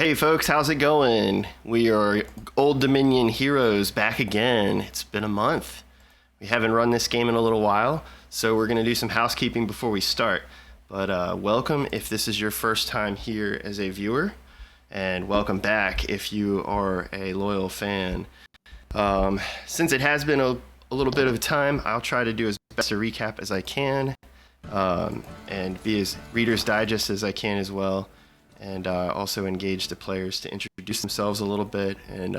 Hey folks, how's it going? We are Old Dominion heroes back again. It's been a month. We haven't run this game in a little while, so we're going to do some housekeeping before we start. But welcome if this is your first time here as a viewer, and welcome back if you are a loyal fan. Since it has been a little bit of time, I'll try to do as best a recap as I can, and be as Reader's Digest as I can as well. And also engage the players to introduce themselves a little bit and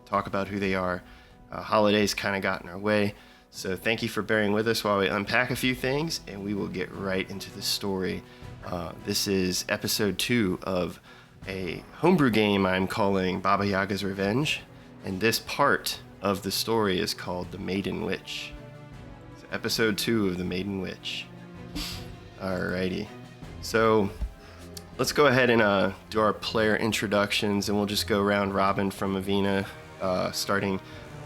talk about who they are. Holidays kind of got in our way, so thank you for bearing with us while we unpack a few things, and we will get right into the story. This is episode 2 of a homebrew game I'm calling Baba Yaga's Revenge, and this part of the story is called The Maiden Witch. So episode 2 of The Maiden Witch. Alrighty, so let's go ahead and do our player introductions, and we'll just go round robin from Avvina, starting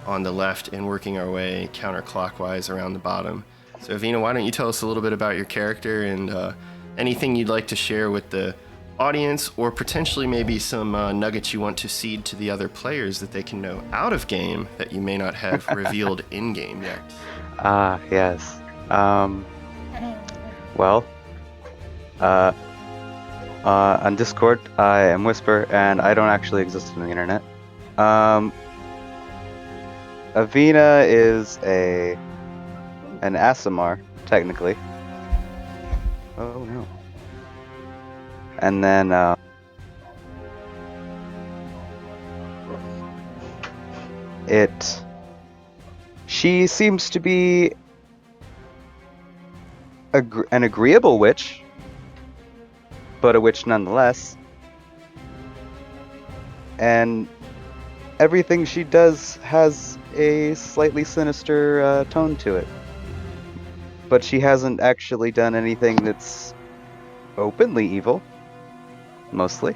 on the left and working our way counterclockwise around the bottom. So Avvina, why don't you tell us a little bit about your character and anything you'd like to share with the audience, or potentially maybe some nuggets you want to seed to the other players that they can know out of game that you may not have revealed in game yet. Yes. Well, on Discord, I am Whisper, and I don't actually exist on the internet. Avvina is an Asimar, technically. Oh no. And then she seems to be an agreeable witch, but a witch nonetheless. And everything she does has a slightly sinister tone to it. But she hasn't actually done anything that's openly evil, mostly.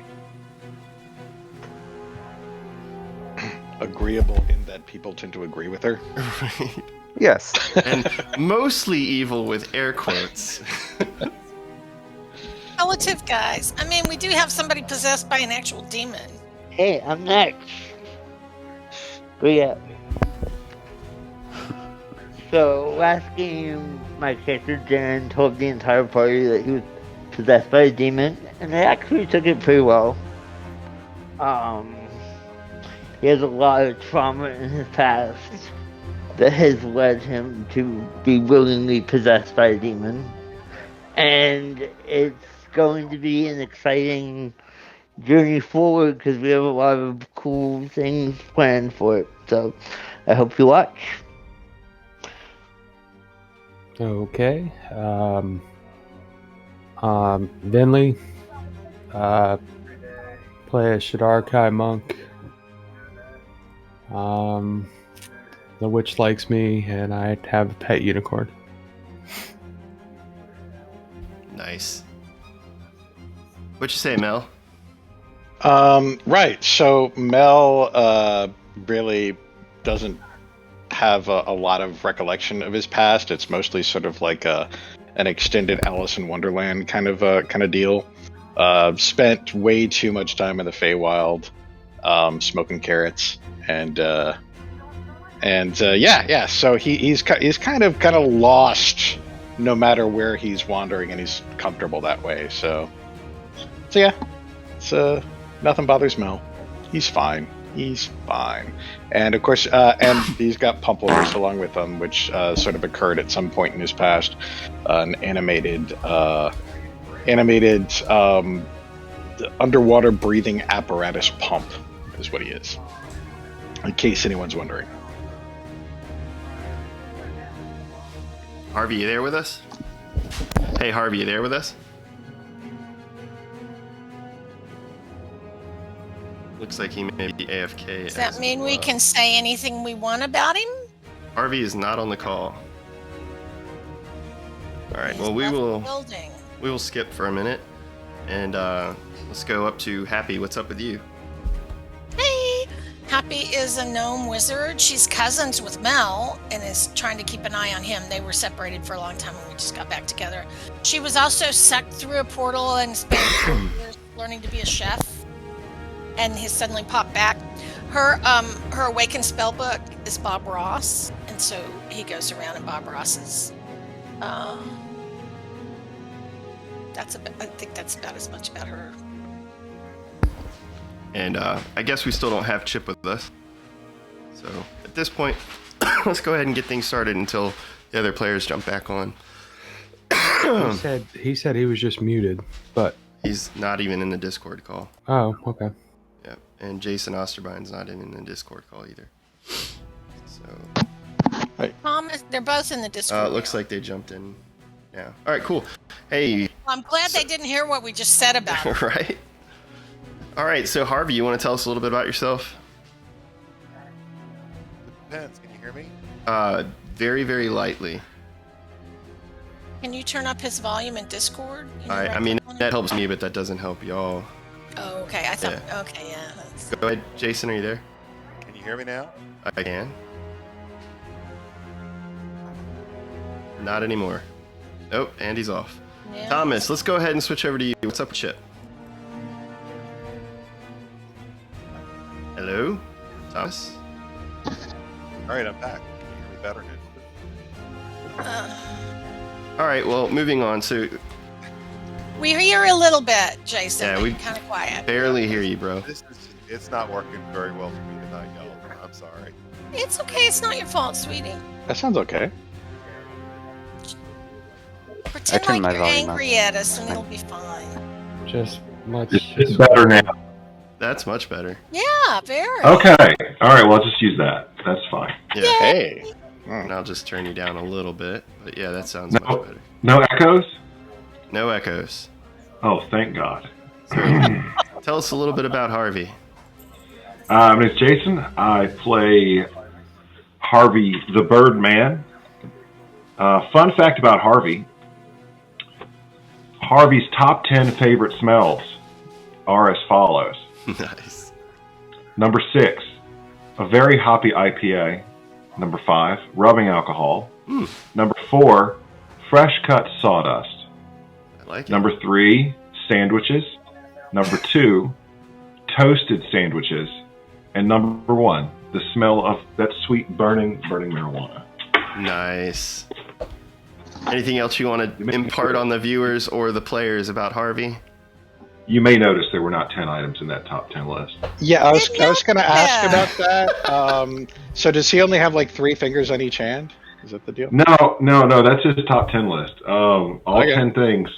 Agreeable in that people tend to agree with her. Right. Yes. And mostly evil with air quotes. Relative, guys. I mean, we do have somebody possessed by an actual demon. Hey, I'm next. Hurry up. So, last game, my character Jaron told the entire party that he was possessed by a demon, and they actually took it pretty well. He has a lot of trauma in his past that has led him to be willingly possessed by a demon. And it's going to be an exciting journey forward because we have a lot of cool things planned for it. So I hope you watch. Okay. Venlee. Play a Shadarkai monk. The witch likes me, and I have a pet unicorn. Nice. What'd you say, Mel? Right. So Mel really doesn't have a lot of recollection of his past. It's mostly sort of like an extended Alice in Wonderland kind of deal. Spent way too much time in the Feywild, smoking carrots, and yeah. So he's kind of lost, no matter where he's wandering, and he's comfortable that way. So yeah, it's nothing bothers Mel. He's fine. And of course, and he's got Pumpleverse along with him, which sort of occurred at some point in his past. An animated underwater breathing apparatus pump is what he is. In case anyone's wondering. Harvey, you there with us? Hey, Harvey, you there with us? Looks like he may be AFK. Does that mean we can say anything we want about him? Harvey is not on the call. All right. He's Well, left the building. we will skip for a minute, and let's go up to Happy. What's up with you? Hey! Happy is a gnome wizard. She's cousins with Mel and is trying to keep an eye on him. They were separated for a long time and we just got back together. She was also sucked through a portal and spent 4 years learning to be a chef. and he suddenly popped back. Her awakened spell book is Bob Ross, and so he goes around in Bob Ross's. I think that's about as much about her. And I guess we still don't have Chip with us. So at this point, let's go ahead and get things started until the other players jump back on. He said he was just muted, but He's not even in the Discord call. oh, okay. Yeah, and Jason Osterbine's not in the Discord call either. So Thomas, they're both in the Discord. it looks like they jumped in now. All right, cool. Hey, I'm glad they didn't hear what we just said about it. right? All right, so Harvey, you want to tell us a little bit about yourself? Depends. Can you hear me? Very, very lightly. Can you turn up his volume in Discord? I mean, that helps me, but that doesn't help y'all. Oh, okay. I thought. Yeah. Okay, yeah. That's... Go ahead, Jason. Are you there? Can you hear me now? I can. Not anymore. Nope, Andy's off. Yeah. Thomas, let's go ahead and switch over to you. What's up, Chip? Hello, Thomas. All right, I'm back. Can you hear me better now? All right, well, moving on. So We hear a little bit, Jason. Yeah, we kind of quiet. barely hear you, bro. It's not working very well for me tonight, y'all. I'm sorry. It's okay. It's not your fault, sweetie. That sounds okay. Pretend turned like my you're volume up. angry at us, and it'll be fine. Just much. It's better now. That's much better. Yeah, very. Okay. All right. Well, I'll just use that. That's fine. Yeah. Hey. And I'll just turn you down a little bit. But yeah, that sounds No. much better. No echoes? No echoes. Oh, thank God. Tell us a little bit about Harvey. My name's Jason. I play Harvey the Birdman. Fun fact about Harvey. Harvey's top 10 favorite smells are as follows. Nice. Number 6, a very hoppy IPA. Number 5, rubbing alcohol. Number 4, fresh cut sawdust. I like it. Number 3, sandwiches. Number 2, toasted sandwiches. And number 1, the smell of that sweet burning marijuana. Nice. Anything else you want to impart on the viewers or the players about Harvey? You may notice there were not 10 items in that top 10 list. Yeah, I was going to ask about that. So does he only have like 3 fingers on each hand? Is that the deal? No, that's his top 10 list. All Okay. 10 things.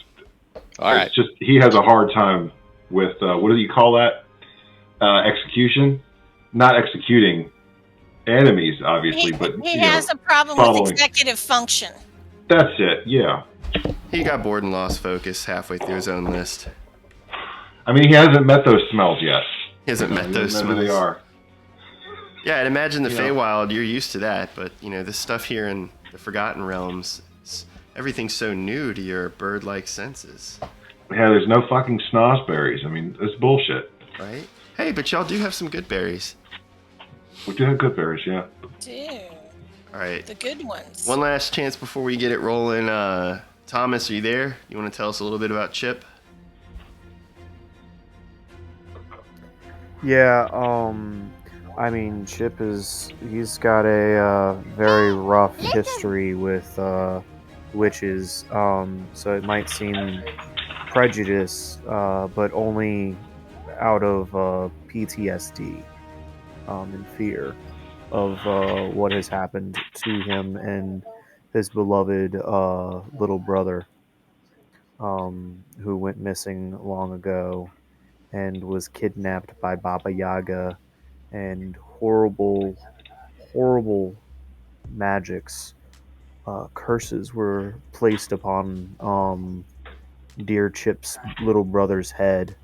All right. It's just, he has a hard time with, what do you call that? Execution? Not executing enemies, obviously, but he you has know, a problem following. with executive function. That's it, yeah. He got bored and lost focus halfway through his own list. I mean, he hasn't met those smells yet. He hasn't met He those doesn't know who smells. they are. Yeah, I'd imagine the You know. Feywild, you're used to that, but this stuff here in the Forgotten Realms, everything's so new to your bird-like senses, Yeah, there's no fucking snozberries. I mean, it's bullshit. right? Hey, but y'all do have some good berries. We do have good berries, yeah. Dude, All right. the good ones. One last chance before we get it rolling. Thomas, are you there? You want to tell us a little bit about Chip? Yeah, I mean, he's got a very rough history with witches, so it might seem prejudice, but only out of PTSD and fear of what has happened to him and his beloved little brother, who went missing long ago and was kidnapped by Baba Yaga, and horrible magics, curses were placed upon dear Chip's little brother's head,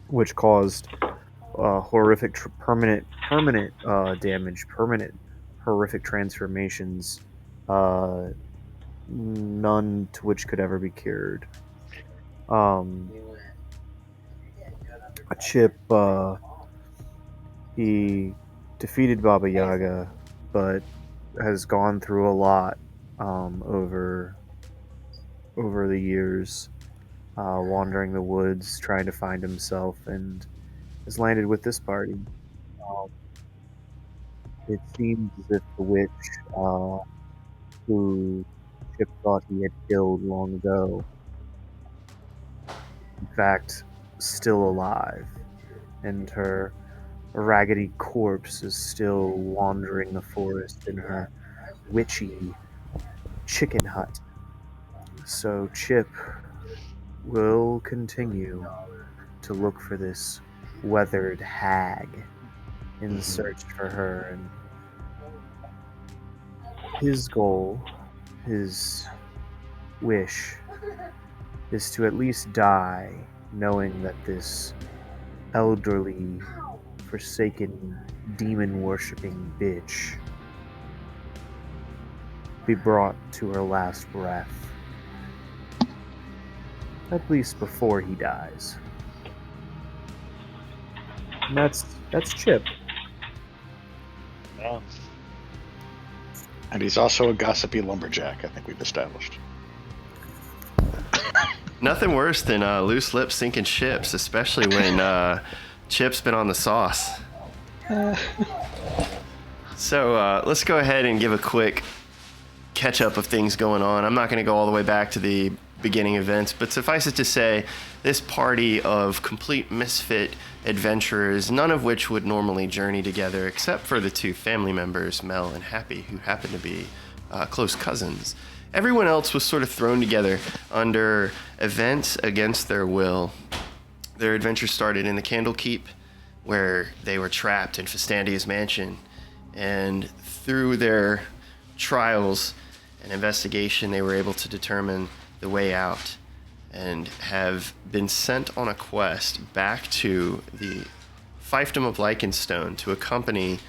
which caused horrific permanent damage, permanent horrific transformations, none to which could ever be cured. Chip, he defeated Baba Yaga, but has gone through a lot over the years, wandering the woods, trying to find himself, and has landed with this party. It seems as if the witch who Chip thought he had killed long ago, in fact, still alive, and her raggedy corpse is still wandering the forest in her witchy chicken hut. So Chip will continue to look for this weathered hag in search for her, and his goal, his wish, is to at least die knowing that this elderly, forsaken, demon-worshipping bitch be brought to her last breath. At least before he dies. And that's Chip. Yeah. And he's also a gossipy lumberjack, I think we've established. Nothing worse than loose lips sinking ships, especially when Chip's been on the sauce. So let's go ahead and give a quick catch-up of things going on. I'm not going to go all the way back to the beginning events, but suffice it to say, this party of complete misfit adventurers, none of which would normally journey together except for the two family members, Mel and Happy, who happen to be close cousins. Everyone else was sort of thrown together under events against their will. Their adventure started in the Candlekeep, where they were trapped in Fistandia's mansion, and through their trials and investigation, they were able to determine the way out and have been sent on a quest back to the fiefdom of Lycanstone to accompany,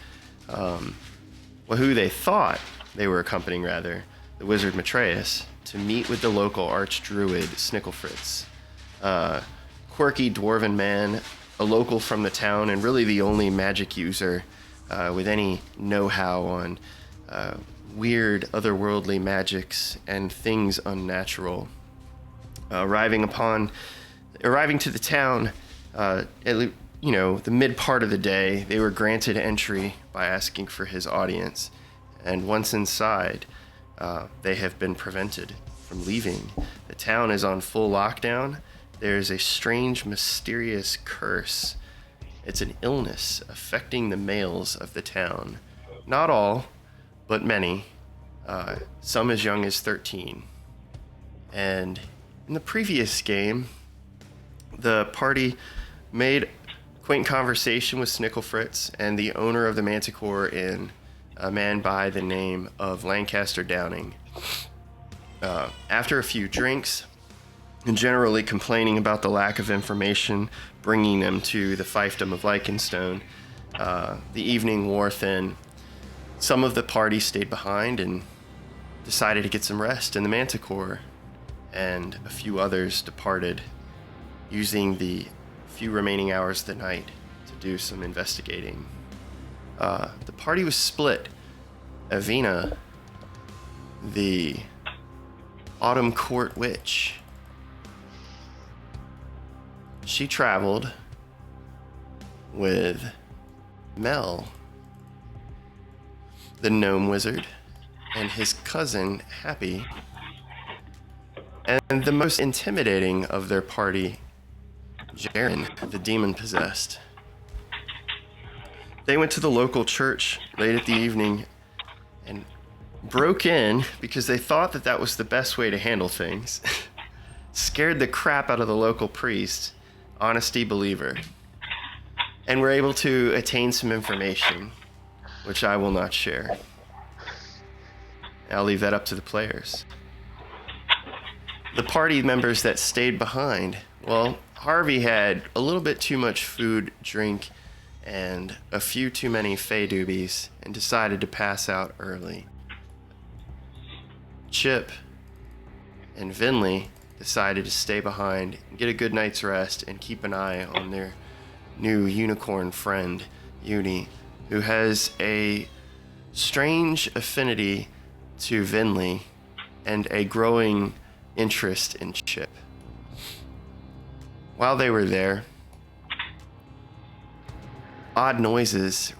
who they thought they were accompanying, rather, the wizard Matreus, to meet with the local archdruid Snicklefritz. Quirky dwarven man, a local from the town, and really the only magic user with any know-how on weird otherworldly magics and things unnatural. Arriving to the town, the mid part of the day, they were granted entry by asking for his audience, and once inside, they have been prevented from leaving. The town is on full lockdown. There's a strange, mysterious curse. It's an illness affecting the males of the town. Not all, but many. Some as young as 13. And in the previous game, the party made quaint conversation with Snicklefritz and the owner of the Manticore Inn, a man by the name of Lancaster Downing. After a few drinks, and generally complaining about the lack of information bringing them to the fiefdom of Lycanstone, the evening wore thin. Some of the party stayed behind and decided to get some rest in the Manticore, and a few others departed, using the few remaining hours of the night to do some investigating. The party was split. Avvina, the Autumn Court Witch, she traveled with Mel, the Gnome Wizard, and his cousin, Happy, and the most intimidating of their party, Jaron, the demon-possessed. They went to the local church late at the evening and broke in because they thought that was the best way to handle things. Scared the crap out of the local priest, honesty believer, and were able to attain some information, which I will not share. I'll leave that up to the players. The party members that stayed behind, well, Harvey had a little bit too much food, drink, and a few too many fey doobies, and decided to pass out early. Chip and Venlee decided to stay behind and get a good night's rest and keep an eye on their new unicorn friend, Uni, who has a strange affinity to Venlee and a growing interest in Chip. While they were there, odd noises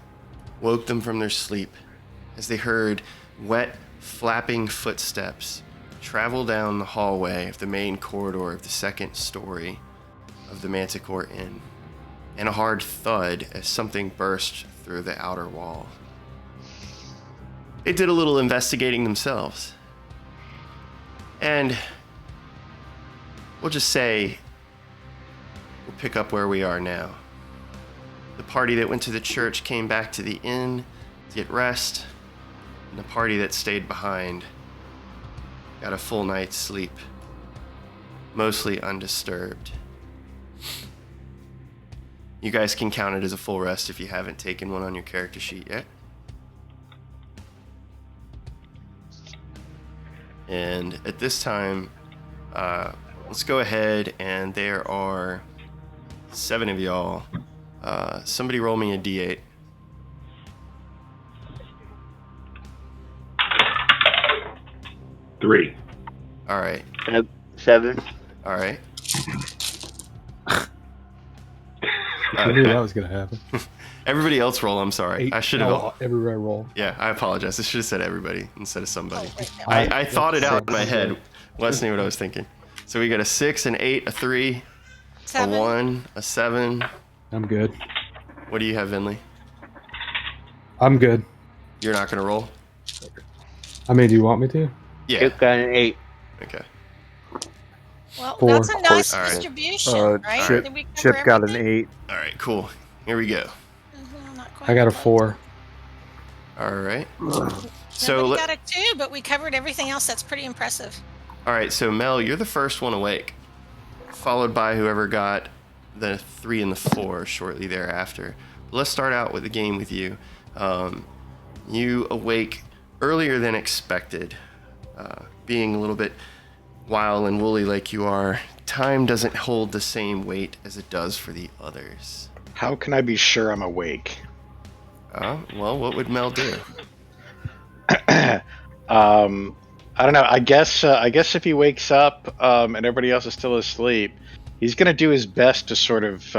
woke them from their sleep as they heard wet, flapping footsteps travel down the hallway of the main corridor of the second story of the Manticore Inn, and a hard thud as something burst through the outer wall. They did a little investigating themselves. And we'll just say we'll pick up where we are now. The party that went to the church came back to the inn to get rest, and the party that stayed behind got a full night's sleep, mostly undisturbed. You guys can count it as a full rest if you haven't taken one on your character sheet yet. And at this time, let's go ahead, and there are 7 of y'all. Somebody roll me a d8. Three. All right. 7. All right. I knew that was going to happen. Everybody else roll. I'm sorry. 8. I should have. No, everybody roll. Yeah, I apologize. I should have said everybody instead of somebody. Oh, wait, no. I thought it out in my head. Let's see what I was thinking. So we got a 6, an 8, a 3, 7. a 1, a 7. I'm good. What do you have, Venlee? I'm good. You're not going to roll? I mean, do you want me to? Yeah. Chip got an 8. Okay. Well, 4. that's a nice All right. distribution, right? Chip, Did we cover Chip got an everything? 8. All right, cool. Here we go. Not quite. I got a 4. All right. So Nobody got a 2, but we covered everything else. That's pretty impressive. all right, so Mel, you're the first one awake, followed by whoever got the 3 and the 4 shortly thereafter. Let's start out with the game with you. You awake earlier than expected. Being a little bit wild and woolly like you are, time doesn't hold the same weight as it does for the others. How can I be sure I'm awake? Well, what would Mel do? I don't know. I guess if he wakes up and everybody else is still asleep, he's going to do his best to sort of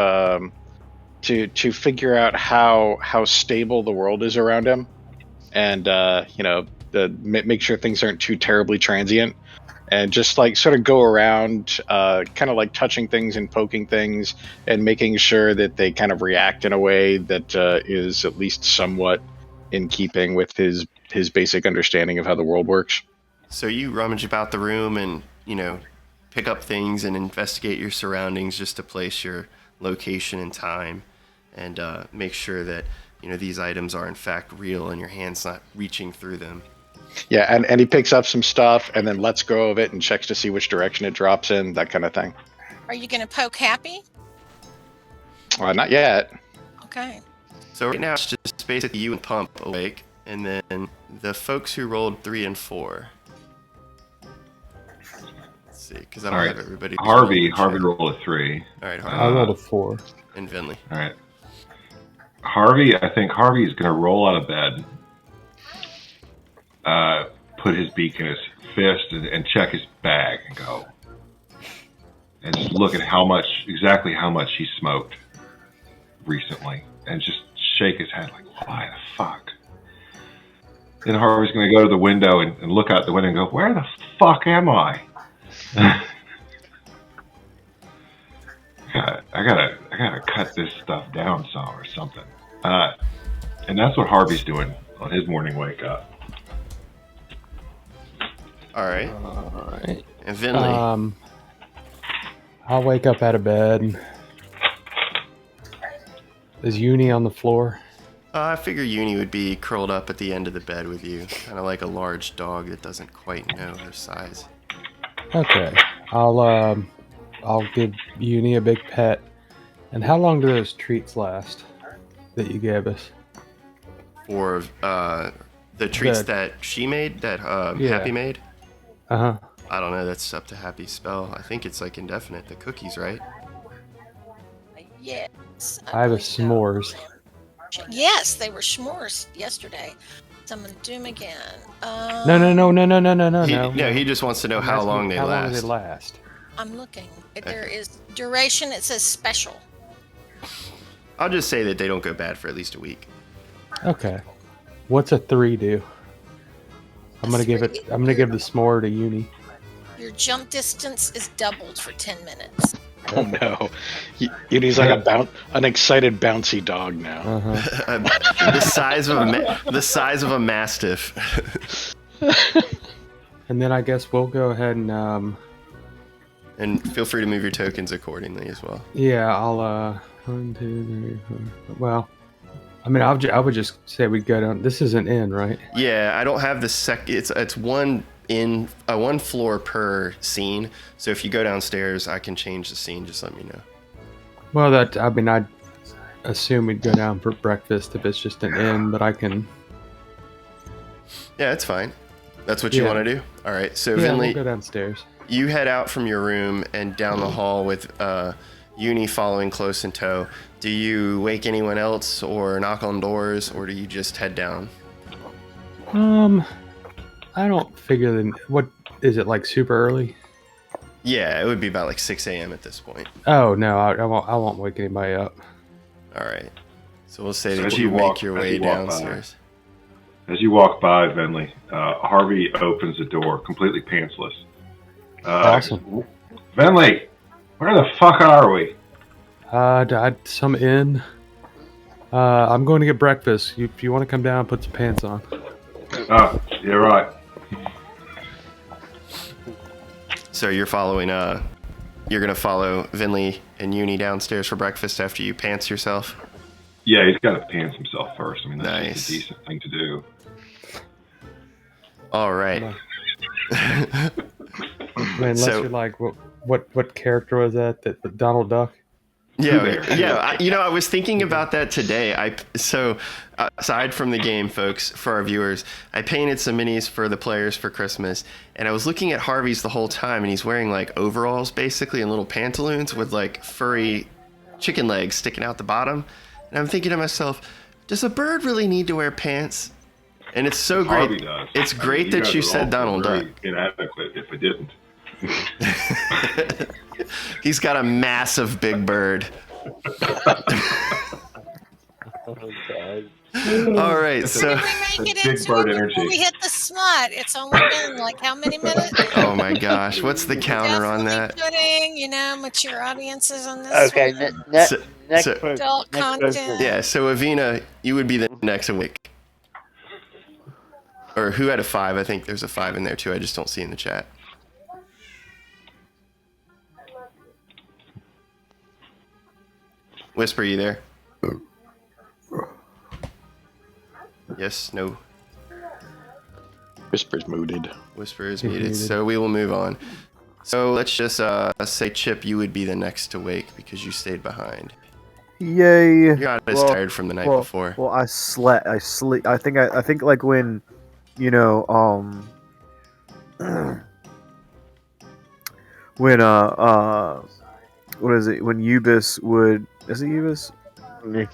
to figure out how stable the world is around him, and make sure things aren't too terribly transient, and just like sort of go around, kind of like touching things and poking things and making sure that they kind of react in a way that is at least somewhat in keeping with his basic understanding of how the world works. So you rummage about the room and, pick up things and investigate your surroundings just to place your location and time, and make sure that, these items are in fact real and your hand's not reaching through them. Yeah, and he picks up some stuff and then lets go of it and checks to see which direction it drops in, that kind of thing. Are you going to poke Happy? Not yet. Okay. So right now it's just basically you and Pump awake, and then the folks who rolled 3 and 4. Let's see, because I don't have everybody. Harvey rolled a 3. All right, Harvey. I rolled a 4. And Venlee. All right. I think Harvey's going to roll out of bed, put his beak in his fist, and check his bag and go. And just look at exactly how much he smoked recently, and just shake his head like, why the fuck? Then Harvey's going to go to the window and look out the window and go, where the fuck am I? I gotta cut this stuff down some or something. And that's what Harvey's doing on his morning wake up. All right. All right. And Venlee. I'll wake up out of bed. Is Uni on the floor? I figure Uni would be curled up at the end of the bed with you, kind of like a large dog that doesn't quite know her size. Okay. I'll give Uni a big pet. And how long do those treats last that you gave us? For the treats that she made, that Happy made? Uh-huh. I don't know. That's up to Happy's spell. I think it's like indefinite. The cookies, right? Yes. I have a believe so. s'mores. Yes, they were s'mores yesterday. So I'm going to do them again. No. He just wants to know I'm how asking long they how last. long do they last? I'm looking. There is duration. It says special. I'll just say that they don't go bad for at least a week. Okay. What's a 3 do? I'm gonna give the s'more to Uni. Your jump distance is doubled for 10 minutes. Oh no, Uni's like an excited bouncy dog now. Uh-huh. the size of a mastiff. And then I guess we'll go ahead and feel free to move your tokens accordingly as well. yeah, I'll 1, 2, 3, 4. Well, I mean, I would just say we'd go down. This is an inn, right? Yeah, I don't have the It's one floor per scene. So if you go downstairs, I can change the scene. Just let me know. Well, I'd assume we'd go down for breakfast if it's just an inn, but I can. Yeah, it's fine. That's what you want to do. All right. So yeah, Venlee, we'll go downstairs. You head out from your room and down the hall with Uni following close in tow. Do you wake anyone else or knock on doors, or do you just head down? I don't figure what is it, like super early? Yeah, it would be about like 6 a.m. at this point. Oh no, I won't wake anybody up. All right. So we'll say that you make your way downstairs. As you walk by, Venlee, Harvey opens the door, completely pantsless. Awesome. Venlee, where the fuck are we? Some inn. I'm going to get breakfast. If you want to come down, put some pants on. Oh, you're right. So you're following, you're gonna follow Venlee and Uni downstairs for breakfast after you pants yourself? Yeah, he's got to pants himself first. I mean, that's Nice. just a decent thing to do. All right. Man, unless you're like, what character was that? That Donald Duck? Yeah. I was thinking about that today. So aside from the game, folks, for our viewers, I painted some minis for the players for Christmas, and I was looking at Harvey's the whole time, and he's wearing like overalls basically and little pantaloons with like furry chicken legs sticking out the bottom. And I'm thinking to myself, does a bird really need to wear pants? And it's so Harvey great. does. It's great that you said Donald Duck. Inadequate if it didn't. He's got a massive big bird. All right, so We make it big into bird it energy. before we hit the smut. It's only been like how many minutes? oh my gosh, what's the counter on that? Putting, mature audiences on this. Okay, one. next so- person. Adult Next content. person. Yeah, so Avvina, you would be the next awake. Or who had a 5? I think there's a 5 in there too. I just don't see in the chat. Whisper, you there? Yes, no. Whisper's mooted. Whisper is muted, so we will move on. So let's just say, Chip, you would be the next to wake because you stayed behind. Yay! You're not as tired from the night before. Well, I slept. I sleep. I think like when, when what is it? When Ubis would, is it Ubis?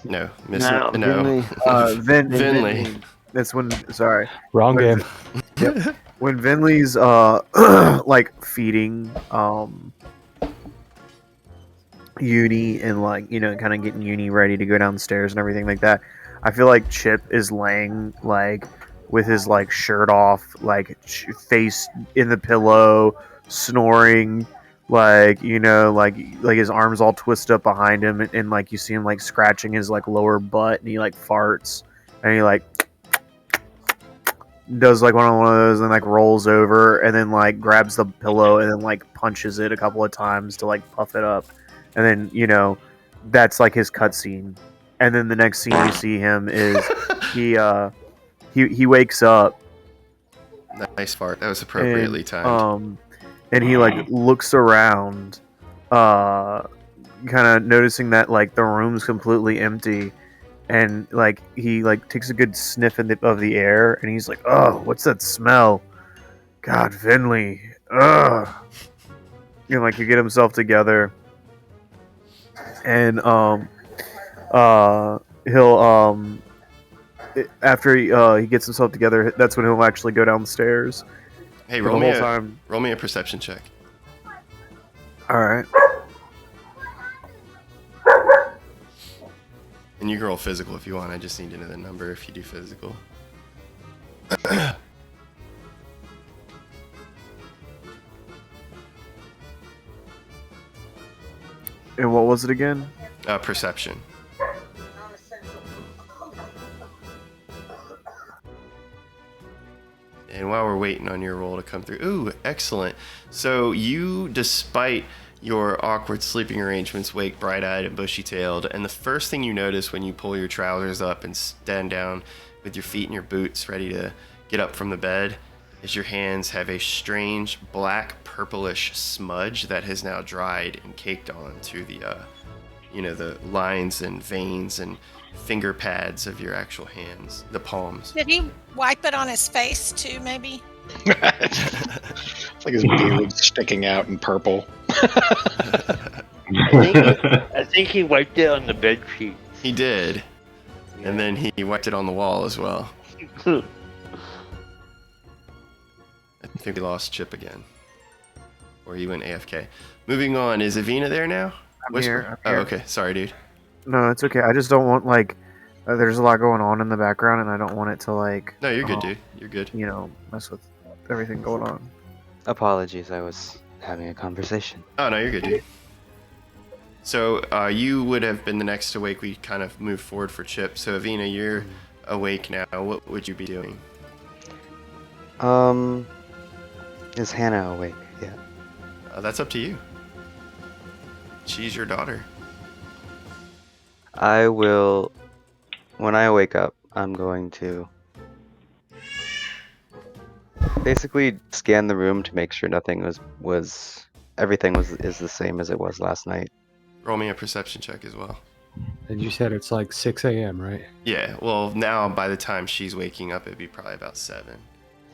No, Venlee. That's when. Sorry. Wrong game. Yep. When Venlee's like feeding Uni and like kind of getting Uni ready to go downstairs and everything like that, I feel like Chip is laying like with his like shirt off, like face in the pillow, snoring, like like his arms all twisted up behind him, and like you see him like scratching his like lower butt, and he like farts, and he like does like one of those, and like rolls over, and then like grabs the pillow, and then like punches it a couple of times to like puff it up, and then that's like his cutscene, and then the next scene you see him is he wakes up. Nice fart. That was appropriately timed. And he like looks around, kind of noticing that like the room's completely empty, and like he like takes a good sniff of the air, and he's like, "Oh, what's that smell? God, Venlee, ugh." And like you get himself together, and he'll after he gets himself together, that's when he'll actually go downstairs. Hey, roll me a perception check. All right. And you can roll physical if you want. I just need to know the number if you do physical. And what was it again? Perception. And while we're waiting on your roll to come through, ooh, excellent. So you, despite your awkward sleeping arrangements, wake bright-eyed and bushy-tailed, and the first thing you notice when you pull your trousers up and stand down with your feet in your boots ready to get up from the bed is your hands have a strange black purplish smudge that has now dried and caked on to the the lines and veins and finger pads of your actual hands, the palms. Did he wipe it on his face too, maybe? It's like his beard's sticking out in purple. I think he wiped it on the bed sheet. He did. And then he wiped it on the wall as well. I think we lost Chip again. Or he went AFK. Moving on, is Avvina there now? I'm Whisper? here. Oh, okay. Sorry, dude. No, it's okay. I just don't want there's a lot going on in the background, and I don't want it to No, you're good, dude. You're good. Mess with everything going on. Apologies, I was having a conversation. Oh, no, you're good, dude. So you would have been the next to wake. We kind of moved forward for Chip. So Avvina, you're awake now. What would you be doing? Is Hannah awake yet? That's up to you. She's your daughter. I will, when I wake up, I'm going to basically scan the room to make sure nothing everything is the same as it was last night. Roll me a perception check as well. And you said it's like 6 a.m., right? Yeah, well, now by the time she's waking up, it'd be probably about 7.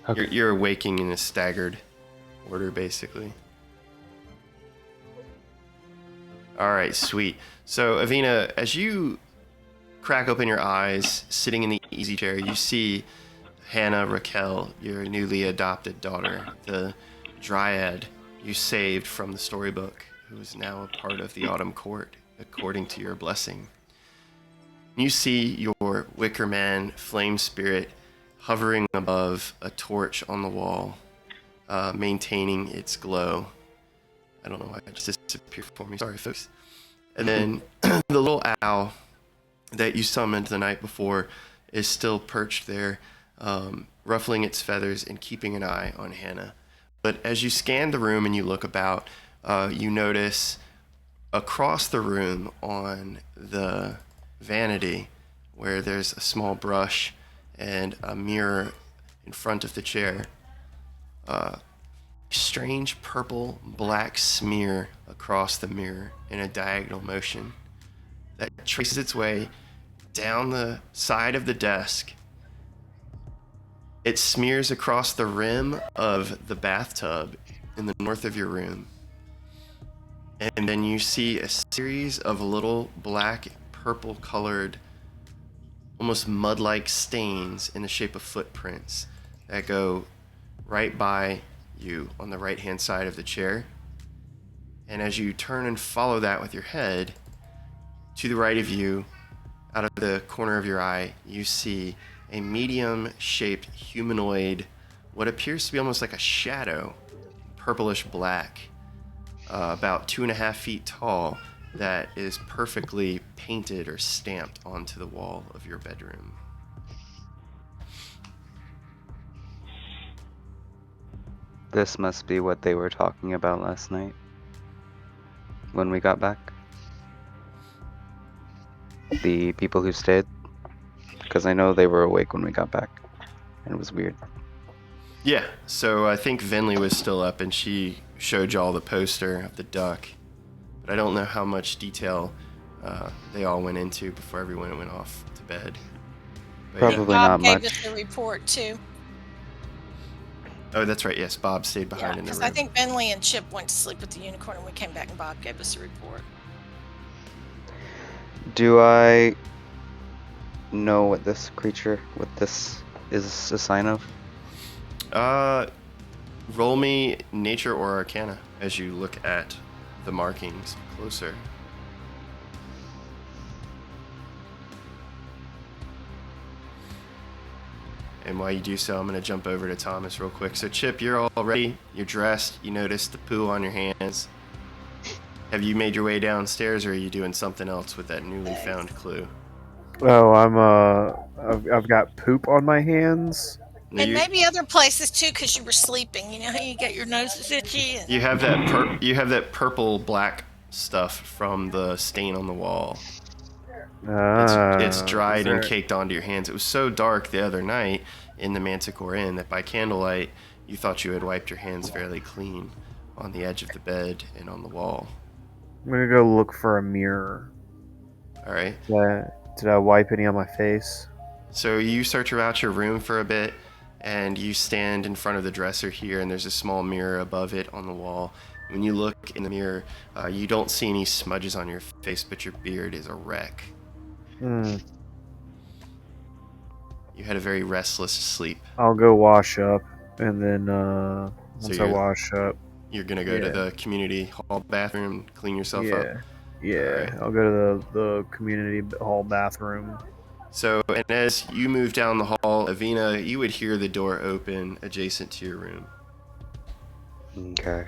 Okay. You're waking in a staggered order, basically. All right, sweet. So, Avvina, as you crack open your eyes, sitting in the easy chair, you see Hannah Raquel, your newly adopted daughter, the dryad you saved from the storybook, who is now a part of the Autumn Court, according to your blessing. You see your Wicker Man flame spirit hovering above a torch on the wall, maintaining its glow. I don't know why it just disappeared for me. Sorry, folks. And then the little owl that you summoned the night before is still perched there, ruffling its feathers and keeping an eye on Hannah. But as you scan the room and you look about, you notice across the room on the vanity, where there's a small brush and a mirror in front of the chair, strange purple black smear across the mirror in a diagonal motion that traces its way down the side of the desk. It smears across the rim of the bathtub in the north of your room. And then you see a series of little black purple colored, almost mud-like stains in the shape of footprints that go right by you on the right-hand side of the chair. And as you turn and follow that with your head, to the right of you, out of the corner of your eye, you see a medium-shaped humanoid, what appears to be almost like a shadow, purplish black, about 2.5 feet tall, that is perfectly painted or stamped onto the wall of your bedroom. This must be what they were talking about last night when we got back. The people who stayed, because I know they were awake when we got back, and it was weird. Yeah, so I think Venlee was still up and she showed y'all the poster of the duck, but I don't know how much detail they all went into before everyone went off to bed. But Probably Bob not gave much. us the report too, Oh, that's right. Yes, Bob stayed behind in the because room. I think Venlee and Chip went to sleep with the unicorn, and we came back, and Bob gave us a report. Do I know what this is a sign of? Roll me nature or arcana as you look at the markings closer. And while you do so, I'm going to jump over to Thomas real quick. So, Chip, you're all ready. You're dressed. You notice the poo on your hands. Have you made your way downstairs, or are you doing something else with that newly found clue? Oh, I've got poop on my hands. No, And maybe other places too, because you were sleeping. You know how you get your noses itchy? And... You have that purple black stuff from the stain on the wall. It's dried and caked onto your hands. It was so dark the other night in the Manticore Inn that by candlelight you thought you had wiped your hands fairly clean on the edge of the bed and on the wall. I'm gonna go look for a mirror. All right. Did I wipe any on my face? So you search about your room for a bit, and you stand in front of the dresser here, and there's a small mirror above it on the wall. When you look in the mirror, you don't see any smudges on your face, but your beard is a wreck. You had a very restless sleep. I'll go wash up, and then once I wash up... You're going to go to the community hall bathroom, clean yourself up? Yeah, right. I'll go to the community hall bathroom. So, and as you move down the hall, Avvina, you would hear the door open adjacent to your room. Okay.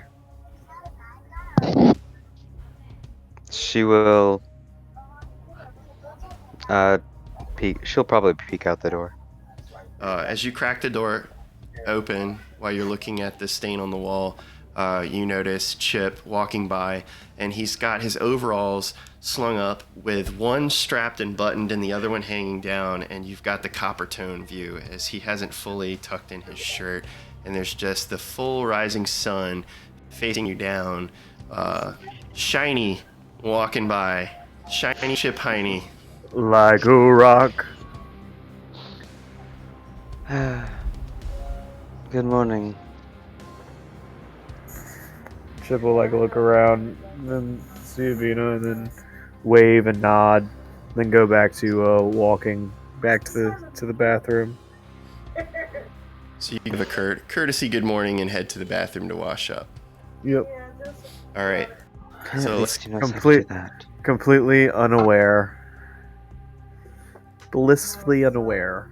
She will... She'll probably peek out the door. As you crack the door open while you're looking at the stain on the wall, you notice Chip walking by, and he's got his overalls slung up with one strapped and buttoned and the other one hanging down, and you've got the copper tone view as he hasn't fully tucked in his shirt, and there's just the full rising sun facing you down. Shiny walking by. Shiny Chip Heine. Like a rock. Good morning. Chip will look around, and then see Avvina, and then wave and nod, then go back to walking back to the bathroom. So you give a courtesy good morning and head to the bathroom to wash up. Yep. All right. So let's completely unaware. Blissfully unaware.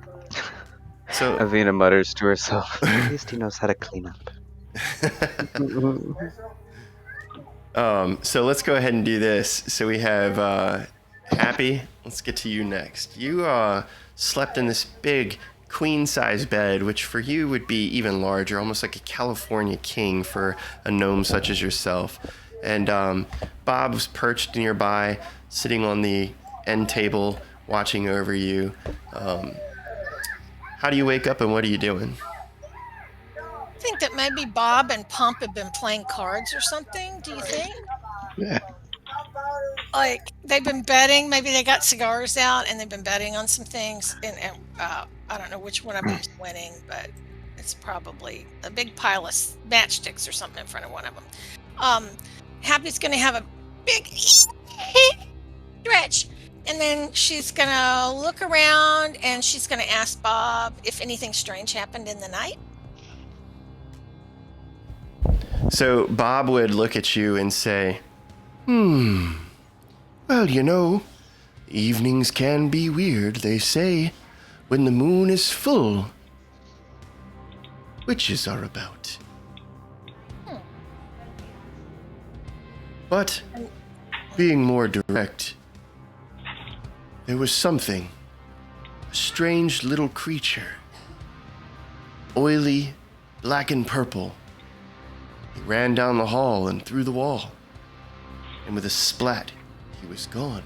So Avvina mutters to herself, at least he knows how to clean up. So let's go ahead and do this. So we have Happy. Let's get to you next. You slept in this big queen-size bed, which for you would be even larger, almost like a California king for a gnome such as yourself. And Bob was perched nearby, sitting on the end table, watching over you. How do you wake up and what are you doing? I think that maybe Bob and Pump have been playing cards or something. Do you think? Yeah. Like they've been betting. Maybe they got cigars out and they've been betting on some things. And I don't know which one of them's winning, but it's probably a big pile of matchsticks or something in front of one of them. Happy's going to have a big stretch. And then she's going to look around and she's going to ask Bob if anything strange happened in the night. So Bob would look at you and say, well, you know, evenings can be weird, they say, when the moon is full. Witches are about. But, being more direct, there was something, a strange little creature, oily, black and purple. He ran down the hall and through the wall, and with a splat, he was gone.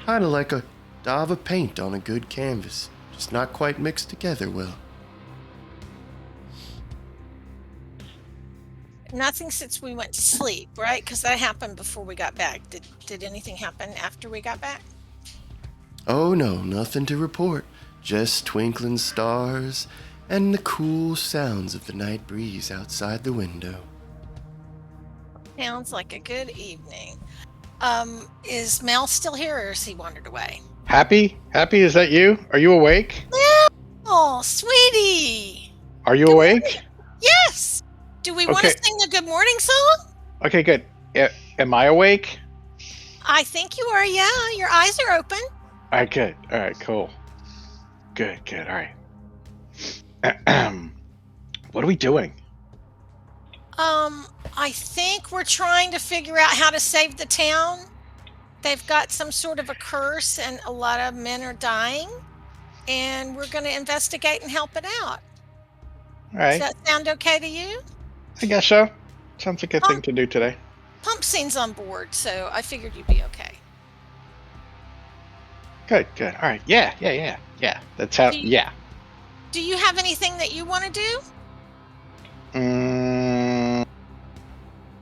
Kind of like a daub of paint on a good canvas, just not quite mixed together well. Nothing since we went to sleep, right? Because that happened before we got back. Did anything happen after we got back? Oh no, nothing to report. Just twinkling stars and the cool sounds of the night breeze outside the window. Sounds like a good evening. Is Mel still here or has he wandered away? Happy? Happy, is that you? Are you awake? Oh, sweetie. Are you awake? Yes. Do we want to sing the good morning song? Okay, good. Am I awake? I think you are, yeah. Your eyes are open. All right, good. All right, cool. Good, all right. What are we doing? I think we're trying to figure out how to save the town. They've got some sort of a curse and a lot of men are dying, and we're going to investigate and help it out. All Does right. that sound okay to you? I guess so. Sounds like a thing to do today. Pump Scene's on board, so I figured you'd be okay. Good. All right. Yeah. That's how. Yeah. Do you have anything that you want to do?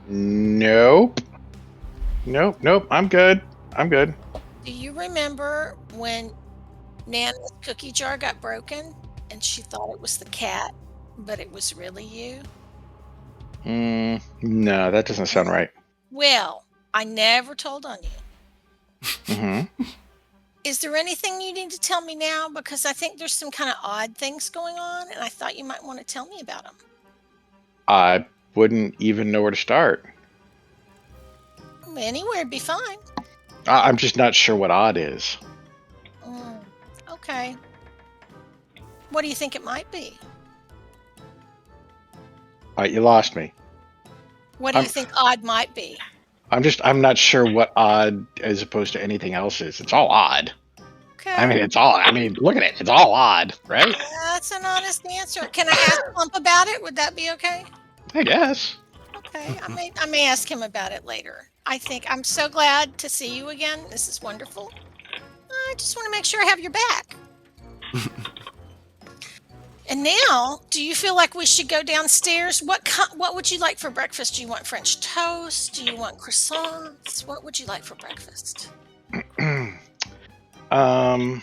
Nope. I'm good. Do you remember when Nana's cookie jar got broken and she thought it was the cat, but it was really you? No, that doesn't sound right. Well, I never told on you. Mm-hmm. Is there anything you need to tell me now? Because I think there's some kind of odd things going on, and I thought you might want to tell me about them. I wouldn't even know where to start. Anywhere would be fine. I'm just not sure what odd is. Okay. What do you think it might be? All right, you lost me. What do you think odd might be? I'm not sure what odd as opposed to anything else is. It's all odd. Okay. Look at it. It's all odd, right? That's an honest answer. Can I ask Plump about it? Would that be okay? I guess. Okay. I may ask him about it later. I'm so glad to see you again. This is wonderful. I just want to make sure I have your back. And now, do you feel like we should go downstairs? What would you like for breakfast? Do you want French toast? Do you want croissants? What would you like for breakfast? I don't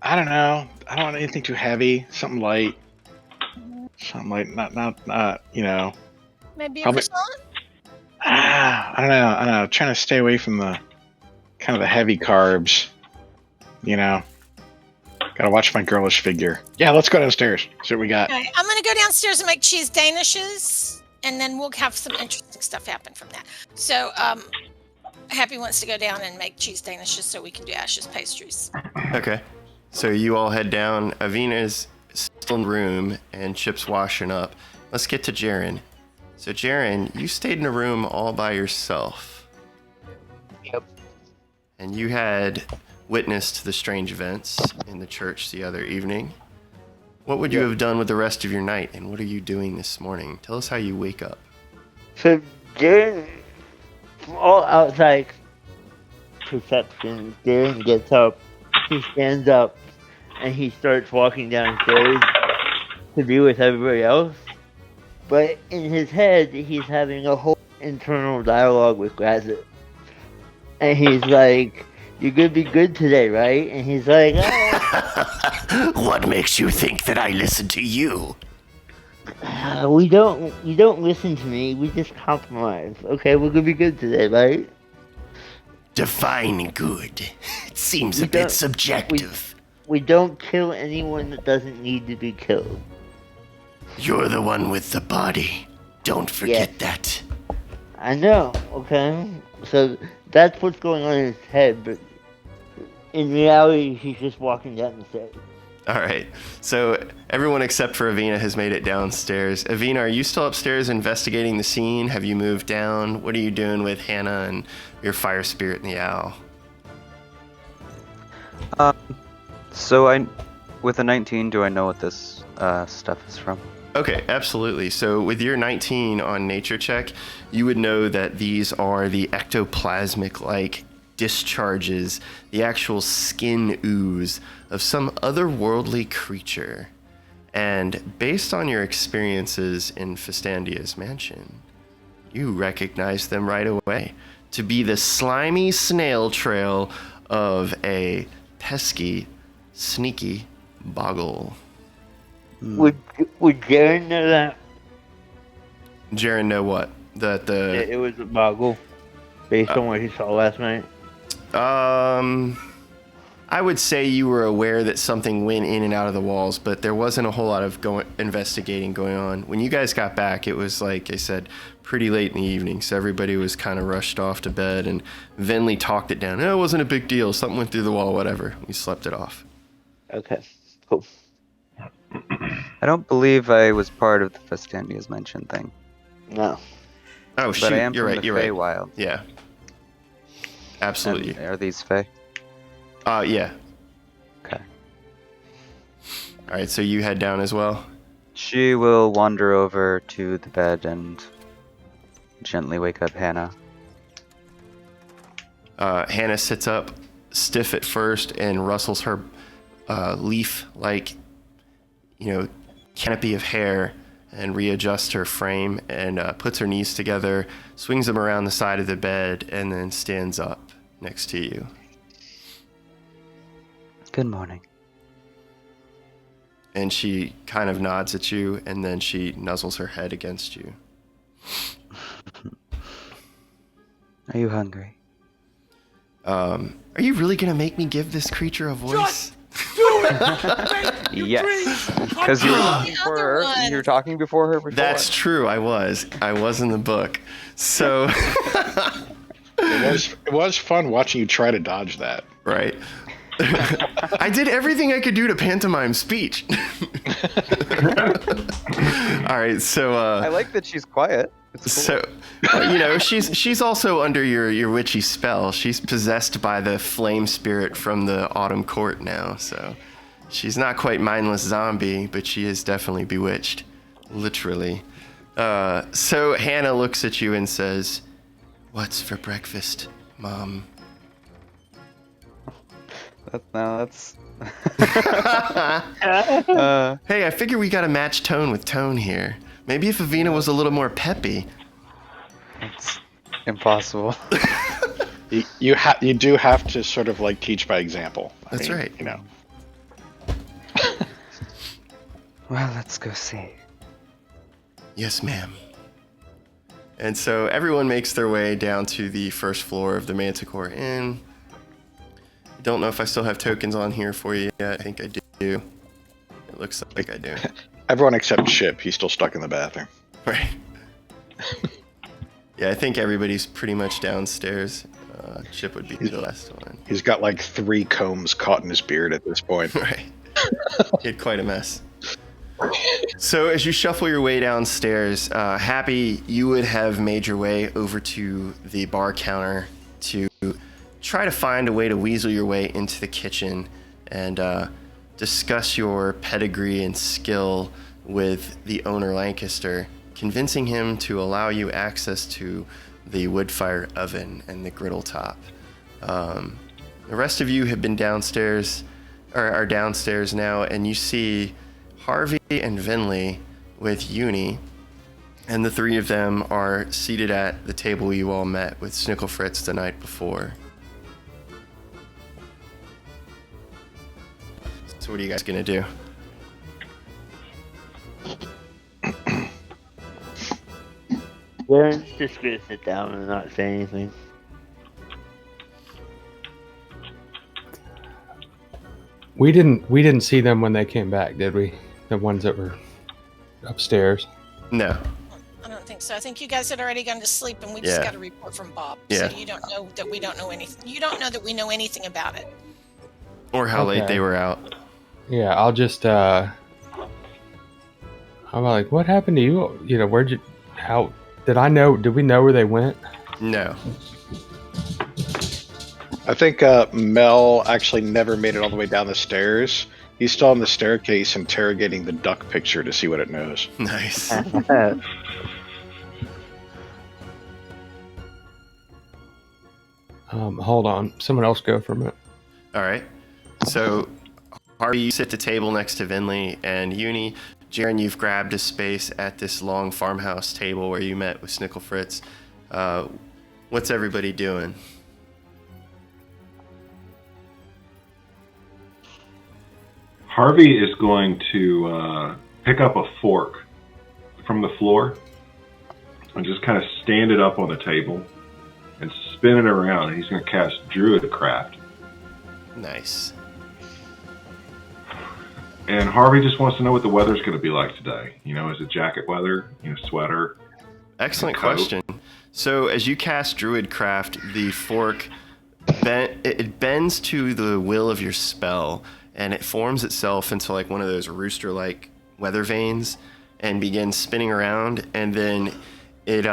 know. I don't want anything too heavy. Something light. Something light. Not. Maybe a Probably- croissant? I don't know. Trying to stay away from the kind of the heavy carbs. Gotta watch my girlish figure. Yeah, let's go downstairs. See what we got. Okay, I'm gonna go downstairs and make cheese danishes, and then we'll have some interesting stuff happen from that. So, Happy wants to go down and make cheese danishes so we can do Ash's pastries. Okay. So you all head down. Avvina's still in the room, and Chip's washing up. Let's get to Jaron. So, Jaron, you stayed in a room all by yourself. Yep. And you had witnessed the strange events in the church the other evening. What would you have done with the rest of your night, and what are you doing this morning? Tell us how you wake up. So Darren, from all outside perception, Darren gets up, he stands up, and he starts walking downstairs to be with everybody else. But in his head, he's having a whole internal dialogue with Grazit. And he's like, "You're gonna be good today, right?" And he's like, "Oh." What makes you think that I listen to you? You don't listen to me, we just compromise. Okay, we're gonna be good today, right? Define good. It seems We a bit don't- subjective. We don't kill anyone that doesn't need to be killed. You're the one with the body. Don't forget that. I know, okay? So that's what's going on in his head, but in reality, he's just walking down the stairs. All right. So everyone except for Avvina has made it downstairs. Avvina, are you still upstairs investigating the scene? Have you moved down? What are you doing with Hannah and your fire spirit and the owl? So with a 19, do I know what this stuff is from? Okay, absolutely. So with your 19 on nature check, you would know that these are the ectoplasmic-like discharges, the actual skin ooze of some otherworldly creature. And based on your experiences in Fistandia's mansion, you recognize them right away to be the slimy snail trail of a pesky, sneaky boggle. Would Jaron know that? Jaron know what? That It was a boggle, based on what he saw last night. I would say you were aware that something went in and out of the walls, but there wasn't a whole lot of investigating going on. When you guys got back, it was, like I said, pretty late in the evening, so everybody was kind of rushed off to bed, and Venlee talked it down. Oh, it wasn't a big deal. Something went through the wall, whatever. We slept it off. Okay, cool. I don't believe I was part of the Fistandia's mention thing, No. Oh but shoot, I am you're from right. the You're right. Feywild. Yeah. Absolutely. And are these Fey? Yeah. Okay. All right. So you head down as well. She will wander over to the bed and gently wake up Hannah. Hannah sits up, stiff at first, and rustles her leaf-like, canopy of hair, and readjusts her frame, and puts her knees together, swings them around the side of the bed, and then stands up next to you. Good morning. And she kind of nods at you, and then she nuzzles her head against you. Are you hungry? Are you really gonna make me give this creature a voice? Yes, because you were talking before her. You were talking before her before. That's true. I was in the book. So It was fun watching you try to dodge that. right. I did everything I could do to pantomime speech. All right, so I like that she's quiet. It's cool. so she's also under your witchy spell. She's possessed by the flame spirit from the Autumn Court now, so she's not quite mindless zombie, but she is definitely bewitched, literally. So Hannah looks at you and says, "What's for breakfast, Mom?" That's Hey, I figure we got to match tone with tone here. Maybe if Avvina was a little more peppy. it's impossible. You do have to sort of like teach by example. That's right. You know. Well, let's go see. Yes, ma'am. And so everyone makes their way down to the first floor of the Manticore Inn. I don't know if I still have tokens on here for you yet. I think I do. It looks like I do. Everyone except Chip. He's still stuck in the bathroom. Right. Yeah, I think everybody's pretty much downstairs. Chip would be the last one. He's got like 3 combs caught in his beard at this point. Right. He had quite a mess. So as you shuffle your way downstairs, Happy, you would have made your way over to the bar counter to try to find a way to weasel your way into the kitchen and discuss your pedigree and skill with the owner Lancaster, convincing him to allow you access to the wood-fire oven and the griddle top. The rest of you have been downstairs, or are downstairs now, and you see Harvey and Venlee with Uni, and the 3 of them are seated at the table you all met with Snicklefritz the night before. So what are you guys gonna do? Jaron's just gonna sit down and not say anything. We didn't see them when they came back, did we? The ones that were upstairs. No. I don't think so. I think you guys had already gone to sleep, and we just Yeah. got a report from Bob. Yeah. So you don't know that we don't know anything. You don't know that we know anything about it. Or how late Okay. they were out. Yeah, I'll just I'm like, what happened to you? You know, did we know where they went? No. I think Mel actually never made it all the way down the stairs. He's still on the staircase interrogating the duck picture to see what it knows. Nice. Hold on. Someone else go for a minute. All right. So, Harvey, you sit at the table next to Venlee and Uni. Jaron, you've grabbed a space at this long farmhouse table where you met with Snicklefritz. What's everybody doing? Harvey is going to pick up a fork from the floor and just kind of stand it up on the table and spin it around. And he's going to cast Druidcraft. Nice. And Harvey just wants to know what the weather's going to be like today. You know, is it jacket weather? You know, sweater? Excellent coat? question. So as you cast Druidcraft, the fork it bends to the will of your spell, and it forms itself into like one of those rooster-like weather vanes and begins spinning around, and then it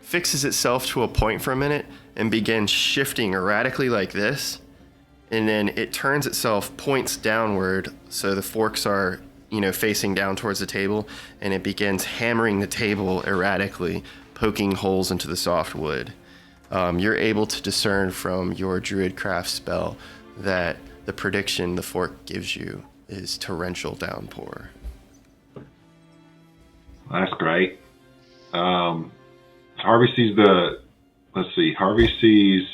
fixes itself to a point for a minute and begins shifting erratically like this, and then it turns itself points downward, so the forks are facing down towards the table, and it begins hammering the table erratically, poking holes into the soft wood. You're able to discern from your Druidcraft spell that the prediction the fork gives you is torrential downpour. That's great. Harvey sees Harvey sees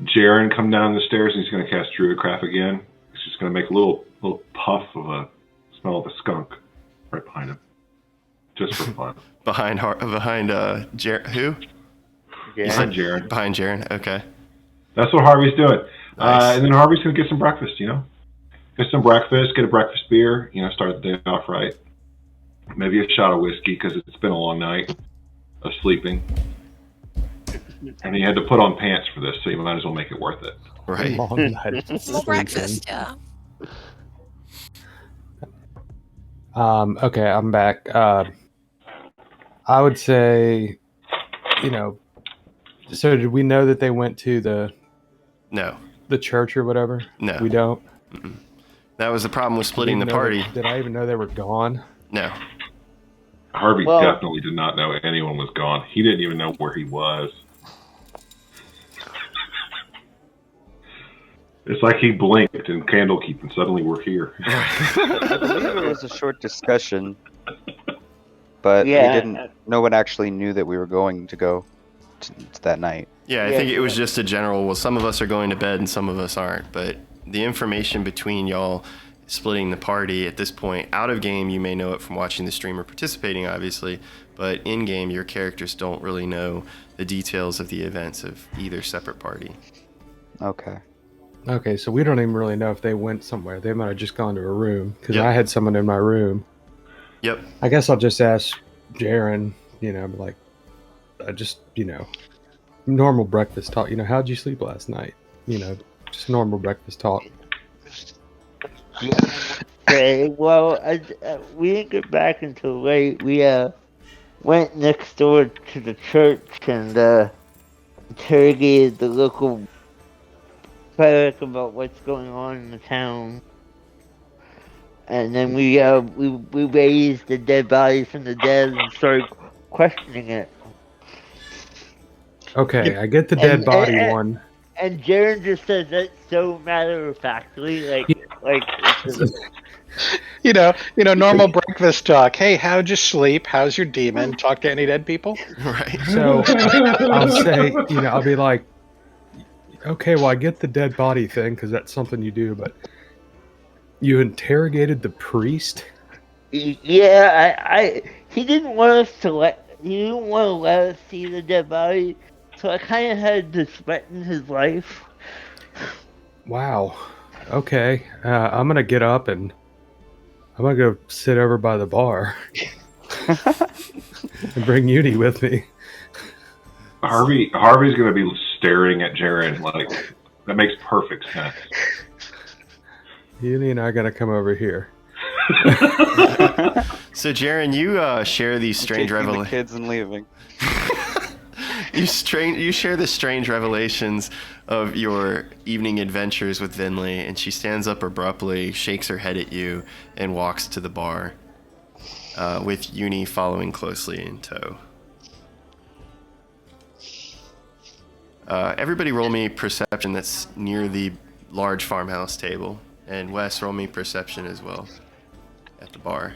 Jaron come down the stairs, and he's going to cast Druidcraft again. He's just going to make a little puff of a smell of a skunk right behind him, just for fun. Behind who? You said Jaron. Behind Jaron. Okay. That's what Harvey's doing. Nice. And then Harvey's going to get some breakfast. Get some breakfast. Get a breakfast beer. Start the day off right. Maybe a shot of whiskey because it's been a long night of sleeping. And he had to put on pants for this, so you might as well make it worth it. Right. Long night of Well, breakfast, sleeping. yeah. Okay, I'm back. I would say, so did we know that they went to the church or whatever? No. We don't? Mm-mm. That was the problem with splitting the Didn't know party. Did I even know they were gone? No. Harvey definitely did not know anyone was gone. He didn't even know where he was. It's like he blinked in Candlekeep and suddenly we're here. I believe it was a short discussion, but no one actually knew that we were going to go to that night. Yeah, I think it was just a general, well, some of us are going to bed and some of us aren't. But the information between y'all splitting the party at this point, out of game, you may know it from watching the stream or participating, obviously. But in game, your characters don't really know the details of the events of either separate party. Okay, so we don't even really know if they went somewhere. They might have just gone to a room, because Yep. I had someone in my room. Yep. I guess I'll just ask Jaron, normal breakfast talk. How'd you sleep last night? Just normal breakfast talk. Okay, well, we didn't get back until late. We went next door to the church and interrogated the local cleric about what's going on in the town. And then we raised the dead body from the dead and started questioning it. Okay, I get the dead body one. And Jaron just says that so matter-of-factly, normal breakfast talk. Hey, how'd you sleep? How's your demon? Talk to any dead people? Right. So I'll say, I'll be like, okay, well, I get the dead body thing because that's something you do, but you interrogated the priest? Yeah, he didn't want us to let us see the dead body, so I kind of had to threaten his life. Wow. Okay, I'm gonna get up and I'm gonna go sit over by the bar and bring Uni with me. Harvey's going to be staring at Jaron like, that makes perfect sense. Uni and I gotta come over here. So, Jaron, you share these strange revelations. The kids and leaving. You share the strange revelations of your evening adventures with Venlee, and she stands up abruptly, shakes her head at you, and walks to the bar, with Uni following closely in tow. Everybody roll me perception that's near the large farmhouse table, and Wes, roll me perception as well at the bar.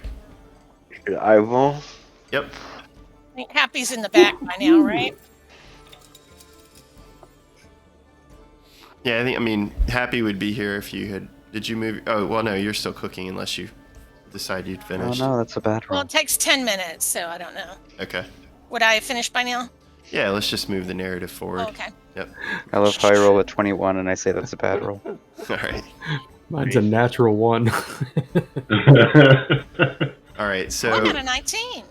I roll? Yep. I think Happy's in the back by now, right? Yeah, Happy would be here if you had... Did you move... Oh, well, no, you're still cooking unless you decide you'd finish. Oh, no, that's a bad roll. Well, it takes 10 minutes, so I don't know. Okay. Would I have finished by now? Yeah, let's just move the narrative forward. Oh, okay. Yep. I love how I roll a 21 and I say that's a bad roll. All right. Mine's a natural one. All right, so... I got a 19.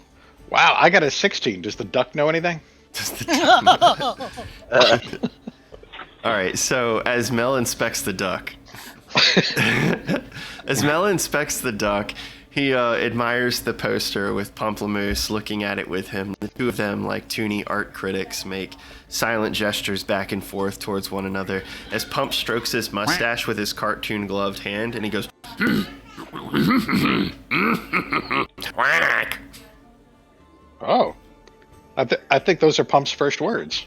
Wow, I got a 16. Does the duck know anything? All right, so as Mel inspects the duck, As Mel inspects the duck, he admires the poster with Pamplemousse looking at it with him. The two of them, like toony art critics, make silent gestures back and forth towards one another as Pump strokes his mustache with his cartoon gloved hand, and he goes, Whack. Oh. I think those are Pump's first words.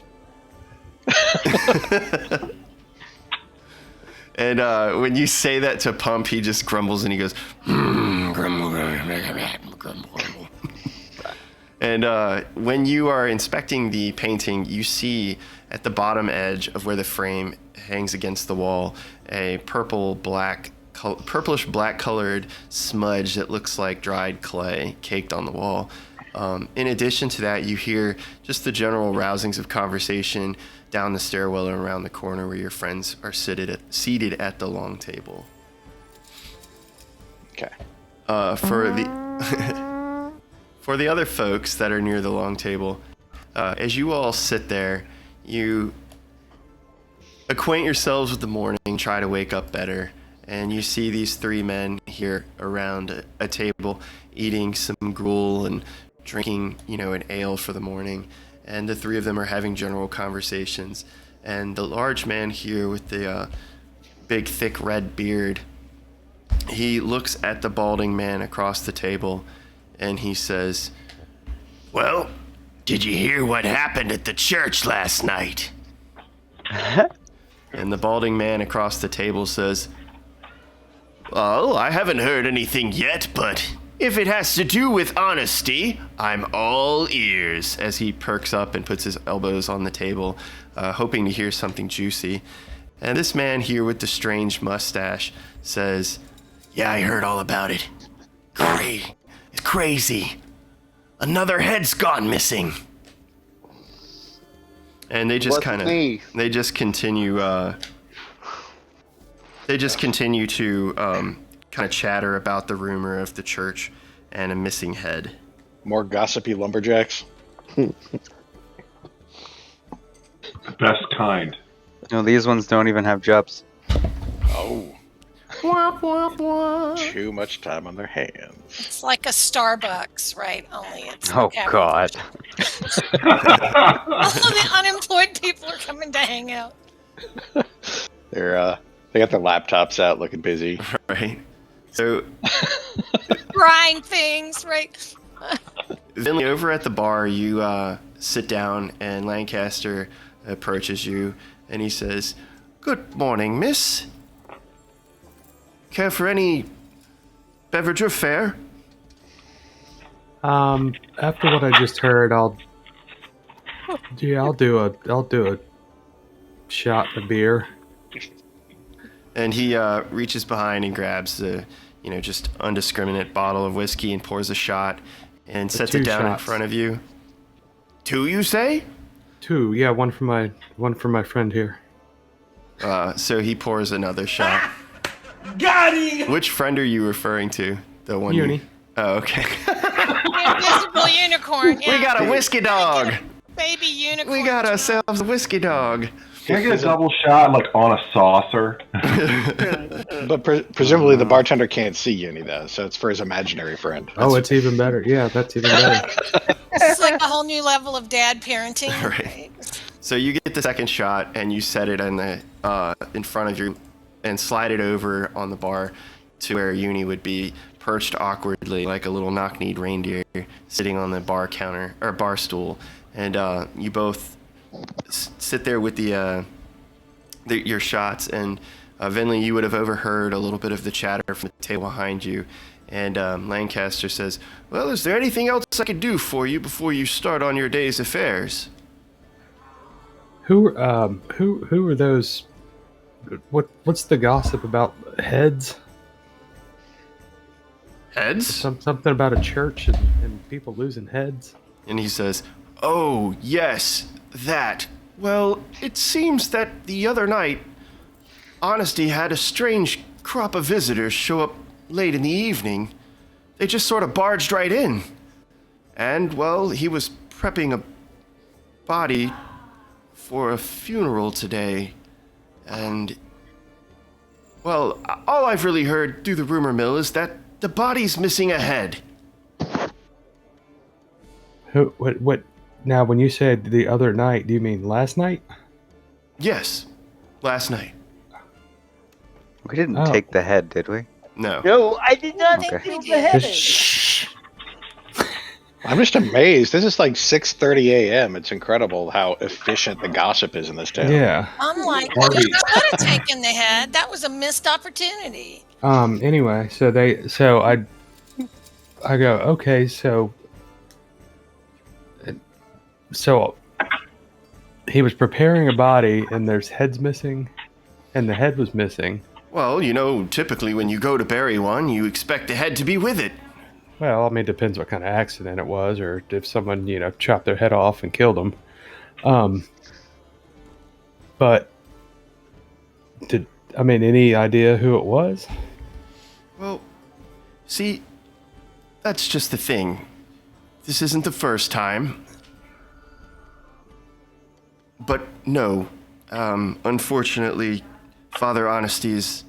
And when you say that to Pump, he just grumbles and he goes, grumble. And when you are inspecting the painting, you see at the bottom edge of where the frame hangs against the wall a purplish black colored smudge that looks like dried clay caked on the wall. In addition to that, you hear just the general rousings of conversation down the stairwell and around the corner where your friends are seated at the long table. Okay. For the other folks that are near the long table, as you all sit there, you acquaint yourselves with the morning, try to wake up better, and you see these three men here around a table eating some gruel and drinking, an ale for the morning. And the three of them are having general conversations. And the large man here with the big, thick red beard, he looks at the balding man across the table, and he says, "Well, did you hear what happened at the church last night?" And the balding man across the table says, "Well, I haven't heard anything yet, but if it has to do with honesty, I'm all ears," as he perks up and puts his elbows on the table, hoping to hear something juicy. And this man here with the strange mustache says, "Yeah, I heard all about it. It's crazy. Another head's gone missing." And they just continue to kind of chatter about the rumor of the church and a missing head. More gossipy lumberjacks. The best kind. No, these ones don't even have jobs. Oh. Too much time on their hands. It's like a Starbucks, right? Only it's Oh, God. All the unemployed people are coming to hang out. They got their laptops out looking busy. Right. So, Frying things, right? Venlee, over at the bar, you sit down, and Lancaster approaches you, and he says, "Good morning, miss. Care for any beverage or fare?" After what I just heard, I'll do a shot of beer. And he reaches behind and grabs the, just undiscriminate bottle of whiskey and pours a shot and sets it down shots. in front of you. "Two, you say?" Two, yeah, one for my friend here. So he pours another shot. Got him! Which friend are you referring to? The one Uni. Oh, okay. The invisible unicorn. Yeah. We got a whiskey dog. Baby unicorn. We got ourselves a whiskey dog. Can I get a double shot, like on a saucer? But presumably the bartender can't see Uni, though, so it's for his imaginary friend. Oh, it's even better. Yeah, that's even better. It's like a whole new level of dad parenting. Right. So you get the second shot, and you set it in front of you and slide it over on the bar to where Uni would be perched awkwardly like a little knock-kneed reindeer sitting on the bar counter or bar stool. And you both sit there with your shots, and Venlee, you would have overheard a little bit of the chatter from the table behind you. And Lancaster says, "Well, is there anything else I could do for you before you start on your day's affairs?" Who are those? What's the gossip about heads? Heads? Something about a church and people losing heads. And he says, "Oh, yes, that. Well, it seems that the other night, Honesty had a strange crop of visitors show up late in the evening. They just sort of barged right in. And, well, he was prepping a body for a funeral today, and Well, all I've really heard through the rumor mill is that the body's missing a head. What? Now, when you said the other night, do you mean last night? Yes, last night. We didn't take the head, did we? No. No, I did not Okay. steal the head. Shh. I'm just amazed. This is like 6:30 a.m. It's incredible how efficient the gossip is in this town. Yeah. I'm like, Harvey. you could have taken the head. That was a missed opportunity. Anyway, so I go, okay, so he was preparing a body and there's heads missing and the head was missing. Well, typically when you go to bury one, you expect the head to be with it. Well, I mean, it depends what kind of accident it was or if someone, chopped their head off and killed them. But any idea who it was? Well, see, that's just the thing. This isn't the first time. But no, unfortunately, Father Honesty's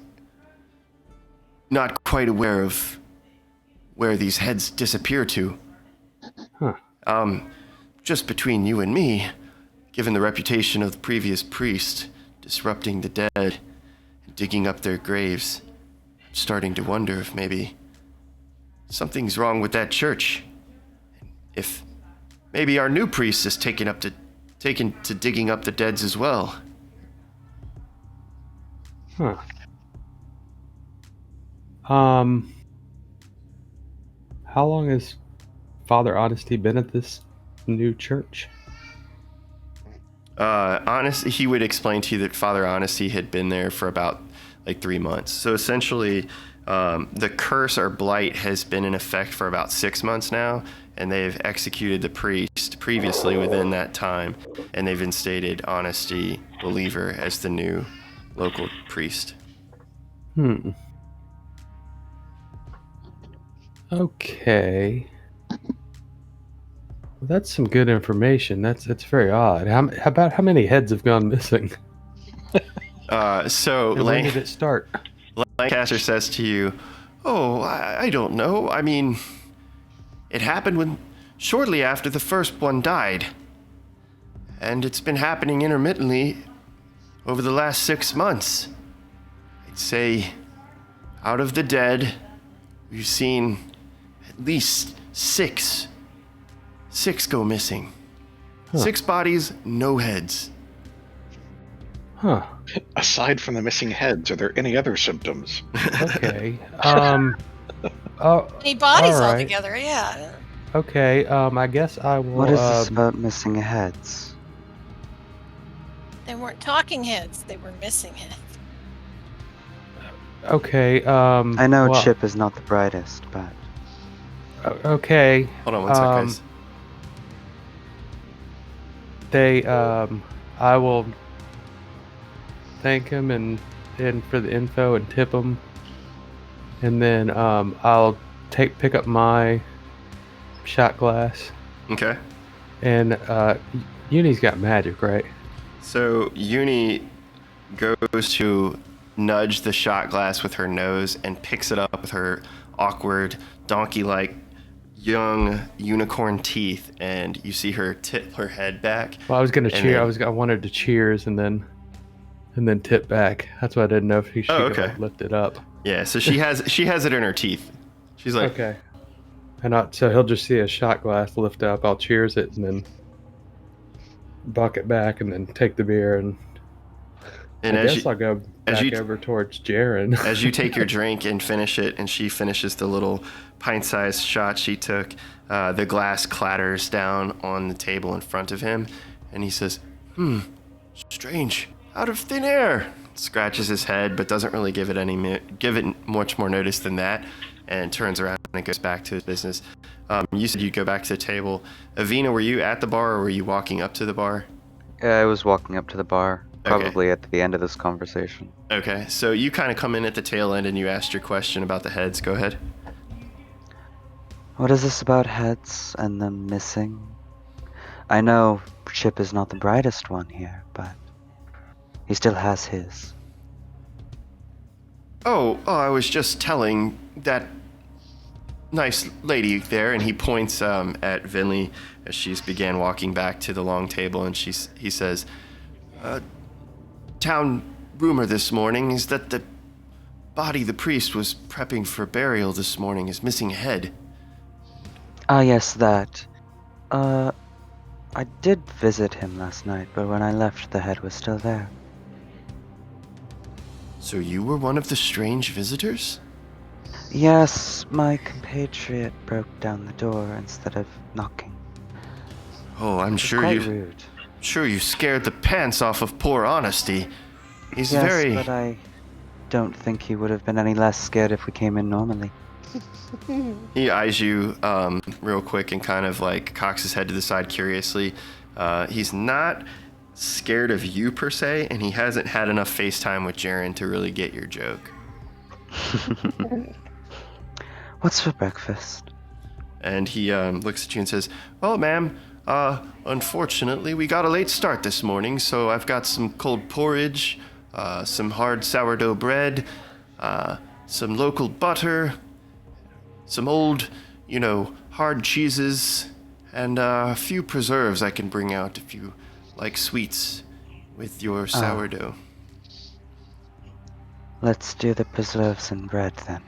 not quite aware of where these heads disappear to. Huh. Just between you and me, given the reputation of the previous priest disrupting the dead and digging up their graves, I'm starting to wonder if maybe something's wrong with that church. If maybe our new priest is taken to digging up the deads as well. Huh. How long has Father Honesty been at this new church? He would explain to you that Father Honesty had been there for about 3 months. So essentially, the curse or blight has been in effect for about 6 months now, and they've executed the priest previously within that time, and they've instated Honesty Believer as the new local priest. Okay. Well, that's some good information. That's very odd. How many heads have gone missing? So And when did it start? Lancaster says to you, "Oh, I don't know. I mean, it happened shortly after the first one died. And it's been happening intermittently over the last 6 months. I'd say out of the dead, we've seen at least six go missing. Huh. 6 bodies, no heads." Huh. Aside from the missing heads, are there any other symptoms? Okay. Any bodies all right. altogether, yeah. Okay. I guess I will. What is this about missing heads? They weren't talking heads, they were missing heads. Okay. I know well, Chip is not the brightest, but Okay. Hold on one sec, guys. I will thank him and for the info and tip him, and then I'll pick up my shot glass. Okay. And Uni's got magic, right? So Uni goes to nudge the shot glass with her nose and picks it up with her awkward, donkey-like, young unicorn teeth, and you see her tip her head back. Well, I was gonna And cheer. then- I wanted to cheers and then tip back. That's why I didn't know if she could okay. lift it up. Yeah, so she has it in her teeth. She's like, Okay. So he'll just see a shot glass lift up. I'll cheers it and then buck it back and then take the beer and and I guess I'll go back you- over towards Jaron. as you take your drink and finish it, and she finishes the little pint-sized shot she took, the glass clatters down on the table in front of him, and he says, strange, out of thin air. Scratches his head, but doesn't really give it much more notice than that, and turns around and goes back to his business. You said you'd go back to the table. Avvina, were you at the bar, or were you walking up to the bar? I was walking up to the bar, Okay. probably at the end of this conversation. Okay, so you kind of come in at the tail end, and you asked your question about the heads. Go ahead. What is this about heads and them missing? I know Chip is not the brightest one here, but he still has his. Oh, I was just telling that nice lady there, and he points at Venlee as she's began walking back to the long table, and he says, town rumor this morning is that the body the priest was prepping for burial this morning is missing a head. Ah, yes, that. I did visit him last night, but when I left, the head was still there. So you were one of the strange visitors? Yes, my compatriot broke down the door instead of knocking. Oh, I'm sure you scared the pants off of poor Honesty. He's yes, very... but I don't think he would have been any less scared if we came in normally. He eyes you real quick and kind of like cocks his head to the side curiously. He's not scared of you per se, and he hasn't had enough FaceTime with Jaron to really get your joke. What's for breakfast? And he looks at you and says, well, ma'am, unfortunately, we got a late start this morning, so I've got some cold porridge, some hard sourdough bread, some local butter, some old, hard cheeses, and a few preserves I can bring out if you like sweets with your sourdough. Let's do the preserves and bread then.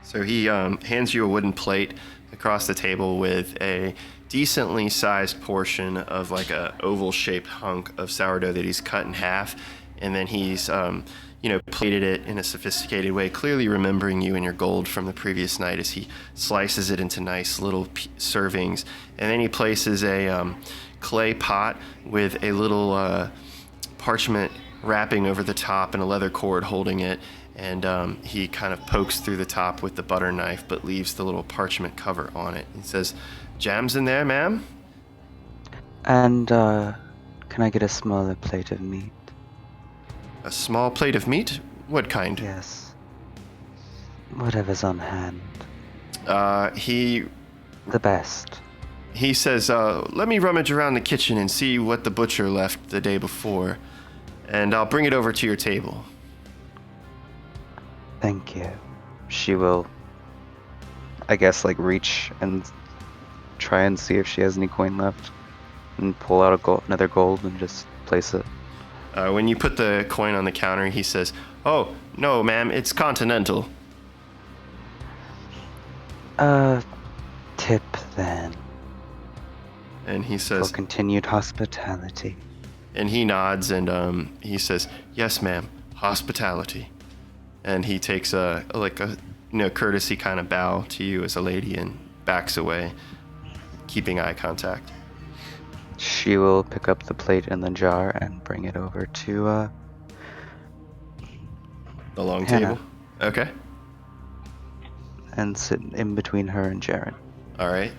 So he hands you a wooden plate across the table with a decently sized portion of like a oval-shaped hunk of sourdough that he's cut in half, and then he's plated it in a sophisticated way, clearly remembering you and your gold from the previous night as he slices it into nice little servings. And then he places a clay pot with a little parchment wrapping over the top and a leather cord holding it. And he kind of pokes through the top with the butter knife, but leaves the little parchment cover on it. He says, "Jams in there, ma'am?" And can I get a smaller plate of meat? A small plate of meat? What kind? Yes. Whatever's on hand. The best. He says, let me rummage around the kitchen and see what the butcher left the day before, and I'll bring it over to your table. Thank you. She will, I guess, reach and try and see if she has any coin left, and pull out another gold and just place it. When you put the coin on the counter, he says, "Oh, no, ma'am, it's continental." Tip then. And he says... For continued hospitality. And he nods and he says, "Yes, ma'am, hospitality." And he takes a courtesy kind of bow to you as a lady and backs away, keeping eye contact. She will pick up the plate and the jar and bring it over to the long Hannah. table. Okay. And sit in between her and Jaron. All right.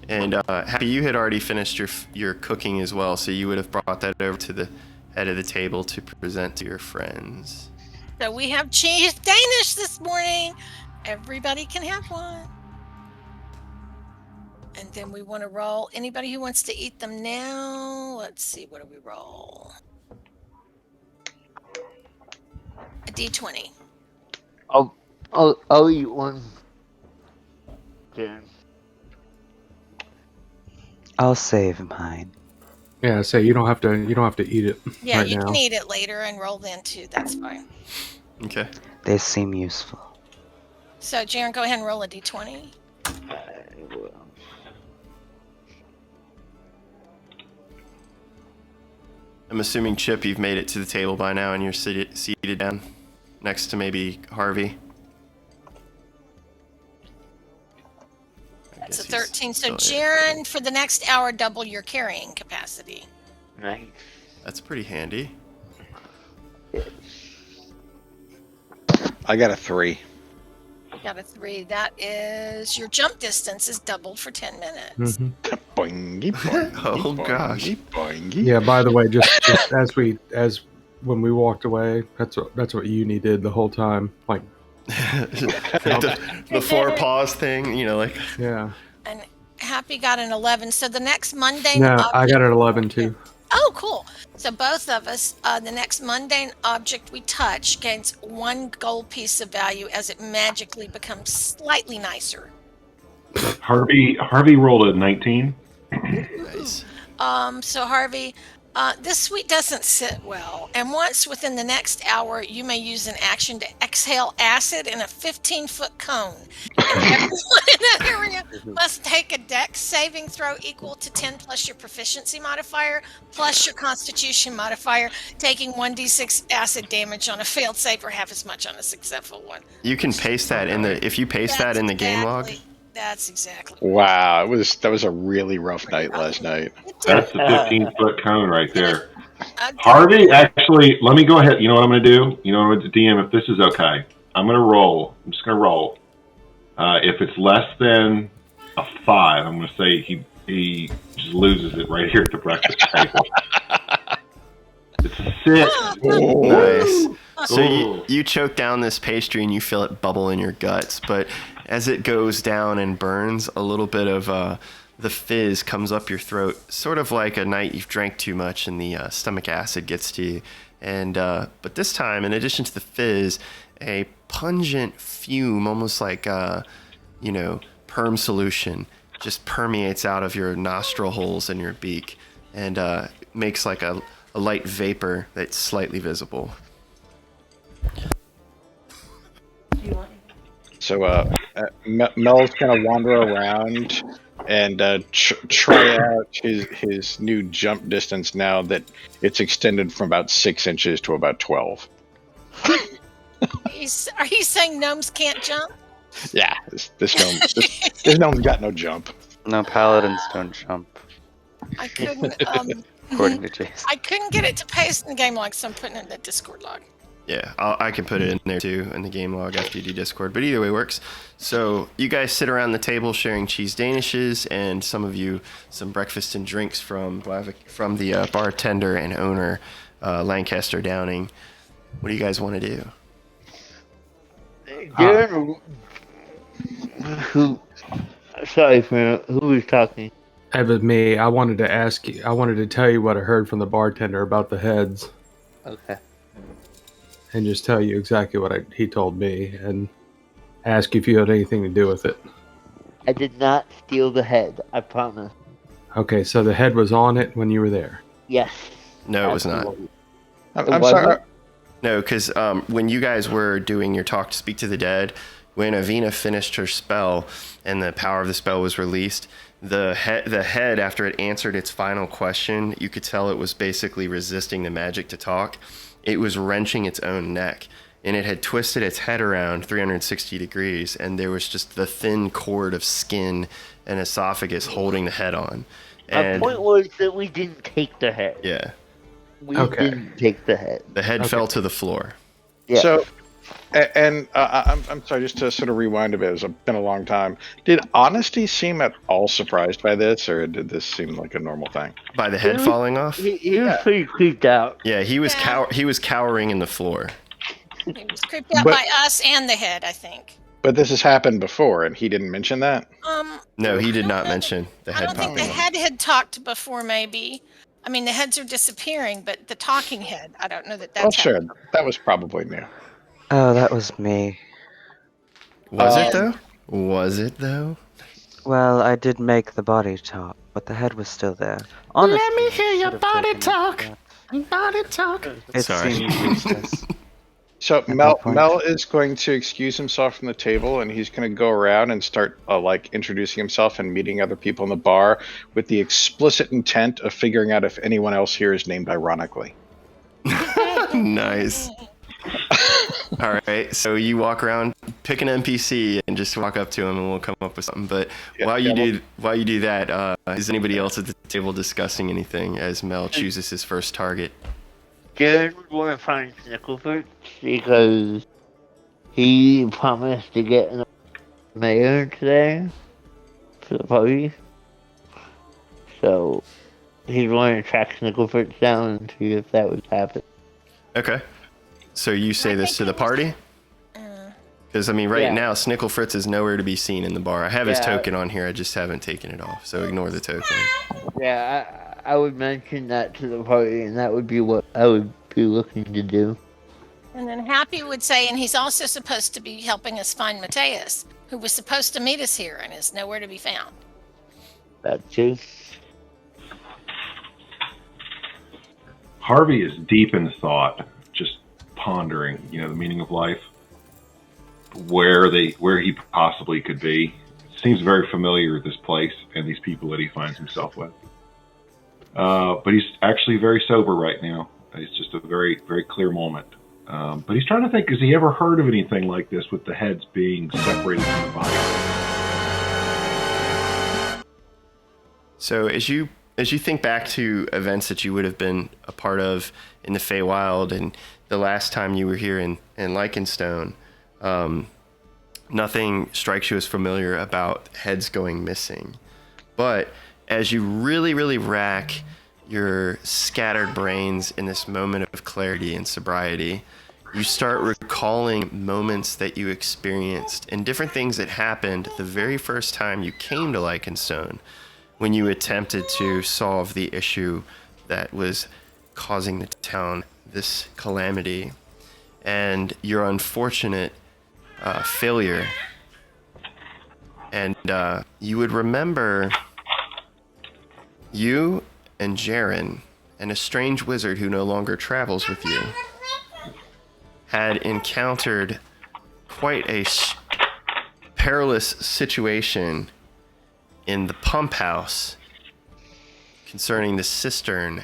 And Happy, you had already finished your cooking as well, so you would have brought that over to the head of the table to present to your friends. So we have cheese Danish this morning. Everybody can have one. And then we want to roll. Anybody who wants to eat them now? Let's see. What do we roll? A D20. I'll eat one. Yeah. I'll save mine. Yeah, so you don't have to eat it. Yeah, right you now. can eat it later and roll then too. That's fine. Okay. They seem useful. So Jaron, go ahead and roll a D20. I will. I'm assuming, Chip, you've made it to the table by now and you're seated down next to maybe Harvey. That's a 13. So Jaron, for the next hour, double your carrying capacity. Nice. That's pretty handy. I got a 3. Got a 3. That is your jump distance is doubled for 10 minutes. Mm-hmm. Boingy, boingy, Oh, boingy, gosh. boingy. Yeah. By the way, just as when we walked away, that's what Uni did the whole time. Like the 4 paws thing, yeah. And Happy got an 11. So the next Monday. No, I got an 11 too. Oh, cool. So both of us, the next mundane object we touch gains 1 gold piece of value as it magically becomes slightly nicer. Harvey rolled a 19. Nice. So Harvey, this suite doesn't sit well, and once within the next hour, you may use an action to exhale acid in a 15-foot cone. And everyone in that area must take a dex saving throw equal to 10 plus your proficiency modifier plus your constitution modifier, taking 1d6 acid damage on a failed save or half as much on a successful one. You can paste that in the if you paste that in the game log. That's exactly. Wow, that was a really rough night last night. That's the 15-foot cone right there. Harvey, actually, let me go ahead. You know what I'm going to do? You know what, DM, if this is okay, I'm going to roll. I'm just going to roll. If it's less than a 5, I'm going to say he just loses it right here at the breakfast table. It's a 6. Nice. So you choke down this pastry and you feel it bubble in your guts, but as it goes down and burns, a little bit of the fizz comes up your throat, sort of like a night you've drank too much and the stomach acid gets to you. And but this time, in addition to the fizz, a pungent fume, almost like perm solution, just permeates out of your nostril holes in your beak and makes like a light vapor that's slightly visible. So Mel's gonna wander around and try out his new jump distance now that it's extended from about 6 inches to about 12. Are you saying gnomes can't jump? Yeah, this gnome's got no jump. No, paladins don't jump. I couldn't. According to Jason. I couldn't get it to paste in the game log, so I'm putting it in the Discord log. Yeah, I can put it in there too in the game log after you do Discord, but either way works. So you guys sit around the table sharing cheese danishes, and some of you some breakfast and drinks from the bartender and owner, Lancaster Downing. What do you guys want to do? Jaron, who was talking? That was me. I wanted to tell you what I heard from the bartender about the heads. Okay. And just tell you exactly what he told me and ask if you had anything to do with it. I did not steal the head, I promise. Okay, so the head was on it when you were there? Yes. No, it was not. I'm sorry. No, because when you guys were doing your talk to speak to the dead, when Avvina finished her spell and the power of the spell was released, the head, after it answered its final question, you could tell it was basically resisting the magic to talk. It was wrenching its own neck, and it had twisted its head around 360 degrees, and there was just the thin cord of skin and esophagus holding the head on. And my point was that we didn't take the head. Yeah. We didn't take the head. The head fell to the floor. Yeah. So, and I'm sorry, just to sort of rewind a bit, it's been a long time. Did Honesty seem at all surprised by this, or did this seem like a normal thing? By the head falling off? He was pretty creeped out. Yeah, he was he was cowering in the floor. He was creeped out by us and the head, I think. But this has happened before, and he didn't mention that? No, he did not mention the head popping off. I don't think the head had talked before, maybe. I mean, the heads are disappearing, but the talking head, I don't know that that's sure. happened. That was probably new. Oh, that was me. Was it though? Was it though? Well, I did make the body talk, but the head was still there. Honestly, Let me hear your body talk. Body talk. It Sorry. seemed useless. So that point. Mel is going to excuse himself from the table, and he's going to go around and start introducing himself and meeting other people in the bar with the explicit intent of figuring out if anyone else here is named ironically. Nice. All right, so you walk around, pick an NPC, and just walk up to him, and we'll come up with something. But while you do that, is anybody else at the table discussing anything as Mel chooses his first target? Jaron would want to find Snickleford because he promised to get the mayor today for the party. So he'd want to track Snickleford down and see if that would happen. Okay. So you say this to the party? Because, I mean, right now, Snickle Fritz is nowhere to be seen in the bar. I have his token on here. I just haven't taken it off. So ignore the token. Yeah, I would mention that to the party, and that would be what I would be looking to do. And then Happy would say, and he's also supposed to be helping us find Mateus, who was supposed to meet us here and is nowhere to be found. That too. Harvey is deep in thought, just pondering, the meaning of life, where he possibly could be. Seems very familiar, this place and these people that he finds himself with. But he's actually very sober right now. It's just a very, very clear moment. But he's trying to think, has he ever heard of anything like this with the heads being separated from the body? So as you think back to events that you would have been a part of in the Feywild and the last time you were here in Lycanstone, nothing strikes you as familiar about heads going missing. But as you really, really rack your scattered brains in this moment of clarity and sobriety, you start recalling moments that you experienced and different things that happened the very first time you came to Lycanstone, when you attempted to solve the issue that was causing the town this calamity, and your unfortunate failure. And you would remember you and Jaron and a strange wizard who no longer travels with you had encountered quite a perilous situation in the pump house concerning the cistern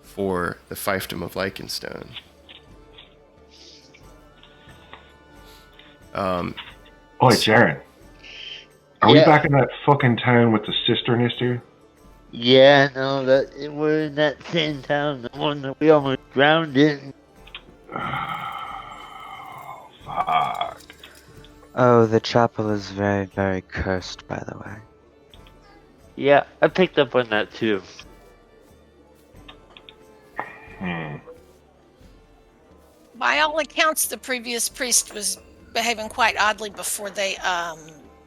for the fiefdom of Lycanstone. Oi, Jaron. Are we back in that fucking town with the cistern issue? Yeah, no, we're in that same town, the one that we almost drowned in. Oh, fuck. Oh, the chapel is very, very cursed, by the way. Yeah, I picked up on that too. By all accounts, the previous priest was behaving quite oddly before they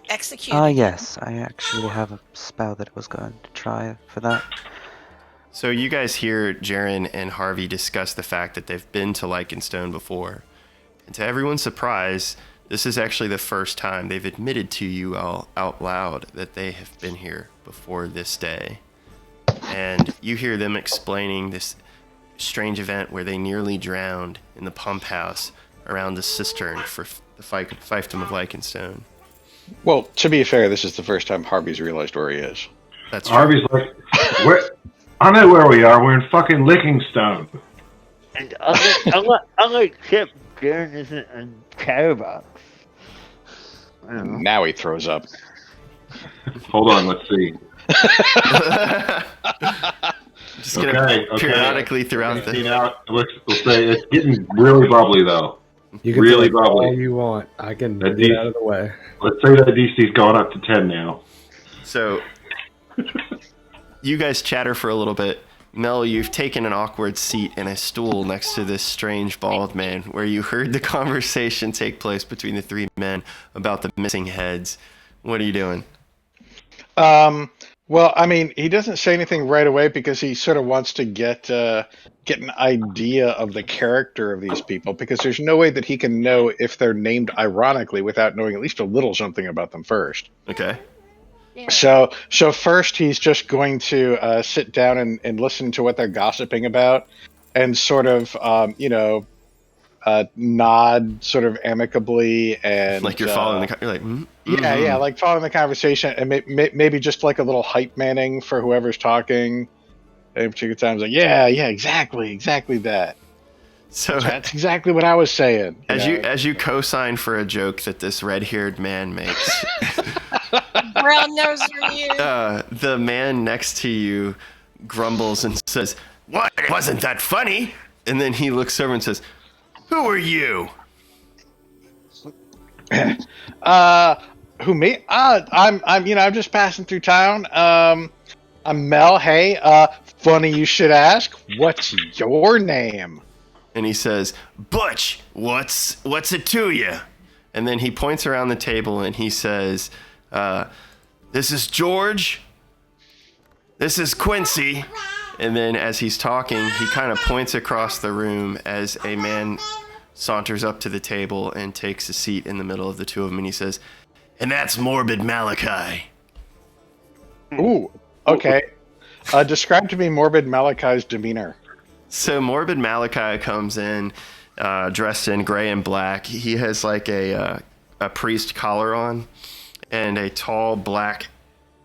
executed him. Yes, I actually have a spell that I was going to try for that. So you guys hear Jaron and Harvey discuss the fact that they've been to Lycanstone before. And to everyone's surprise, this is actually the first time they've admitted to you all out loud that they have been here before this day. And you hear them explaining this strange event where they nearly drowned in the pump house around the cistern for the fiefdom of Lycanstone. Well, to be fair, this is the first time Harvey's realized where he is. That's true. Harvey's like, I know where we are. We're in fucking Lickingstone. And unlike Chip, Jaron isn't a chatterbox. Now he throws up. Hold on, let's see. Just gonna periodically throughout the. We'll say it's getting really bubbly though. You can really say bubbly. all you want. I can That get out of the way. Let's say that DC's gone up to 10 now. So, you guys chatter for a little bit. Mel, you've taken an awkward seat in a stool next to this strange bald man where you heard the conversation take place between the three men about the missing heads. What are you doing? Well, I mean, he doesn't say anything right away because he sort of wants to get an idea of the character of these people, because there's no way that he can know if they're named ironically without knowing at least a little something about them first. Okay. Yeah. So first he's just going to sit down and listen to what they're gossiping about and sort of, nod sort of amicably and Like you're following the. You're like, yeah, like following the conversation and maybe just like a little hype manning for whoever's talking. At particular times, like, yeah, exactly that. So that's exactly what I was saying. As you co-sign for a joke that this red-haired man makes, Brown nose for you. The man next to you grumbles and says, "What? Wasn't that funny?" And then he looks over and says, "Who are you?" Who me? I'm just passing through town. I'm Mel. Hey, funny you should ask. What's your name? And he says, "Butch, what's it to you?" And then he points around the table and he says, "This is George. This is Quincy. And then as he's talking, he kind of points across the room as a man saunters up to the table and takes a seat in the middle of the two of them, and he says, "And that's Morbid Malachi." Ooh, okay. Describe to me Morbid Malachi's demeanor. So Morbid Malachi comes in dressed in gray and black. He has like a priest collar on and a tall black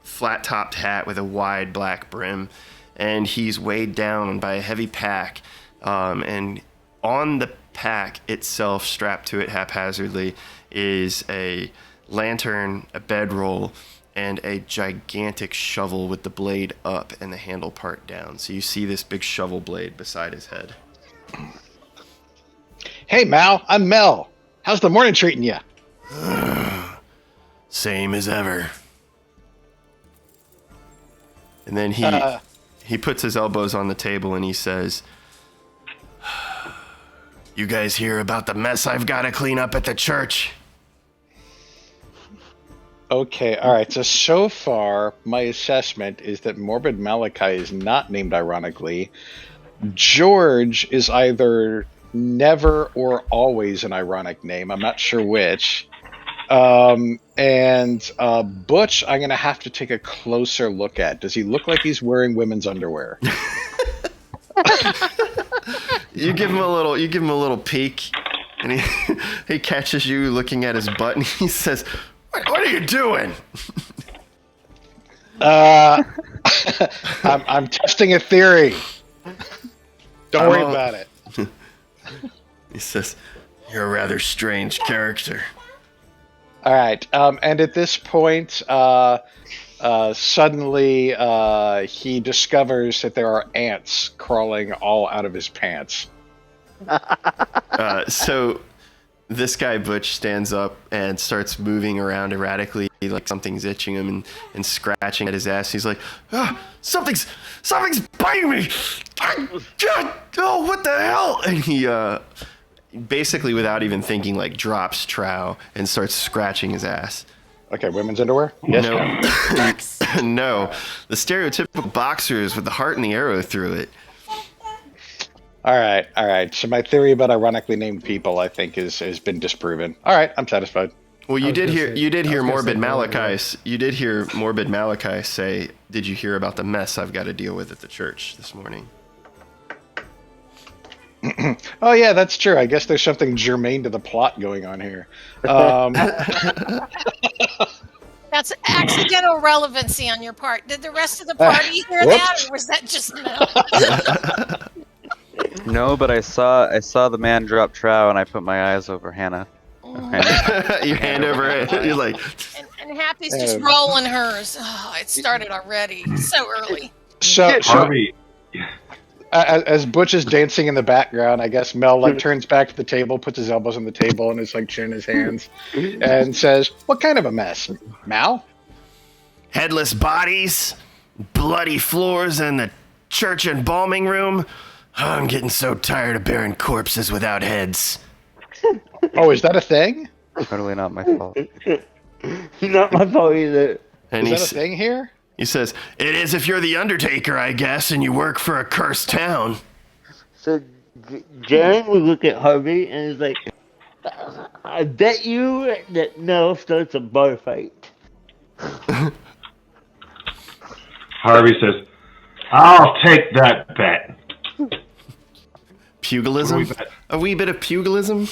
flat-topped hat with a wide black brim. And he's weighed down by a heavy pack. And on the pack itself, strapped to it haphazardly, is a lantern, a bedroll, and a gigantic shovel with the blade up and the handle part down. So you see this big shovel blade beside his head. Hey, Mal, I'm Mel. How's the morning treating you? Same as ever. And then he puts his elbows on the table and he says, "You guys hear about the mess I've got to clean up at the church?" Okay, all right. So far, my assessment is that Morbid Malachi is not named ironically. George is either never or always an ironic name. I'm not sure which. And Butch, I'm going to have to take a closer look at. Does he look like he's wearing women's underwear? You give him a little peek, and he catches you looking at his butt, and he says, "What are you doing?" I'm testing a theory. Don't worry about it. He says, "You're a rather strange character." All right. And at this point, suddenly he discovers that there are ants crawling all out of his pants. So this guy Butch stands up and starts moving around erratically, like something's itching him and scratching at his ass. He's like, something's biting me. Oh, what the hell? And he basically, without even thinking, like drops trow and starts scratching his ass. Okay, women's underwear? Yes. No. No. The stereotypical boxers with the heart and the arrow through it. All right. So my theory about ironically named people, I think, has been disproven. All right, I'm satisfied. Well, you did hear Morbid Malachi. You did hear Morbid Malachi say, "Did you hear about the mess I've got to deal with at the church this morning?" Oh yeah, that's true. I guess there's something germane to the plot going on here. That's accidental relevancy on your part. Did the rest of the party hear that, or was that just Mel? No, but I saw the man drop trow, and I put my eyes over Hannah. Your hand over it. You're like, and Happy's just rolling hers. Oh, it started already. So early. So Harvey. As Butch is dancing in the background, I guess Mel turns back to the table, puts his elbows on the table, and is chinning his hands, and says, "What kind of a mess, Mal?" "Headless bodies, bloody floors in the church embalming room. Oh, I'm getting so tired of burying corpses without heads." Oh, is that a thing? Totally not my fault. Not my fault either. And Is that a thing here? He says, "It is if you're the Undertaker, I guess, and you work for a cursed town." So Jaron would look at Harvey and is like, "I bet you that Mel starts a bar fight." Harvey says, "I'll take that bet." Pugilism? A wee bit of pugilism?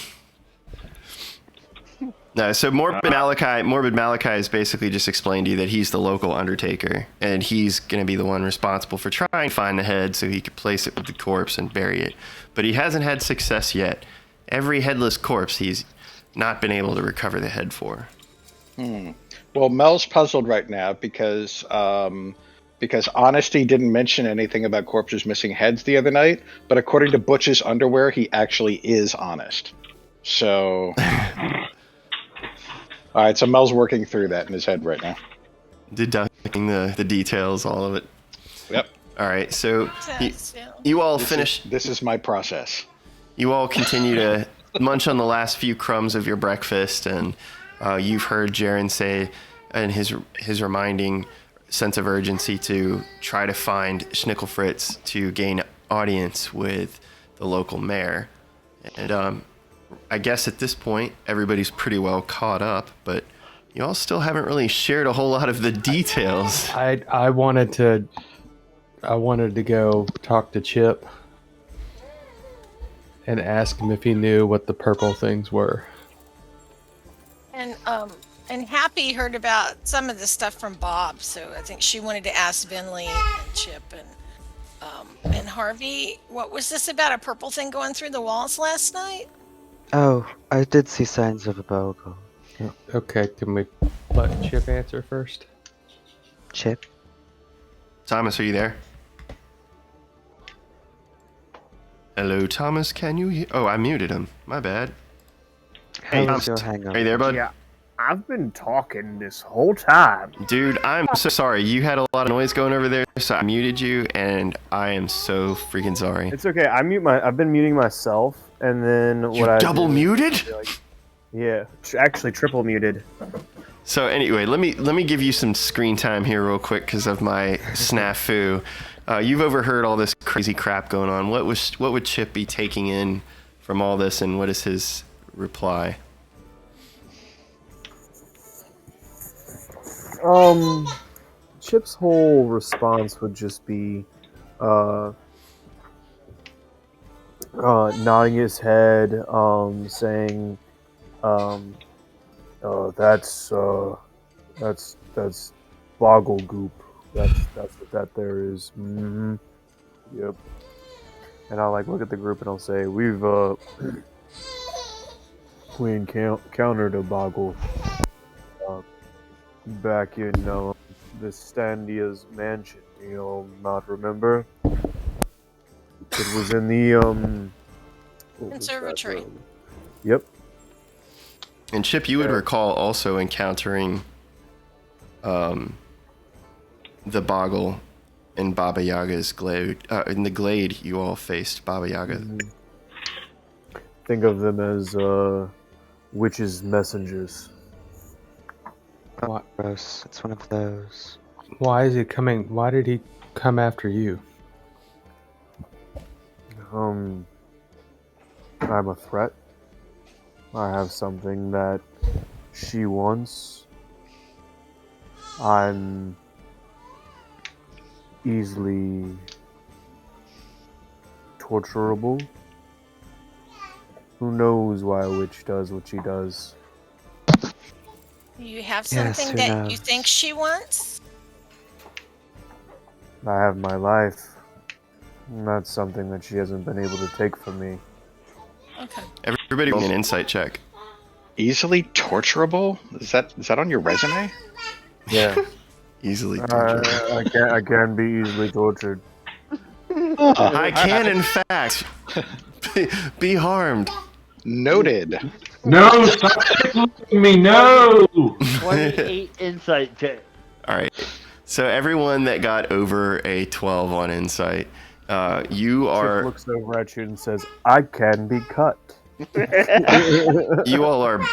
No, so Morbid Malachi has basically just explained to you that he's the local Undertaker, and he's going to be the one responsible for trying to find the head so he could place it with the corpse and bury it. But he hasn't had success yet. Every headless corpse he's not been able to recover the head for. Well, Mel's puzzled right now because Honesty didn't mention anything about corpses missing heads the other night, but according to Butch's underwear, he actually is honest. So... All right, so Mel's working through that in his head right now. Deducting the details, all of it. Yep. All right, so you all finish. This is my process. You all continue to munch on the last few crumbs of your breakfast, and you've heard Jaron say in his reminding sense of urgency to try to find Schnickelfritz to gain audience with the local mayor. And I guess at this point, everybody's pretty well caught up, but you all still haven't really shared a whole lot of the details. I wanted to go talk to Chip and ask him if he knew what the purple things were. And Happy heard about some of the stuff from Bob, so I think she wanted to ask Venlee and Chip and Harvey. What was this about, a purple thing going through the walls last night? Oh, I did see signs of a bogle. Okay, can we let Chip answer first? Chip? Thomas, are you there? Hello, Thomas, can you hear? Oh, I muted him. My bad. Hey, How was Thomas, your hangover? are you there, bud? Yeah, I've been talking this whole time. Dude, I'm so sorry. You had a lot of noise going over there, so I muted you, and I am so freaking sorry. It's okay. I've been muting myself, and then what I double muted? Yeah, actually triple muted. So anyway, let me give you some screen time here real quick because of my snafu. You've overheard all this crazy crap going on. What would Chip be taking in from all this, and what is his reply? Chip's whole response would just be, nodding his head, saying, that's boggle goop. That's what that there is. Mm-hmm. Yep. And I'll look at the group and I'll say, we encountered a boggle back in Fistandia's mansion. Not remember? It was in the conservatory. Yep. And Chip, you would recall also encountering the boggle in Baba Yaga's glade. In the glade, you all faced Baba Yaga. Mm-hmm. Think of them as witches' messengers. Oh, gross. It's one of those. Why is he coming? Why did he come after you? I'm a threat. I have something that she wants. I'm easily torturable. Who knows why a witch does what she does? You have Yes, something who that knows? you think she wants? I have my life. And that's something that she hasn't been able to take from me. Okay. Everybody roll me an insight check. Easily torturable? Is that on your resume? Yeah. Easily. I can be easily tortured. I can, in fact, be harmed. Noted. No, stop looking at me, no! 28 insight check. All right. So everyone that got over a 12 on insight, you are. Chip looks over at you and says, I can be cut. You all are.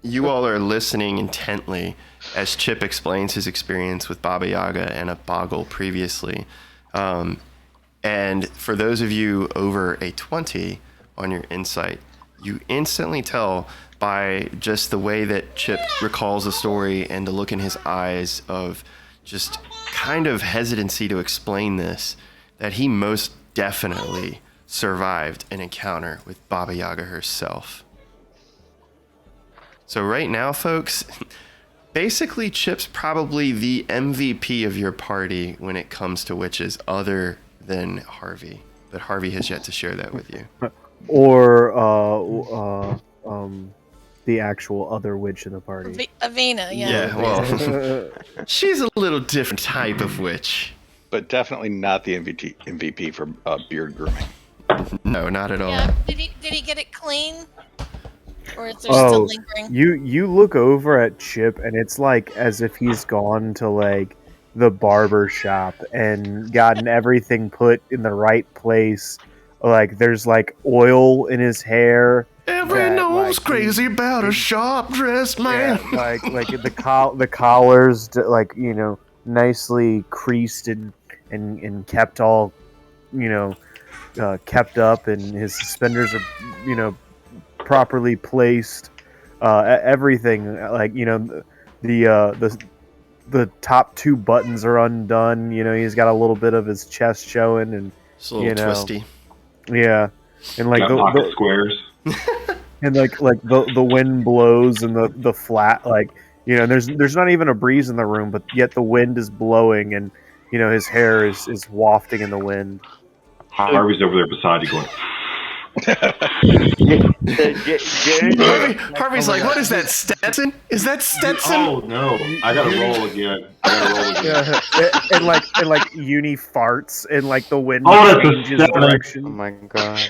You all are listening intently as Chip explains his experience with Baba Yaga and a boggle previously. And for those of you over a 20 on your insight, you instantly tell by just the way that Chip recalls the story and the look in his eyes of just kind of hesitancy to explain this, that he most definitely survived an encounter with Baba Yaga herself. So right now, folks, basically Chip's probably the MVP of your party when it comes to witches, other than Harvey. But Harvey has yet to share that with you. Or the actual other witch in the party. Avvina, yeah. Yeah, well, she's a little different type of witch. But definitely not the MVP for beard grooming. No, not at all. Yeah. Did he get it clean? Or is there still lingering? You look over at Chip and it's like as if he's gone to the barber shop and gotten everything put in the right place. There's oil in his hair. Everyone's crazy about a sharp dressed man. Yeah, the collars, nicely creased and kept all, kept up, and his suspenders are, properly placed. Everything, like, the top two buttons are undone. He's got a little bit of his chest showing, and It's a little twisty. Yeah, and like Got pocket squares. and like the wind blows, and the flat, like, there's not even a breeze in the room, but yet the wind is blowing, and his hair is wafting in the wind. Harvey's over there beside you going. Harvey's like, what is that, Stetson? Is that Stetson? Oh no! I gotta roll again. and like Uni farts, and like the wind changes direction. Oh my god!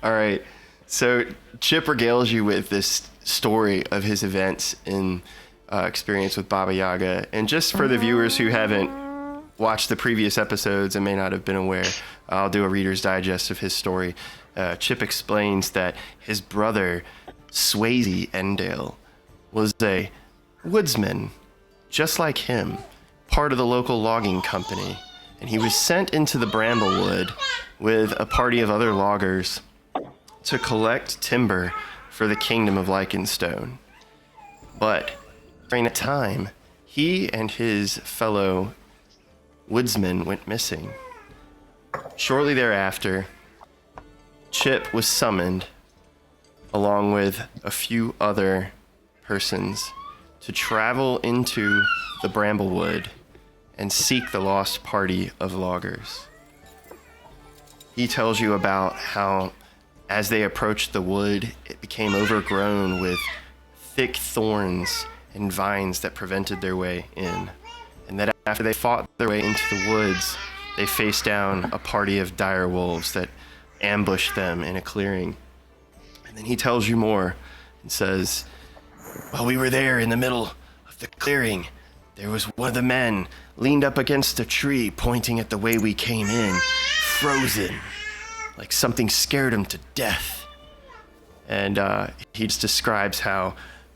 All right, so Chip regales you with this story of his events in experience with Baba Yaga, and just for the viewers who haven't watched the previous episodes and may not have been aware, I'll do a Reader's Digest of his story. Chip explains that his brother, Swayze Endale, was a woodsman, just like him, part of the local logging company, and he was sent into the Bramblewood with a party of other loggers to collect timber for the Kingdom of Lycanstone. But during that time, he and his fellow woodsmen went missing. Shortly thereafter, Chip was summoned, along with a few other persons, to travel into the Bramblewood and seek the lost party of loggers. He tells you about how, as they approached the wood, it became overgrown with thick thorns and vines that prevented their way in, and that after they fought their way into the woods, they faced down a party of dire wolves that ambushed them in a clearing. And then he tells you more and says, while we were there in the middle of the clearing, there was one of the men leaned up against a tree pointing at the way we came in, frozen, like something scared him to death. And he just describes how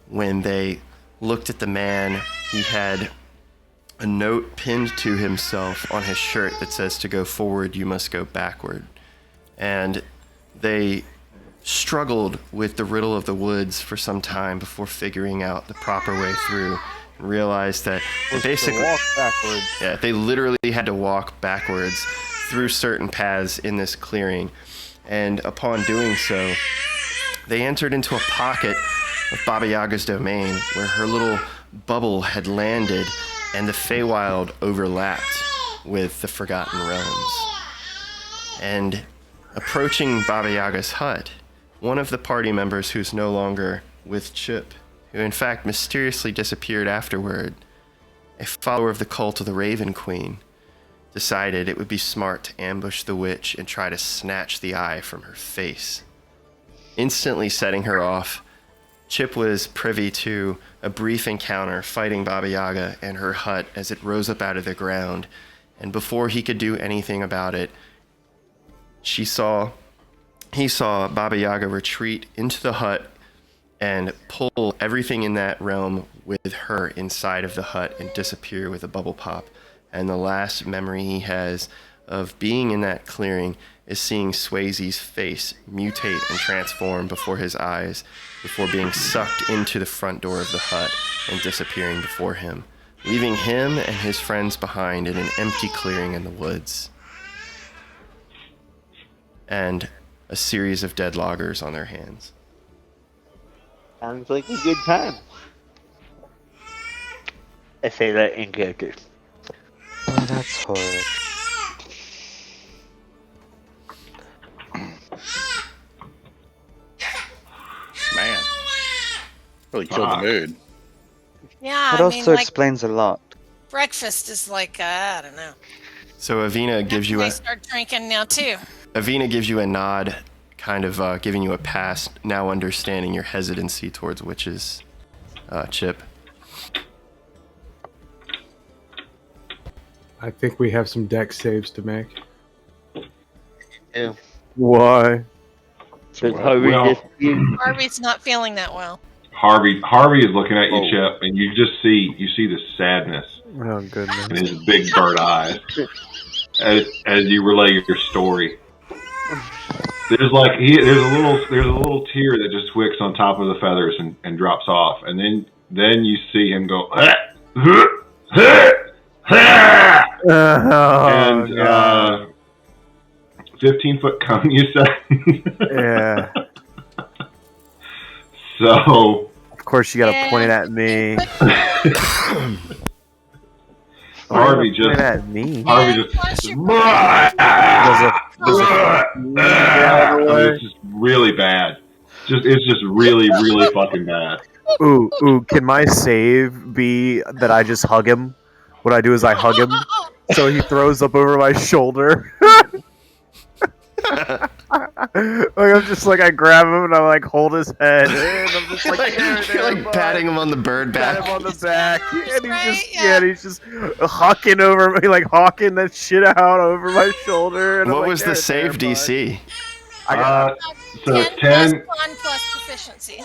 when they looked at the man, he had a note pinned to himself on his shirt that says, to go forward, you must go backward. And they struggled with the riddle of the woods for some time before figuring out the proper way through, and realized that they basically walk backwards. Yeah, they literally had to walk backwards through certain paths in this clearing. And upon doing so, they entered into a pocket of Baba Yaga's domain where her little bubble had landed, and the Feywild overlapped with the Forgotten Realms. And approaching Baba Yaga's hut, one of the party members who's no longer with Chip, who in fact mysteriously disappeared afterward, a follower of the cult of the Raven Queen, decided it would be smart to ambush the witch and try to snatch the eye from her face. Instantly setting her off, Chip was privy to a brief encounter fighting Baba Yaga and her hut as it rose up out of the ground, and before he could do anything about it, he saw Baba Yaga retreat into the hut and pull everything in that realm with her inside of the hut and disappear with a bubble pop. And the last memory he has of being in that clearing is seeing Swayze's face mutate and transform before his eyes, before being sucked into the front door of the hut and disappearing before him, leaving him and his friends behind in an empty clearing in the woods. And a series of dead loggers on their hands. Sounds like a good time. I say that in character. Oh, that's horrid. Man, really killed the mood. Yeah, It I also mean, like, explains a lot. breakfast is like, I don't know. So Avvina gives you I start drinking now, too. Avvina gives you a nod, kind of giving you a pass, now understanding your hesitancy towards witches, Chip. I think we have some deck saves to make. Yeah. Why? Does Harvey Well- dispute? Harvey's not feeling that well. Harvey is looking at you, Oh. Chip, and you see the sadness Oh goodness. in his big bird eyes as you relay your story. There's a little tear that just wicks on top of the feathers and drops off, and then you see him go and 15-foot cone, you said. Yeah. So Of course, you gotta point it at me. Harvey Point just it at me. it's just really bad. It's just really, really fucking bad. Ooh, can my save be that I just hug him? What I do is I hug him, so he throws up over my shoulder. I'm just like, I grab him and I like hold his head, and I'm just like, You're like patting him on the bird back. pat him on the back, and he's just hawking over me, like hawking that shit out over my shoulder. And What I'm like, was the save DC? I got So it's 10 plus proficiency.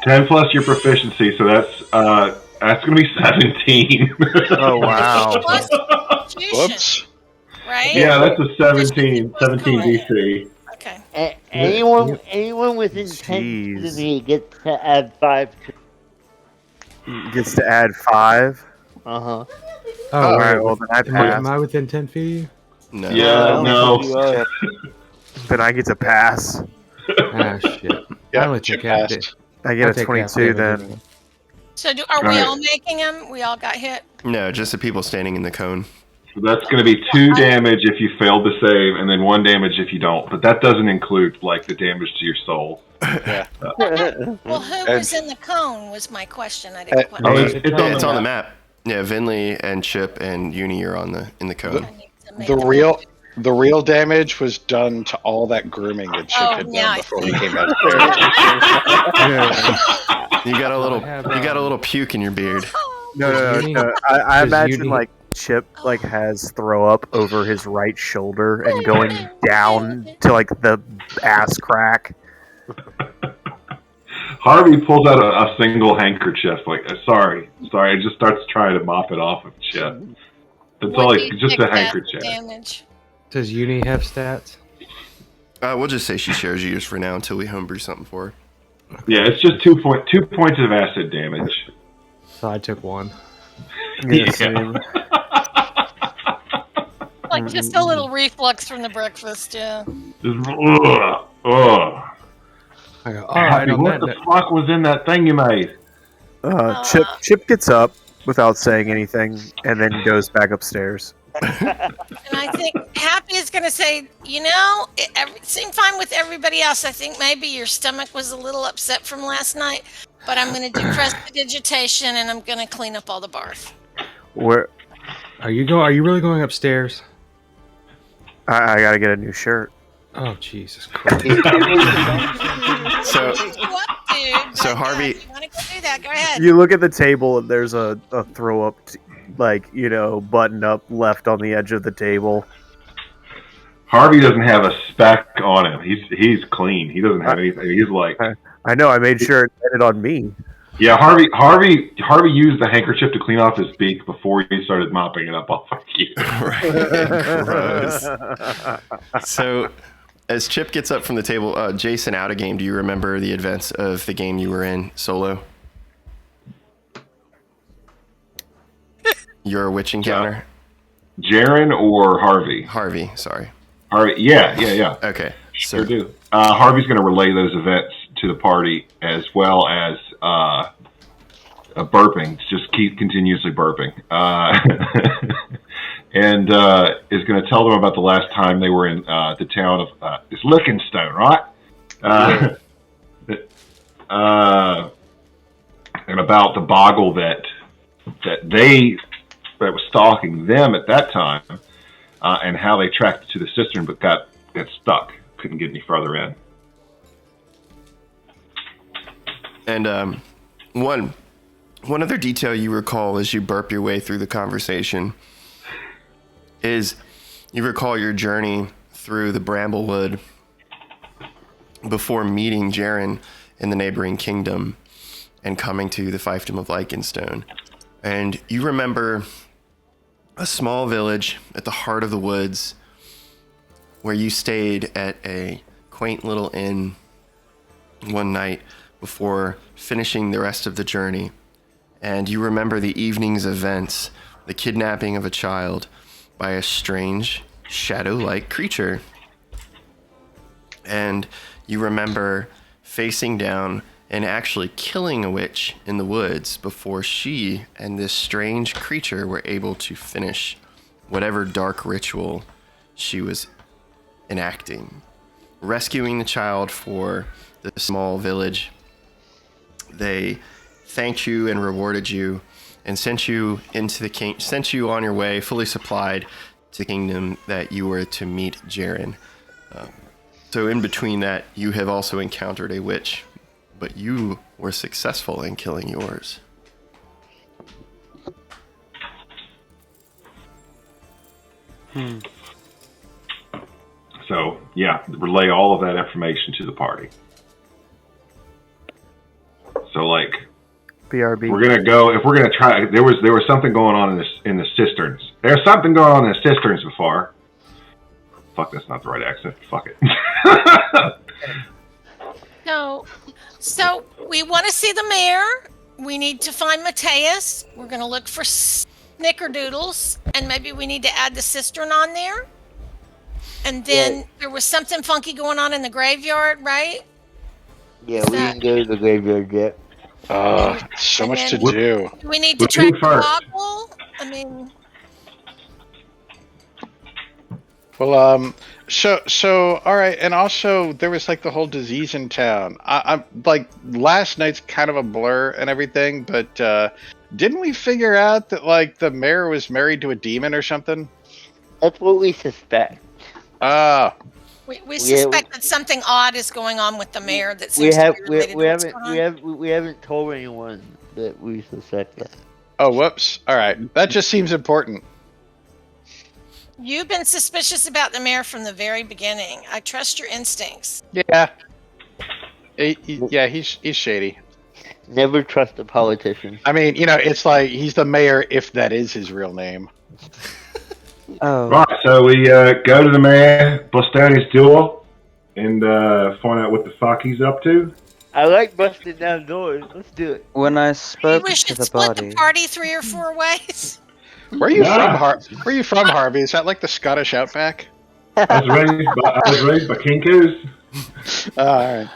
10 plus your proficiency, so that's going to be 17. Oh wow! Plus constitution, Whoops. right? Yeah, that's a 17 DC. Okay. Anyone within 10 Jeez. to me gets to add 5 to. Gets to add 5. Uh huh. Oh, Alright, wait, well then I am pass. I within 10 feet of you? No. Yeah, no. Then I get to pass. Ah, shit. Yeah, I only Chip take half passed. I I get a take 22 half damage then. anyway. So are we Alright. all making them? We all got hit? No, just the people standing in the cone. So that's going to be 2 damage if you failed to save, and then 1 damage if you don't. But that doesn't include like the damage to your soul. Yeah. Well, who was in the cone was my question. I didn't quite Oh, Yeah, it's on the map. Yeah, Venlee and Chip and Uni are in the cone. I need to make The them- real damage was done to all that grooming that Chip Oh, had now done I before see. we came downstairs. You got a little puke in your beard. No. I Does imagine Uni- like Chip like has throw up over his right shoulder and going down to like the ass crack. Harvey pulls out a single handkerchief, like, sorry, and just starts trying to mop it off of Chip. That's all, What like, do you just think a that handkerchief. Damage. Does Uni have stats? We'll just say she shares yours for now until we homebrew something for her. Yeah, it's just 2 points of acid damage. So I took 1. Yeah, same. Like just a little reflux from the breakfast, yeah. Just, ugh. I go, alright, Happy, on what that the note. fuck was in that thing you made? Chip gets up without saying anything and then goes back upstairs. And I think Happy is going to say, it seemed fine with everybody else. I think maybe your stomach was a little upset from last night, but I'm going to do prestidigitation and I'm going to clean up all the barf. Where Are you really going upstairs? I gotta get a new shirt. Oh, Jesus Christ. So, What, dude? So But, Harvey- if you want to go do that, go ahead. You look at the table and there's a throw up, button up left on the edge of the table. Harvey doesn't have a speck on him. He's clean. He doesn't have anything. He's like, I know. I made sure it landed on me. yeah. Harvey used the handkerchief to clean off his beak before he started mopping it up off of you. Gross. So, as Chip gets up from the table, Jason, out of game, do you remember the events of the game you were in solo? Your witch encounter? Jaron or Harvey? Harvey, sorry. Harvey. Yeah. Okay. Sure do. Harvey's going to relay those events to the party as well as burping. Just keep continuously burping. And is going to tell them about the last time they were in the town of it's Lichtenstone, right? And about the boggle that was stalking them at that time, and how they tracked it to the cistern, but got stuck, couldn't get any further in. And one other detail you recall as you burp your way through the conversation is you recall your journey through the Bramblewood before meeting Jaron in the neighboring kingdom. and coming to the fiefdom of Lycanstone. And you remember a small village at the heart of the woods where you stayed at a quaint little inn one night before finishing the rest of the journey. And you remember the evening's events, the kidnapping of a child by a strange, shadow-like creature. And you remember facing down and actually killing a witch in the woods before she and this strange creature were able to finish whatever dark ritual she was enacting. Rescuing the child for the small village, they thanked you and rewarded you and sent you sent you on your way fully supplied to the kingdom that you were to meet Jaron. So in between that, you have also encountered a witch, but you were successful in killing yours. So, yeah, relay all of that information to the party. So, like, BRB. we're gonna go. If we're gonna try, there was something going on in the cisterns. There's something going on in the cisterns before. Fuck, that's not the right accent. Fuck it. No. So we want to see the mayor. We need to find Mateus. We're going to look for snickerdoodles, and maybe we need to add the cistern on there. And then there was something funky going on in the graveyard, right? Yeah, we didn't go to the graveyard yet. So much to then- do. Do we need to Who's track first? Boggle? I mean, Well, so all right, and also there was like the whole disease in town. I'm like last night's kind of a blur and everything, but didn't we figure out that like the mayor was married to a demon or something? That's what we suspect. we suspect that something odd is going on with the mayor that We seems have to be related to what's going on. we haven't told anyone that we suspect that. Oh, whoops. All right, that just seems important. You've been suspicious about the mayor from the very beginning. I trust your instincts. Yeah. He's shady. Never trust a politician. I mean, you know, it's like he's the mayor if that is his real name. Oh. Right, so we go to the man, bust down his door, and find out what the fuck he's up to. I like busting down doors. Let's do it. When I Maybe spoke we to should the split body, the party 3 or 4 ways. Where are you Yeah. from, Where are you from, Harvey? Is that like the Scottish Outback? I was raised by Kinko's. All right.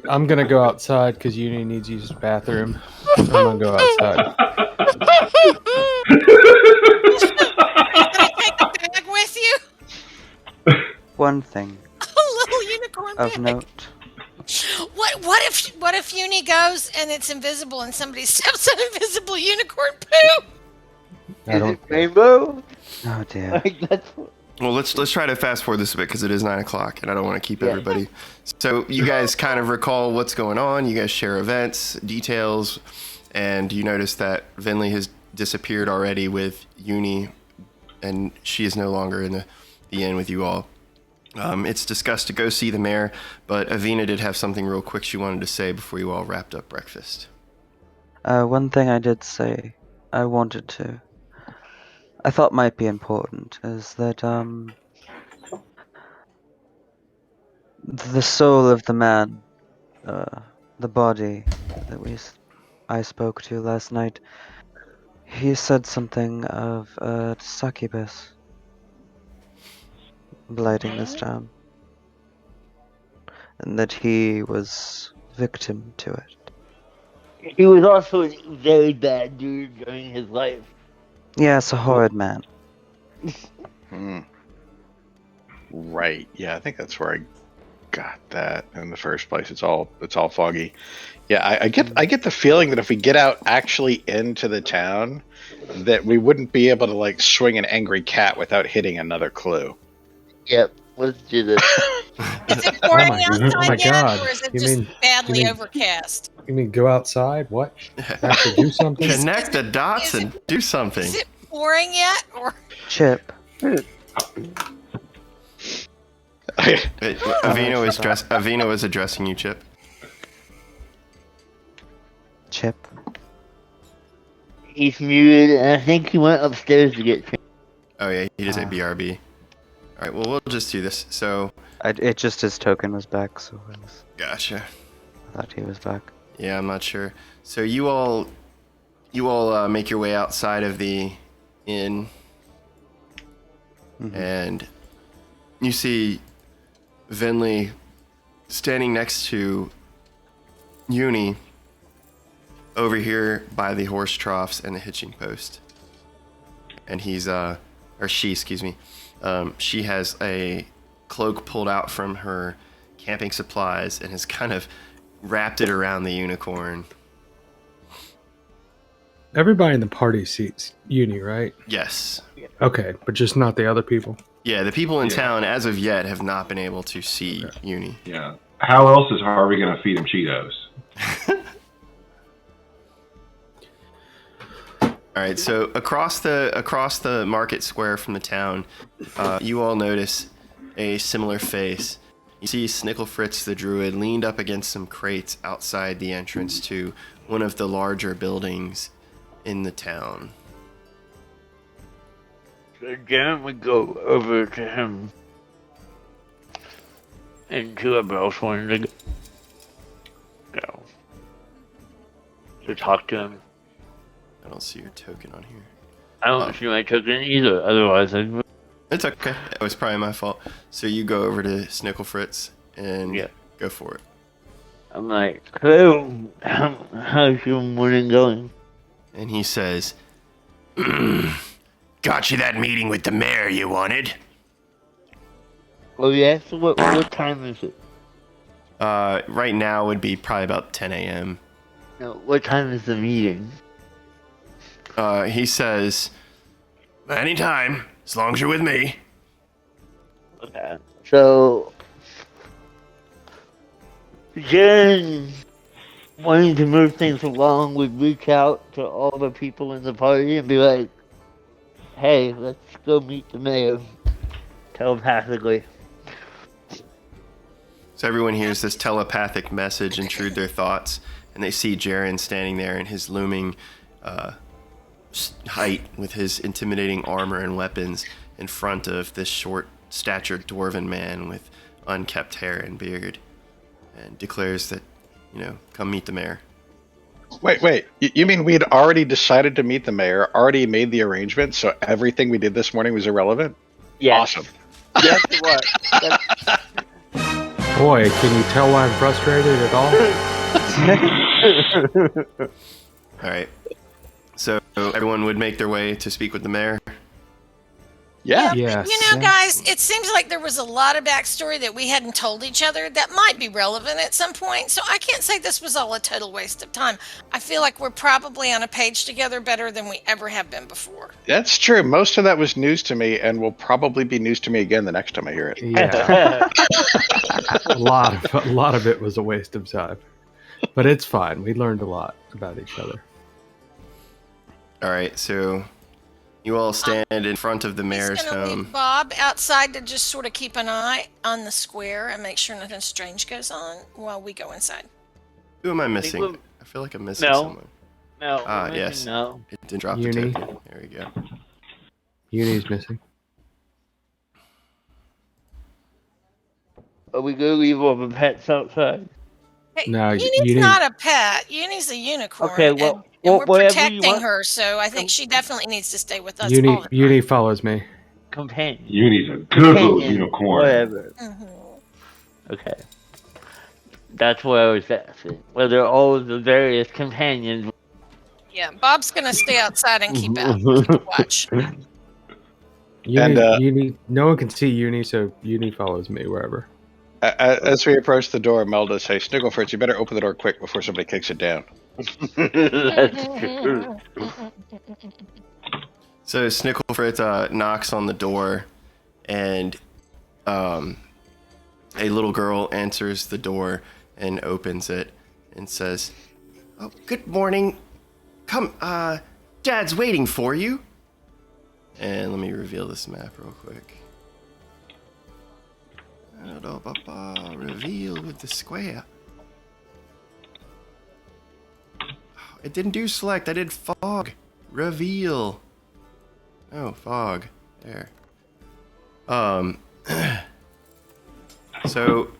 I'm gonna go outside because Uni needs to use the bathroom. I'm gonna go outside. Take a bag with you? one thing A little unicorn of bag. note. What if Uni goes and it's invisible and somebody steps on invisible unicorn poo? Is it rainbow? Oh dear. Like that's Well, let's try to fast forward this a bit because it is 9 o'clock, and I don't want to keep everybody. So you guys kind of recall what's going on. You guys share events, details, and you notice that Venlee has disappeared already with Uni, and she is no longer in the inn with you all. It's discussed to go see the mayor, but Avvina did have something real quick she wanted to say before you all wrapped up breakfast. One thing I did say, I wanted to, I thought might be important, is that, the soul of the man, the body that I spoke to last night, he said something of a succubus blighting this town, and that he was victim to it. he was also a very bad dude during his life. Yes, a horrid man. Right. Yeah, I think that's where I got that in the first place. It's all foggy. Yeah, I get the feeling that if we get out actually into the town, that we wouldn't be able to like swing an angry cat without hitting another clue. Yep, let's do this. Is it pouring my outside yet, God. or is it You just mean- badly you mean- overcast? You mean go outside? What? Actually do something? Connect the dots and do something. Is it pouring yet, or Chip. Avvina was addressing you, Chip. Chip. He's muted, and I think he went upstairs to get changed. Oh yeah, he did say BRB. All right, well we'll just do this. So It just his token was back, so gotcha. I thought he was back. Yeah, I'm not sure. So you all make your way outside of the inn, and you see Venlee standing next to Uni over here by the horse troughs and the hitching post. And he's, or she, excuse me, she has a cloak pulled out from her camping supplies and has kind of wrapped it around the unicorn. Everybody in the party sees Uni, right? Yes. Okay, but just not the other people. Yeah, the people in town, as of yet, have not been able to see Uni. Yeah. How else is Harvey going to feed him Cheetos? All right, so across the market square from the town, you all notice a similar face. You see Snickle Fritz the druid leaned up against some crates outside the entrance to one of the larger buildings in the town. So Jaron would go over to him, and whoever else wanted to go to talk to him. I don't see your token on here. I don't see my token either. Otherwise, I'd. It's okay. It was probably my fault. So you go over to Snickle Fritz and go for it. I'm like, hello, how's your morning going? And he says, got you that meeting with the mayor you wanted? Oh yeah, so what time is it? Right now would be probably about 10 a.m. No, what time is the meeting? He says, anytime, as long as you're with me. Okay. So, Jaron, wanting to move things along, would reach out to all the people in the party and be like, hey, let's go meet the mayor. Telepathically. So everyone hears this telepathic message intrude their thoughts, and they see Jaron standing there in his looming height with his intimidating armor and weapons in front of this short-statured dwarven man with unkept hair and beard, and declares that, come meet the mayor. Wait. You mean we'd already decided to meet the mayor, already made the arrangement, so everything we did this morning was irrelevant? Yeah. Awesome. Yes, it was. Boy, can you tell why I'm frustrated at all? All right. So everyone would make their way to speak with the mayor? Yeah. Yes. Guys, it seems like there was a lot of backstory that we hadn't told each other that might be relevant at some point. So I can't say this was all a total waste of time. I feel like we're probably on a page together better than we ever have been before. That's true. Most of that was news to me and will probably be news to me again the next time I hear it. Yeah. a lot of it was a waste of time. But it's fine. We learned a lot about each other. All right, so you all stand in front of the mayor's He's gonna home. leave Bob outside to just sort of keep an eye on the square and make sure nothing strange goes on while we go inside. Who am I missing? I feel like I'm missing someone. No. Yes. No. It didn't drop Uni. the token. There we go. Uni's missing. Are we going to leave all the pets outside? Hey, No, Uni's not a pet. Uni's a unicorn. Okay, well, and we're whatever you protecting want. her, so I think she definitely needs to stay with us. Uni, all the time. Uni follows me. Companion. Uni's a good little unicorn. Whatever. Okay. That's what I was asking. Whether all of the various companions. Yeah, Bob's gonna stay outside and keep watch. Uni, no one can see Uni, so Uni follows me wherever. As we approach the door, Mel does say, Snigglefritz, you better open the door quick before somebody kicks it down. That's true. So Snigglefritz knocks on the door, and a little girl answers the door and opens it and says, "Oh, good morning. Come, Dad's waiting for you." And let me reveal this map real quick. Reveal with the square. I didn't do select. I did fog. Reveal. Oh, fog. There. So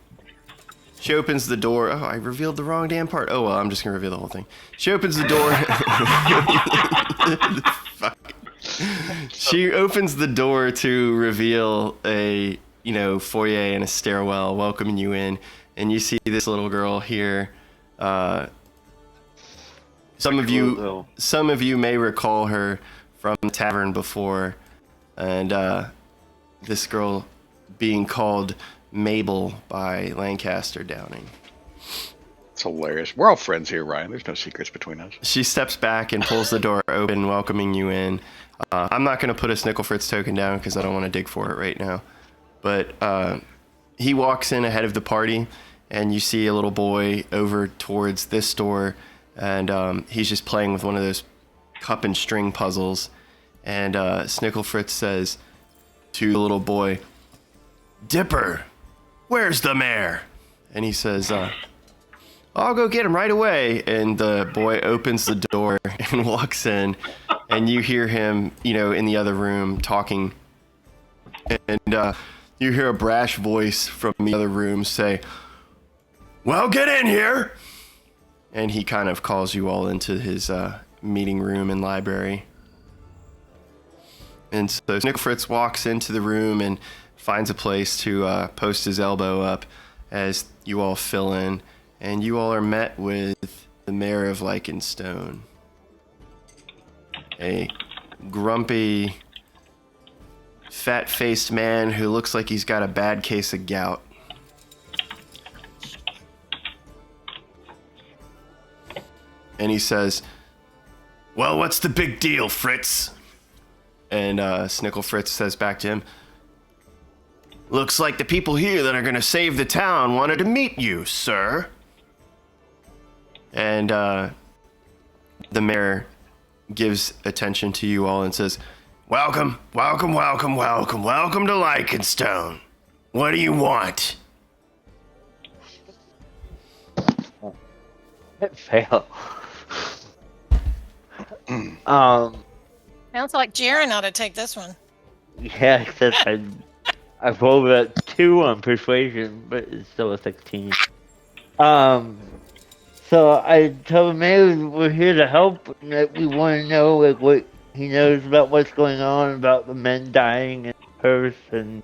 she opens the door. Oh, I revealed the wrong damn part. Oh, well, I'm just going to reveal the whole thing. She opens the door. Fuck. She opens the door to reveal a, foyer and a stairwell welcoming you in. And you see this little girl here. Some of you may recall her from the tavern before. And this girl being called Mabel by Lancaster Downing. It's hilarious. We're all friends here, Ryan. There's no secrets between us. She steps back and pulls the door open, welcoming you in. I'm not going to put a Snicklefritz token down because I don't want to dig for it right now. But he walks in ahead of the party, and you see a little boy over towards this door, and he's just playing with one of those cup and string puzzles. And Snicklefritz says to the little boy, "Dipper, where's the mayor?" And he says, "I'll go get him right away." And the boy opens the door and walks in, and you hear him, in the other room talking. And you hear a brash voice from the other room say, "Well, get in here." And he kind of calls you all into his meeting room and library. And so Snicklefritz walks into the room and finds a place to post his elbow up as you all fill in. And you all are met with the mayor of Lycanstone. A grumpy, fat-faced man who looks like he's got a bad case of gout. And he says, "Well, what's the big deal, Fritz?" And Snicklefritz says back to him, "Looks like the people here that are going to save the town wanted to meet you, sir." And the mayor gives attention to you all and says, "Welcome, welcome, welcome, welcome, welcome to Lycanstone. What do you want?" Fail. Sounds like Jaron ought to take this one. Yeah, except I rolled a 2 on persuasion, but it's still a 16. So I told him, "Hey, we're here to help. And that we want to know what he knows about what's going on, about the men dying in Perth, and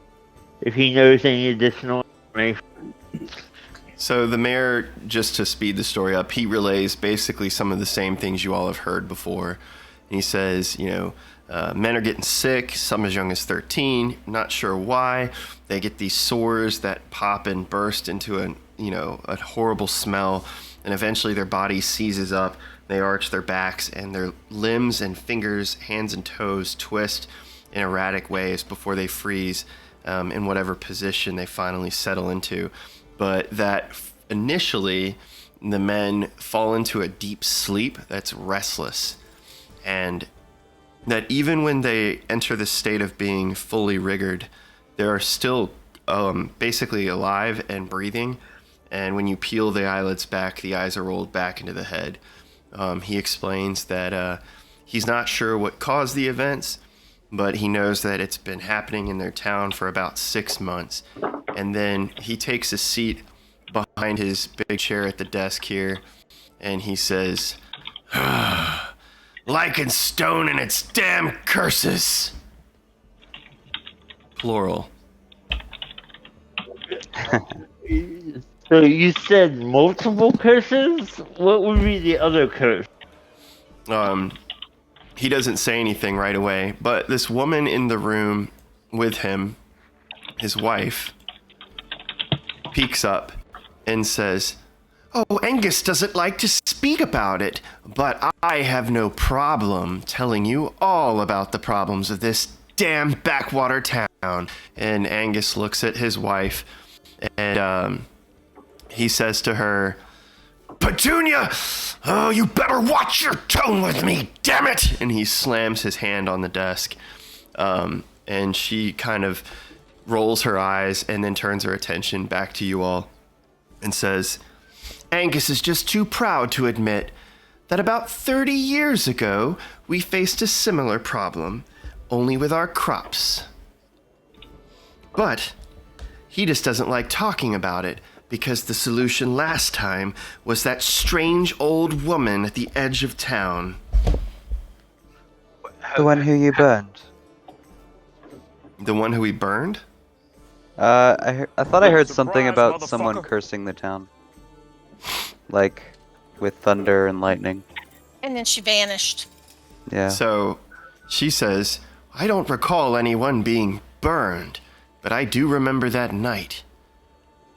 if he knows any additional information." So the mayor, just to speed the story up, he relays basically some of the same things you all have heard before. And he says, men are getting sick, some as young as 13, not sure why. They get these sores that pop and burst into a horrible smell. And eventually their body seizes up, they arch their backs, and their limbs and fingers, hands and toes twist in erratic ways before they freeze in whatever position they finally settle into. But that initially the men fall into a deep sleep that's restless. And that even when they enter the state of being fully rigored, they are still basically alive and breathing. And when you peel the eyelids back, the eyes are rolled back into the head. He explains that he's not sure what caused the events, but he knows that it's been happening in their town for about 6 months. And then he takes a seat behind his big chair at the desk here, and he says, "Lycanstone and its damn curses." Plural. So you said multiple curses? What would be the other curse? He doesn't say anything right away, but this woman in the room with him, his wife, peeks up and says, "Oh, Angus doesn't like to speak about it, but I have no problem telling you all about the problems of this damn backwater town." And Angus looks at his wife, and he says to her, "Petunia, oh, you better watch your tone with me, damn it!" And he slams his hand on the desk, and she kind of rolls her eyes and then turns her attention back to you all and says, "Angus is just too proud to admit that about 30 years ago we faced a similar problem, only with our crops. But he just doesn't like talking about it because the solution last time was that strange old woman at the edge of town. The one who you burned. The one who we burned? I thought I heard something Surprise, about someone motherfucker. cursing the town. Like, with thunder and lightning. And then she vanished. Yeah. So she says, I don't recall anyone being burned, but I do remember that night.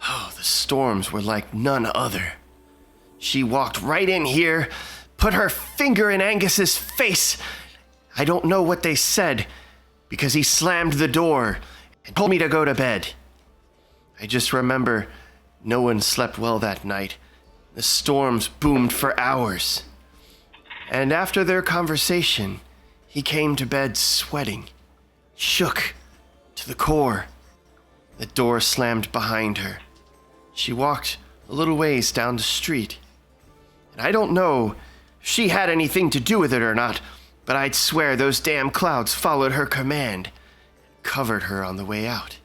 Oh, the storms were like none other. She walked right in here, put her finger in Angus's face. I don't know what they said, because he slammed the door and told me to go to bed. I just remember no one slept well that night. The storms boomed for hours. And after their conversation, he came to bed sweating, shook to the core. The door slammed behind her. She walked a little ways down the street. And I don't know if she had anything to do with it or not, but I'd swear those damn clouds followed her command, covered her on the way out.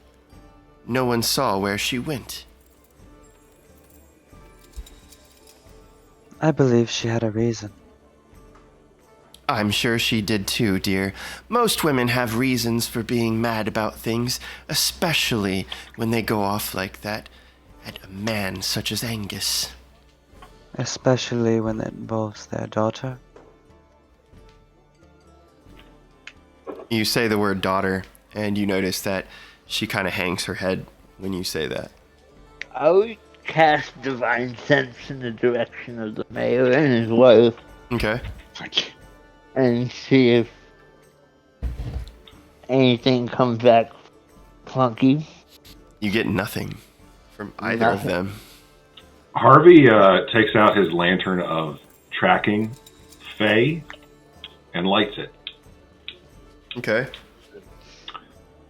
No one saw where she went. I believe she had a reason. I'm sure she did too, dear. Most women have reasons for being mad about things, especially when they go off like that at a man such as Angus. Especially when it involves their daughter. You say the word daughter, and you notice that she kind of hangs her head when you say that. I would cast Divine Sense in the direction of the mayor and his wife Okay. Thank you. and see if anything comes back funky. You get nothing from either of Nothing. them. Harvey takes out his lantern of tracking Faye and lights it. Okay.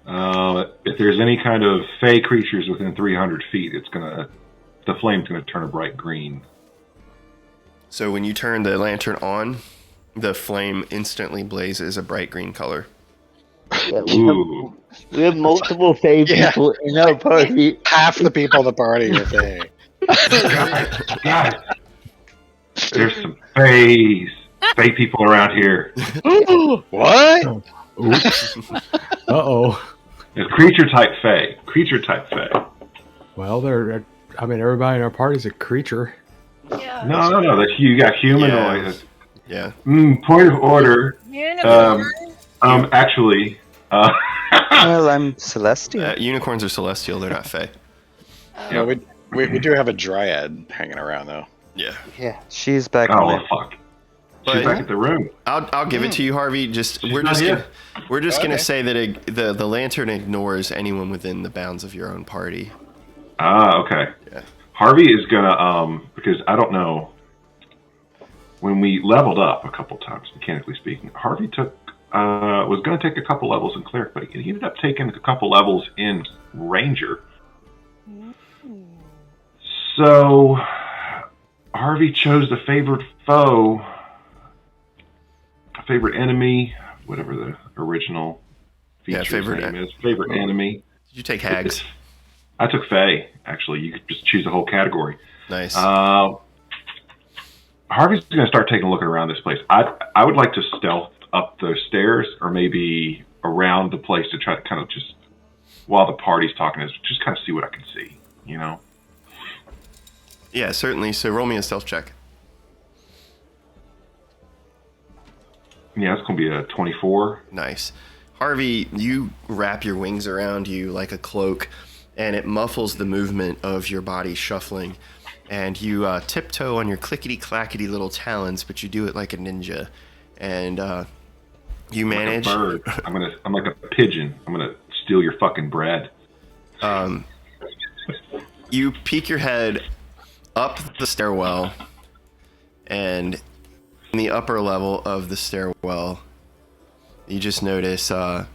If there's any kind of Fae creatures within 300 feet, the flame's gonna turn a bright green. So when you turn the lantern on, the flame instantly blazes a bright green color. Yeah, Ooh. we have multiple Fae Yeah. people in our party. Half the people in the party are Fae. Guys, there's some Fae people around here. What? Oops. Uh-oh. It's creature type Fae. Well, everybody in our party's a creature. Yeah. No. You got humanoid. Yeah. Point of order. Unicorn. Actually, Well, I'm celestial. Unicorns are celestial, they're not fey. Yeah, we do have a dryad hanging around though. Yeah. Yeah, she's back oh in well, there. fuck. But- She's back at the room. I'll give it to you, Harvey. We're not just here. gonna Okay. say that the lantern ignores anyone within the bounds of your own party. Okay. Yeah. Harvey is gonna because I don't know. When we leveled up a couple times, mechanically speaking, Harvey was going to take a couple levels in cleric, but he ended up taking a couple levels in ranger. So Harvey chose the favored foe, favorite enemy, whatever the original feature's favorite name is. Favorite enemy. Did you take hags? I took Fae. Actually, you could just choose a whole category. Nice. Harvey's going to start taking a look around this place. I would like to stealth up those stairs, or maybe around the place to try to kind of just, while the party's talking, just kind of see what I can see. You know. Yeah, certainly. So roll me a stealth check. Yeah, it's going to be a 24. Nice. Harvey, you wrap your wings around you like a cloak, and it muffles the movement of your body shuffling. And you tiptoe on your clickety-clackety little talons, but you do it like a ninja. And you manage... Like a bird. I'm like a pigeon. I'm going to steal your fucking bread. You peek your head up the stairwell, and in the upper level of the stairwell, you just notice a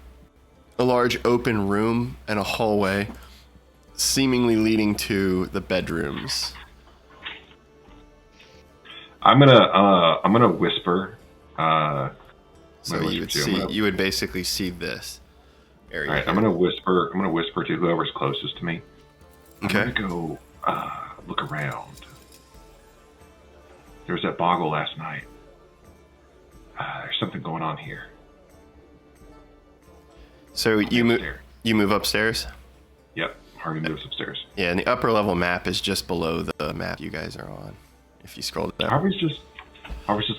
large open room and a hallway seemingly leading to the bedrooms. I'm gonna whisper. So you would basically see this area. All right, here. I'm gonna whisper to whoever's closest to me. Okay. I'm gonna go look around. There was that boggle last night. There's something going on here. So you move upstairs? Yep, Harvey moves upstairs. Yeah, and the upper level map is just below the map you guys are on. If you scroll down. Harvey's just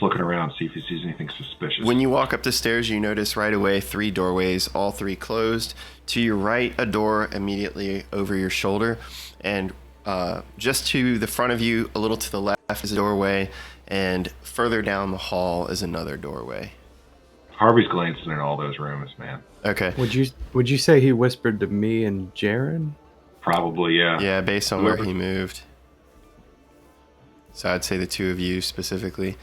looking around, see if he sees anything suspicious. When you walk up the stairs, you notice right away 3 doorways, all 3 closed. To your right, a door immediately over your shoulder. And just to the front of you, a little to the left, is a doorway. And further down the hall is another doorway. Harvey's glancing in all those rooms, man. Okay. Would you say he whispered to me and Jaron? Probably, yeah. Yeah, based on where he moved. So I'd say the 2 of you specifically.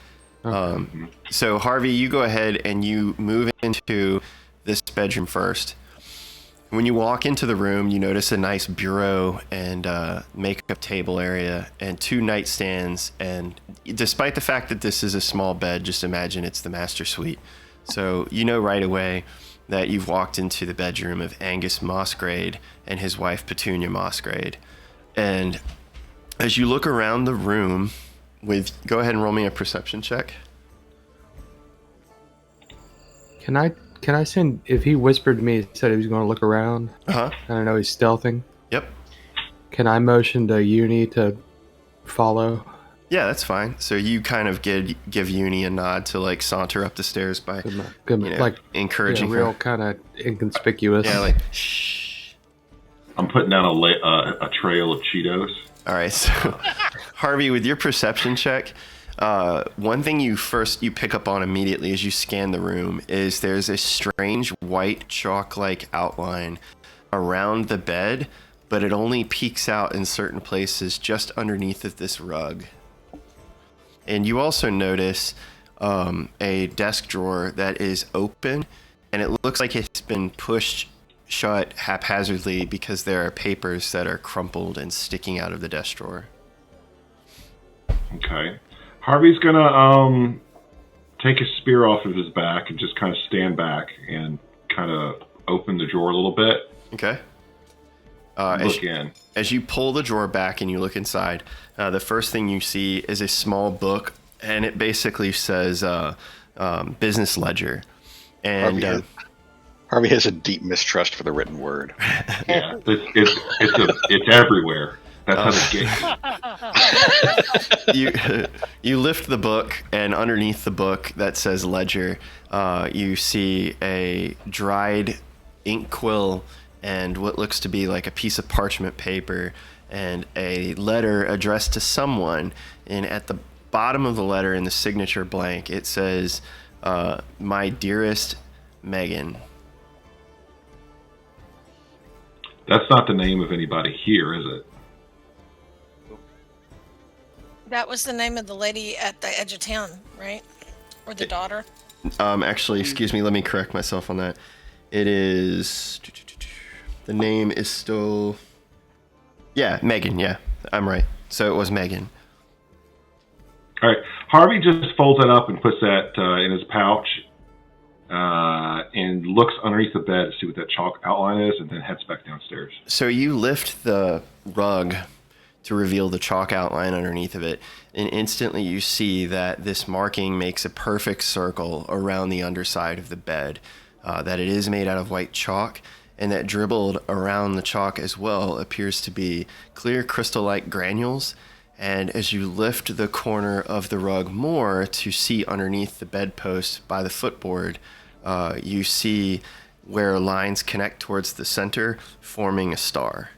Okay. So Harvey, you go ahead and you move into this bedroom first. When you walk into the room, you notice a nice bureau and makeup table area and 2 nightstands. And despite the fact that this is a small bed, just imagine it's the master suite. So you know right away that you've walked into the bedroom of Angus Mossgrade and his wife Petunia Mossgrade. And as you look around the room, go ahead and roll me a perception check. Can I send, if he whispered to me, he said he was going to look around. Uh-huh. And I know he's stealthing. Yep. Can I motion to Uni to follow? Yeah, that's fine. So you kind of give Uni a nod to like saunter up the stairs by like encouraging real her. kind of inconspicuous. Yeah, like shh. I'm putting down a trail of Cheetos. All right, so Harvey, with your perception check, one thing you pick up on immediately as you scan the room is there's a strange white chalk-like outline around the bed, but it only peeks out in certain places just underneath of this rug. And you also notice a desk drawer that is open, and it looks like it's been pushed shut haphazardly because there are papers that are crumpled and sticking out of the desk drawer. Okay. Harvey's gonna take his spear off of his back and just kind of stand back and kind of open the drawer a little bit. Okay. Look in. As you pull the drawer back and you look inside, the first thing you see is a small book, and it basically says business ledger. And Harvey has a deep mistrust for the written word. Yeah, it's everywhere. That's how you lift the book, and underneath the book that says ledger, you see a dried ink quill and what looks to be like a piece of parchment paper and a letter addressed to someone. And at the bottom of the letter, in the signature blank, it says, "My dearest Megan." That's not the name of anybody here, is it? That was the name of the lady at the edge of town, right? Or the daughter? Actually, excuse me, let me correct myself on that. It is... The name is still... Yeah, Megan, yeah. I'm right. So it was Megan. All right. Harvey just folds that up and puts that in his pouch and looks underneath the bed to see what that chalk outline is, and then heads back downstairs. So you lift the rug to reveal the chalk outline underneath of it, and instantly you see that this marking makes a perfect circle around the underside of the bed, that it is made out of white chalk, and that dribbled around the chalk as well appears to be clear crystal-like granules. And as you lift the corner of the rug more to see underneath the bedpost by the footboard, you see where lines connect towards the center, forming a star.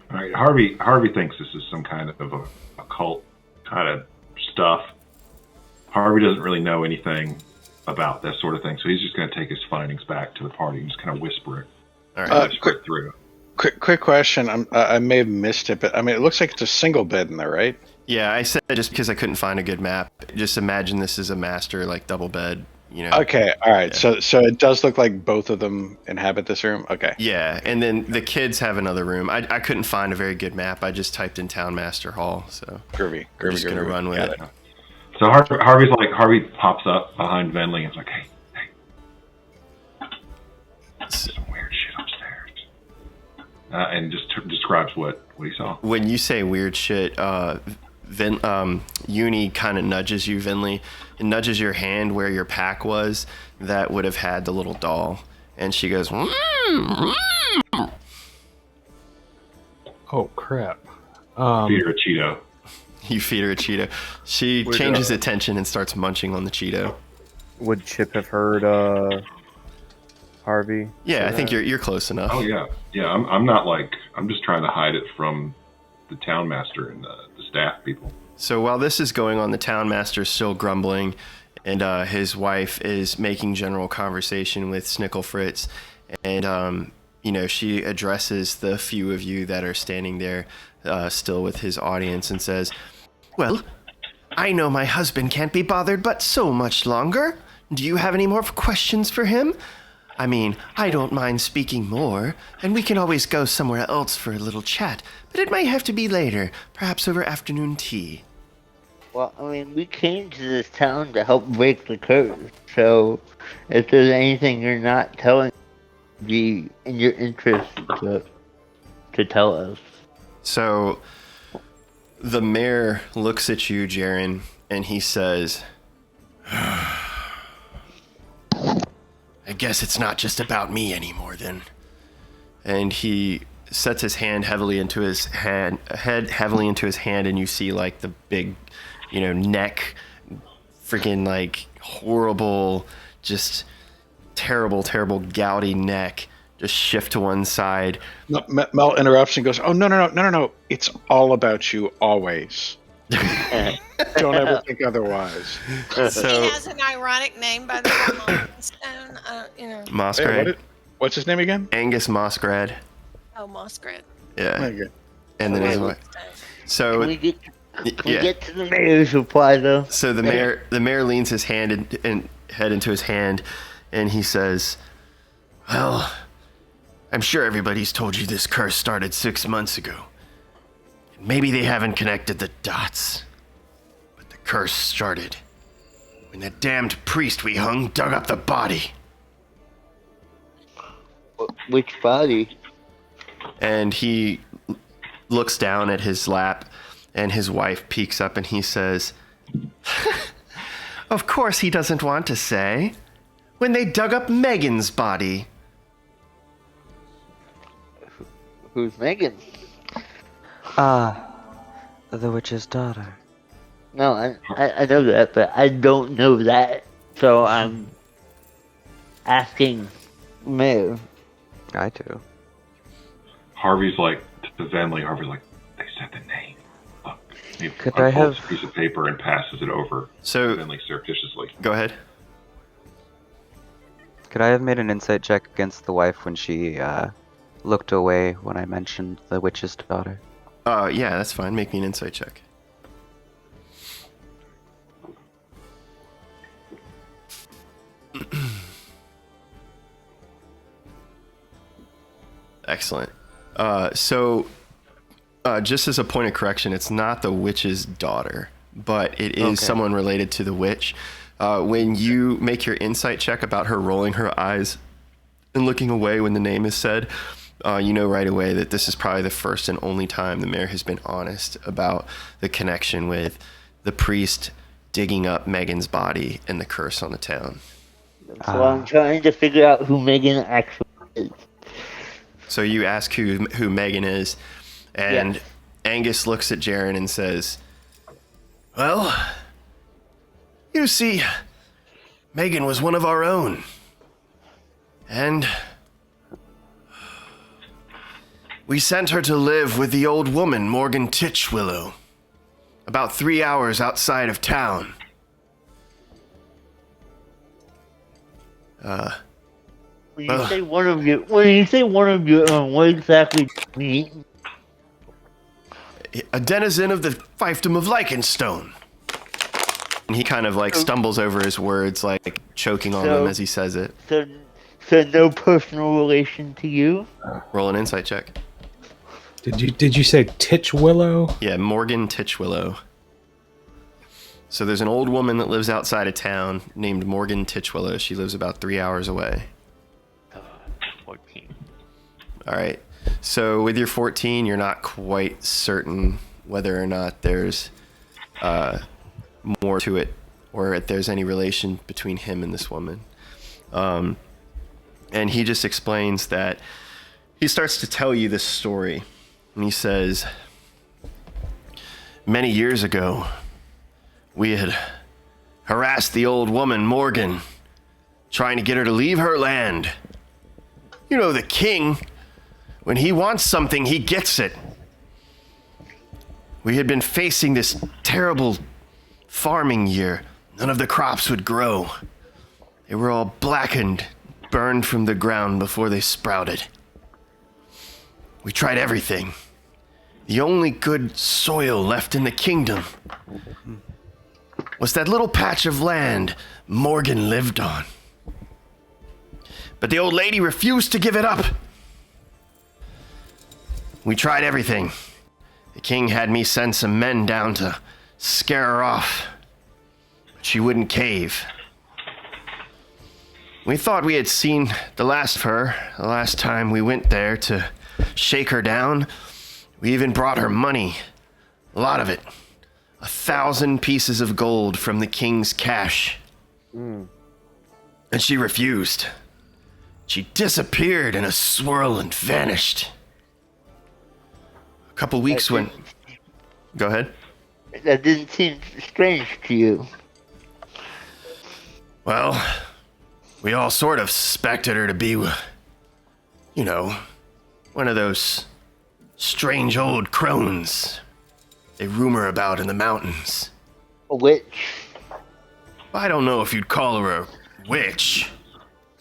All right, Harvey thinks this is some kind of a occult kind of stuff. Harvey doesn't really know anything about that sort of thing, so he's just going to take his findings back to the party and just kind of whisper it. All right. Whisper it through. Quick question. I may have missed it, but I mean, it looks like it's a single bed in there, right? Yeah, I said just because I couldn't find a good map. Just imagine this is a master, like, double bed, you know. Okay, all right. Yeah. So it does look like both of them inhabit this room? Okay. Yeah, and then the kids have another room. I couldn't find a very good map. I just typed in Town Master Hall, so Groovy. we're just going to run with it. So Harvey pops up behind Venlee and is like, hey, there's some weird shit upstairs. And just describes what he saw. When you say weird shit, Uni kind of nudges you, Venlee. It nudges your hand where your pack was that would have had the little doll. And she goes, Oh, crap. Feed her a Cheeto. You feed her a Cheeto. She changes attention and starts munching on the Cheeto. Would Chip have heard Harvey? Yeah, I think you're close enough. Oh yeah. I'm not like, I'm just trying to hide it from the town master and the staff people. So while this is going on, the town master's still grumbling, and his wife is making general conversation with Snickle Fritz, and she addresses the few of you that are standing there still with his audience and says, "Well, I know my husband can't be bothered but so much longer. Do you have any more questions for him? I mean, I don't mind speaking more, and we can always go somewhere else for a little chat, but it might have to be later, perhaps over afternoon tea." Well, I mean, we came to this town to help break the curse, so if there's anything you're not telling, be in your interest to tell us. So the mayor looks at you, Jaron, and he says, "I guess it's not just about me anymore then." And he sets his hand heavily into his hand, and you see like the big, neck, freaking like horrible, just terrible, gouty neck just shift to one side. Mel interrupts and goes, "Oh, no. It's all about you always. Don't ever think otherwise." So, he has an ironic name, by the way, Mossstone. Mossgrad. Hey, what's his name again? Angus Mossgrad. Oh, Mossgrad. Yeah. Okay. And then his wife. So Can we get to the mayor's reply, though? So the mayor leans his hand and head into his hand, and he says, "Well, I'm sure everybody's told you this curse started 6 months ago. Maybe they haven't connected the dots, but the curse started when that damned priest we hung dug up the body." Which body? And he looks down at his lap, and his wife peeks up, and he says, "Of course he doesn't want to say. When they dug up Megan's body." Who's Megan? The witch's daughter. No, I know that, but I don't know that. So I'm asking Mayor. I do. Harvey's like, to Venlee, Harvey's like, "They said the name. Look." He Could I unfolds have- a piece of paper and passes it over So, to Venlee surreptitiously. go ahead. Could I have made an insight check against the wife when she looked away when I mentioned the witch's daughter? Yeah, that's fine. Make me an insight check. Excellent. Just as a point of correction, it's not the witch's daughter, but it is someone related to the witch. When you make your insight check about her rolling her eyes and looking away when the name is said, you know right away that this is probably the first and only time the mayor has been honest about the connection with the priest digging up Megan's body and the curse on the town. So I'm trying to figure out who Megan actually is. So you ask who Megan is, and Yes. Angus looks at Jaron and says, "Well, you see, Megan was one of our own. And we sent her to live with the old woman, Morgan Titchwillow, about 3 hours outside of town. When you say one of your own, what exactly do you mean? A denizen of the fiefdom of Lycanstone." And he kind of like stumbles over his words, like choking on them as he says it. So no personal relation to you? Roll an insight check. Did you say Titchwillow? Yeah, Morgan Titchwillow. So there's an old woman that lives outside of town named Morgan Titchwillow. She lives about 3 hours away. 14. All right. So with your 14, you're not quite certain whether or not there's more to it or if there's any relation between him and this woman. And he just explains that he starts to tell you this story. And he says, many years ago, we had harassed the old woman, Morgan, trying to get her to leave her land. You know, the king, when he wants something, he gets it. We had been facing this terrible farming year. None of the crops would grow. They were all blackened, burned from the ground before they sprouted. We tried everything. The only good soil left in the kingdom was that little patch of land Morgan lived on. But the old lady refused to give it up. We tried everything. The king had me send some men down to scare her off, but she wouldn't cave. We thought we had seen the last of her the last time we went there to shake her down. We even brought her money, a lot of it. 1,000 pieces of gold from the king's cash. And she refused. She disappeared in a swirl and vanished. A couple weeks went... Go ahead. That didn't seem strange to you. Well, we all sort of suspected her to be, you know, one of those strange old crones they rumor about in the mountains. A witch? I don't know if you'd call her a witch.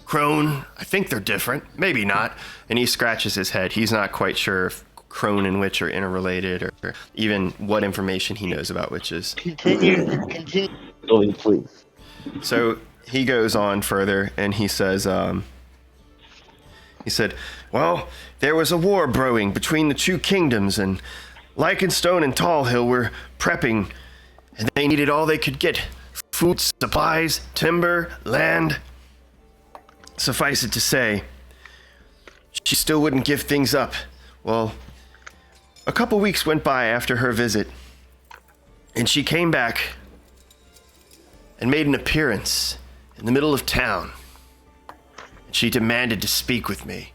Crone, I think they're different. Maybe not. And he scratches his head. He's not quite sure if crone and witch are interrelated or even what information he knows about witches. Continue, please. So he goes on further and he says, he said, well, there was a war brewing between the two kingdoms, and Lycanstone and Tall Hill were prepping, and they needed all they could get. Food, supplies, timber, land. Suffice it to say, she still wouldn't give things up. Well, a couple weeks went by after her visit, and she came back and made an appearance in the middle of town. She demanded to speak with me.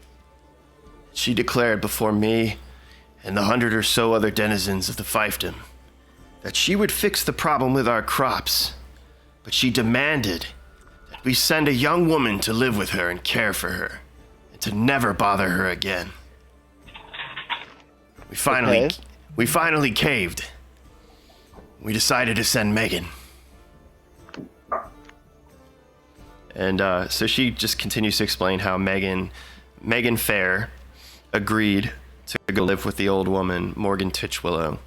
She declared before me and the 100 or so other denizens of the fiefdom that she would fix the problem with our crops, but she demanded that we send a young woman to live with her and care for her, and to never bother her again. We finally caved. We decided to send Megan. And so she just continues to explain how Megan Fair agreed to go live with the old woman, Morgan Titchwillow,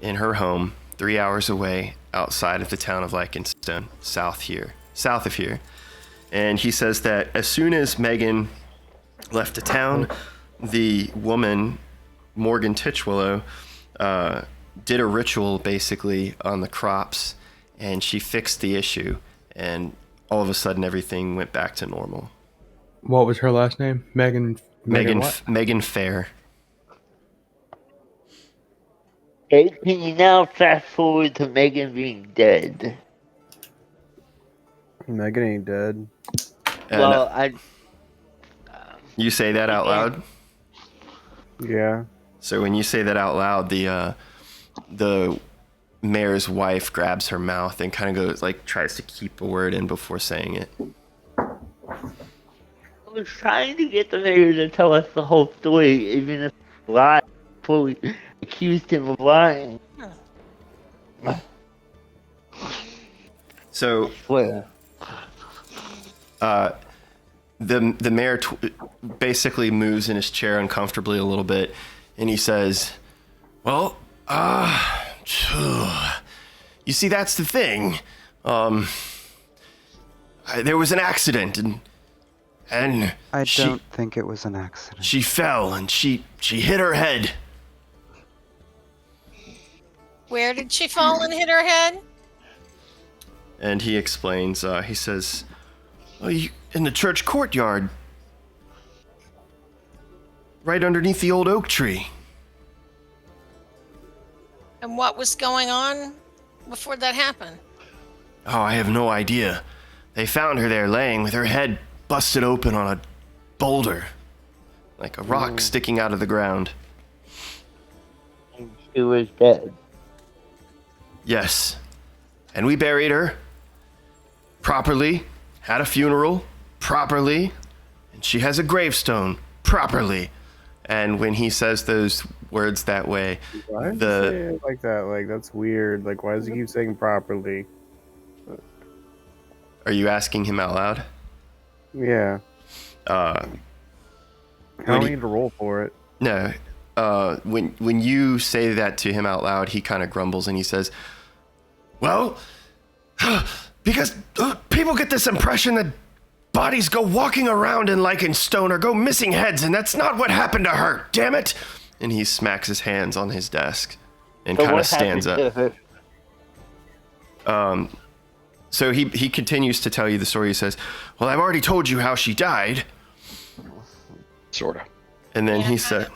in her home 3 hours away outside of the town of Lycanstone, south of here. And he says that as soon as Megan left the town, the woman, Morgan Titchwillow, did a ritual basically on the crops, and she fixed the issue, and all of a sudden everything went back to normal. What was her last name? Megan Fair. Okay, can you now fast forward to Megan being dead? Megan ain't dead. Well, you say that out loud? Yeah. So when you say that out loud, the mayor's wife grabs her mouth and kind of goes, like, tries to keep a word in before saying it. I was trying to get the mayor to tell us the whole story, even if he lied before we accused him of lying. So, the mayor basically moves in his chair uncomfortably a little bit, and he says, well, you see, that's the thing. There was an accident, and I don't think it was an accident. She fell, and she hit her head. Where did she fall and hit her head? And he explains, he says, in the church courtyard, right underneath the old oak tree. And what was going on before that happened? Oh, I have no idea. They found her there laying with her head busted open on a boulder, like a rock sticking out of the ground. And she was dead. Yes. And we buried her properly, had a funeral properly, and she has a gravestone properly. And when he says those words that way, Why does he say it like that? Like, that's weird. Like, why does he keep saying properly? Are you asking him out loud? Yeah. I don't need to roll for it. No. When you say that to him out loud, he kind of grumbles and he says, well, because people get this impression that bodies go walking around in lichen stone or go missing heads, and that's not what happened to her, damn it! And he smacks his hands on his desk and kind of stands up. So he continues to tell you the story. He says, well, I've already told you how she died. Sorta. And then he said,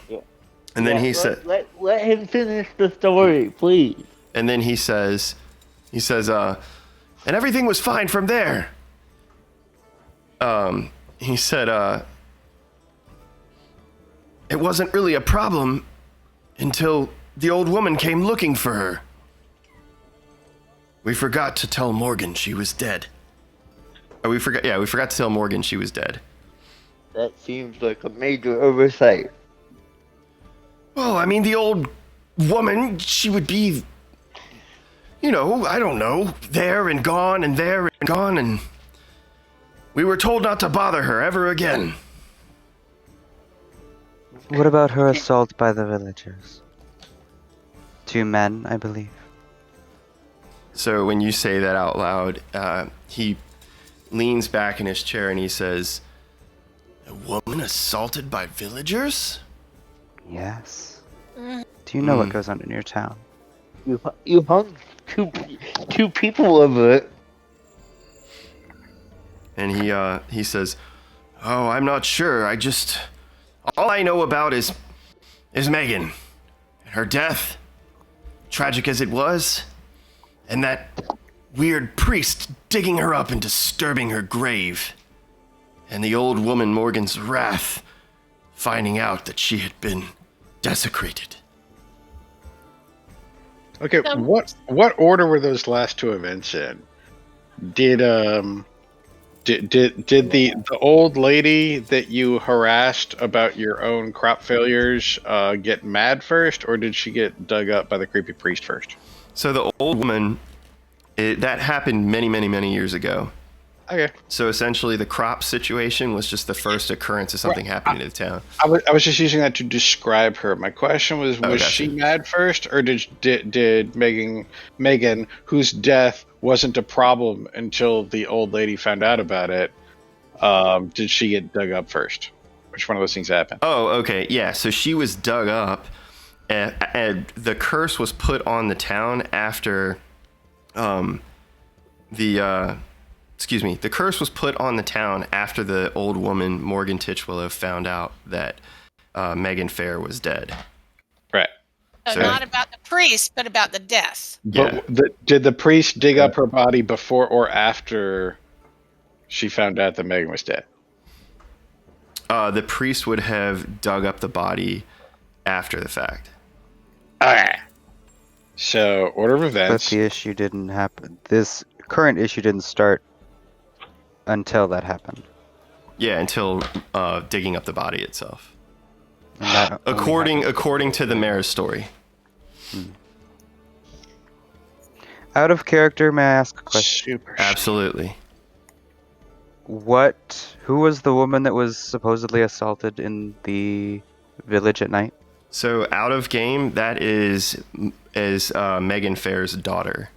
and then he said, let him finish the story, please. And then he says, and everything was fine from there. He said, it wasn't really a problem until the old woman came looking for her. We forgot to tell Morgan she was dead. We forgot to tell Morgan she was dead. That seems like a major oversight. Well, I mean, the old woman, she would be, I don't know, there and gone and there and gone, and we were told not to bother her ever again. What about her assault by the villagers? 2 men, I believe. So when you say that out loud, he leans back in his chair and he says, a woman assaulted by villagers? Yes. Do you know what goes on in your town? You hung two people over it. And he says, oh, I'm not sure. All I know about is Megan. And her death, tragic as it was, and that weird priest digging her up and disturbing her grave. And the old woman Morgan's wrath, finding out that she had been desecrated. Okay, what order were those last 2 events in? Did the old lady that you harassed about your own crop failures get mad first, or did she get dug up by the creepy priest first? So the old woman, that happened many, many, many years ago. Okay. So essentially the crop situation was just the first occurrence of something happening in the town. I was just using that to describe her. My question was she mad first, or did Megan, whose death wasn't a problem until the old lady found out about it, did she get dug up first? Which one of those things happened? Oh, okay. Yeah, so she was dug up, and the curse was put on the town after the curse was put on the town after the old woman, Morgan Titchwillow, found out that Megan Fair was dead. Right. So not about the priest, but about the death. Yeah. But did the priest dig up her body before or after she found out that Megan was dead? The priest would have dug up the body after the fact. Okay. So, order of events. But the issue didn't happen. This current issue didn't start until that happened. Yeah, until digging up the body itself. According to the mayor's story. Out of character, may I ask a question? Absolutely. Who was the woman that was supposedly assaulted in the village at night? So out of game, that is Megan Fair's daughter.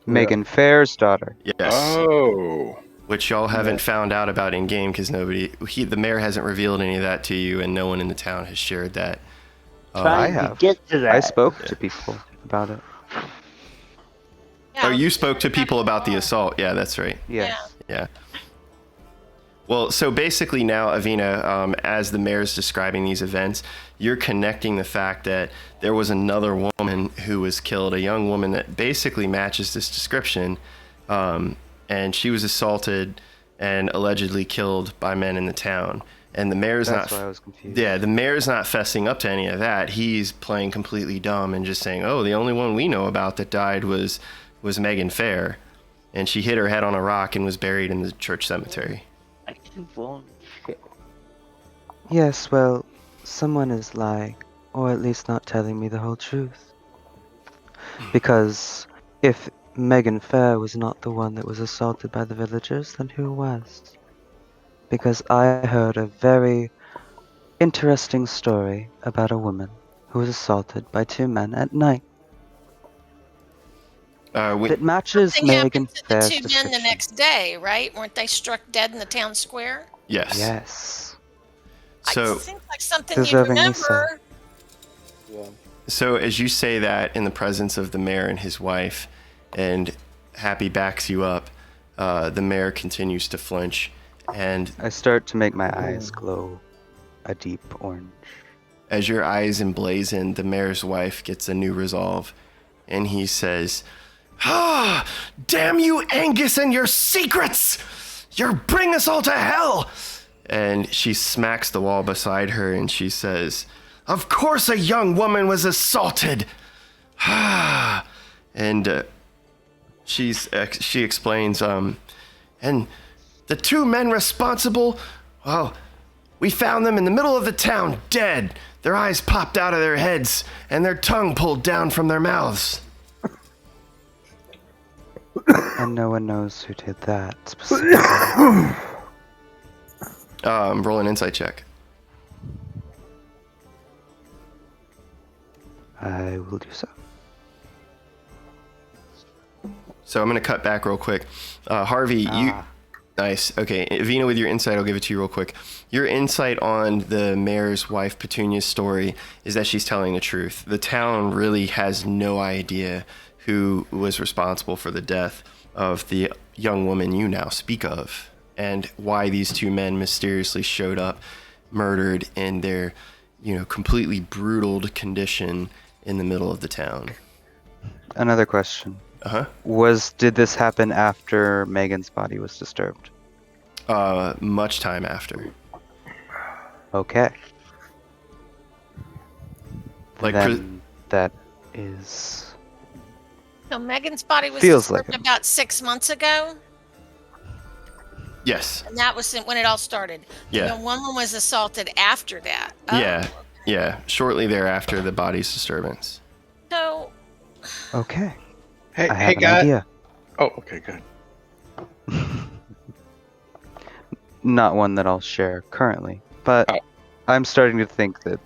Megan Fair's daughter. Yes. Oh. Which y'all haven't found out about in game because the mayor hasn't revealed any of that to you, and no one in the town has shared that. I have. Get to that. I spoke to people about it. Oh, you spoke to people about the assault. Yeah, that's right. Yes. Yeah. Well, so basically now, Avvina, as the mayor's describing these events, you're connecting the fact that there was another woman who was killed, a young woman that basically matches this description, and she was assaulted and allegedly killed by men in the town. And the mayor's That's why I was confused. Yeah, the mayor's not fessing up to any of that. He's playing completely dumb and just saying, "Oh, the only one we know about that died was Megan Fair, and she hit her head on a rock and was buried in the church cemetery." Yes, well, someone is lying, or at least not telling me the whole truth. Because if Megan Fair was not the one that was assaulted by the villagers, then who was? Because I heard a very interesting story about a woman who was assaulted by 2 men at night. It matches Something Megan happened to the Fair's 2 men the description. next day, right? Weren't they struck dead in the town square? Yes. Yes. So, It seems like something Deservingly you'd remember. so as you say that in the presence of the mayor and his wife, and Happy backs you up, the mayor continues to flinch, and I start to make my eyes glow a deep orange. as your eyes emblazon, the mayor's wife gets a new resolve, and he says, "Ah, damn you, Angus, and your secrets! You're bringing us all to hell!" And she smacks the wall beside her, and she says, "Of course a young woman was assaulted!" And she explains, and the 2 men responsible, well, we found them in the middle of the town, dead. Their eyes popped out of their heads, and their tongue pulled down from their mouths. And no one knows who did that specifically. Roll an insight check. I will do so. So I'm going to cut back real quick. Harvey, you... Nice. Okay, Avvina, with your insight, I'll give it to you real quick. Your insight on the mayor's wife, Petunia's story, is that she's telling the truth. The town really has no idea who was responsible for the death of the young woman you now speak of, and why these 2 men mysteriously showed up, murdered in their, completely brutal condition in the middle of the town. Another question. Uh-huh. Did this happen after Megan's body was disturbed? Much time after. Okay. Like, then that is... So Megan's body was Feels disturbed like it. about 6 months ago, Yes. and that was when it all started. Yeah. And one woman was assaulted after that. Yeah. Shortly thereafter, the body's disturbance. So Okay. Hey, I hey, have an guy. idea. Oh, okay, good. Not one that I'll share currently, but Oh. I'm starting to think that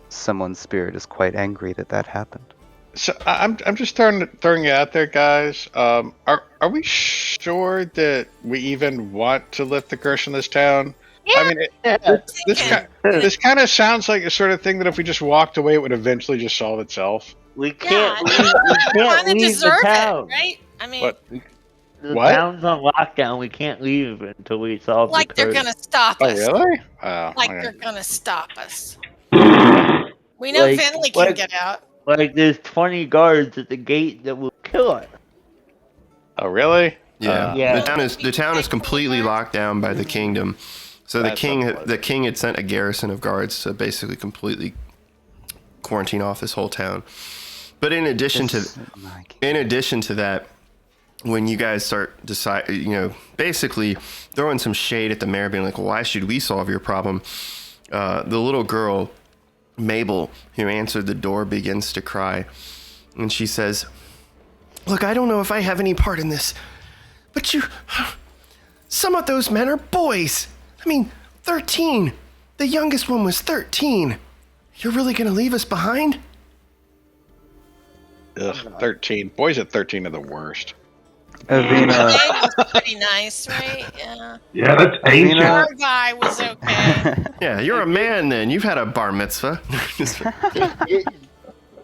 someone's spirit is quite angry that that happened. So I'm just throwing it out there, guys. Are we sure that we even want to lift the curse in this town? Yeah. I mean, this kind of sounds like the sort of thing that if we just walked away, it would eventually just solve itself. We can't leave, we kind can't of leave deserve the it, town. right? I mean, What? The What? town's on lockdown. We can't leave until we solve like the they're curse. gonna stop Oh, us. really? Oh, Like okay. they're gonna stop us. We know Like- Venlee can like- get out. Like there's 20 guards at the gate that will kill us. Oh, really? Yeah. Yeah. The town is completely locked down by the kingdom. So the That's king unpleasant. had sent a garrison of guards to basically completely quarantine off this whole town. But in addition to that, when you guys start basically throwing some shade at the mayor, being like, well, why should we solve your problem? The little girl, Mabel, who answered the door, begins to cry. And she says, look, I don't know if I have any part in this, but some of those men are boys. I mean, 13. The youngest one was 13. You're really going to leave us behind? Ugh, 13. Boys at 13 are the worst. Avvina, Meg was pretty nice, right? Yeah. Yeah, that's ancient. Avvina, Our guy was okay. Yeah, you're a man then. You've had a bar mitzvah.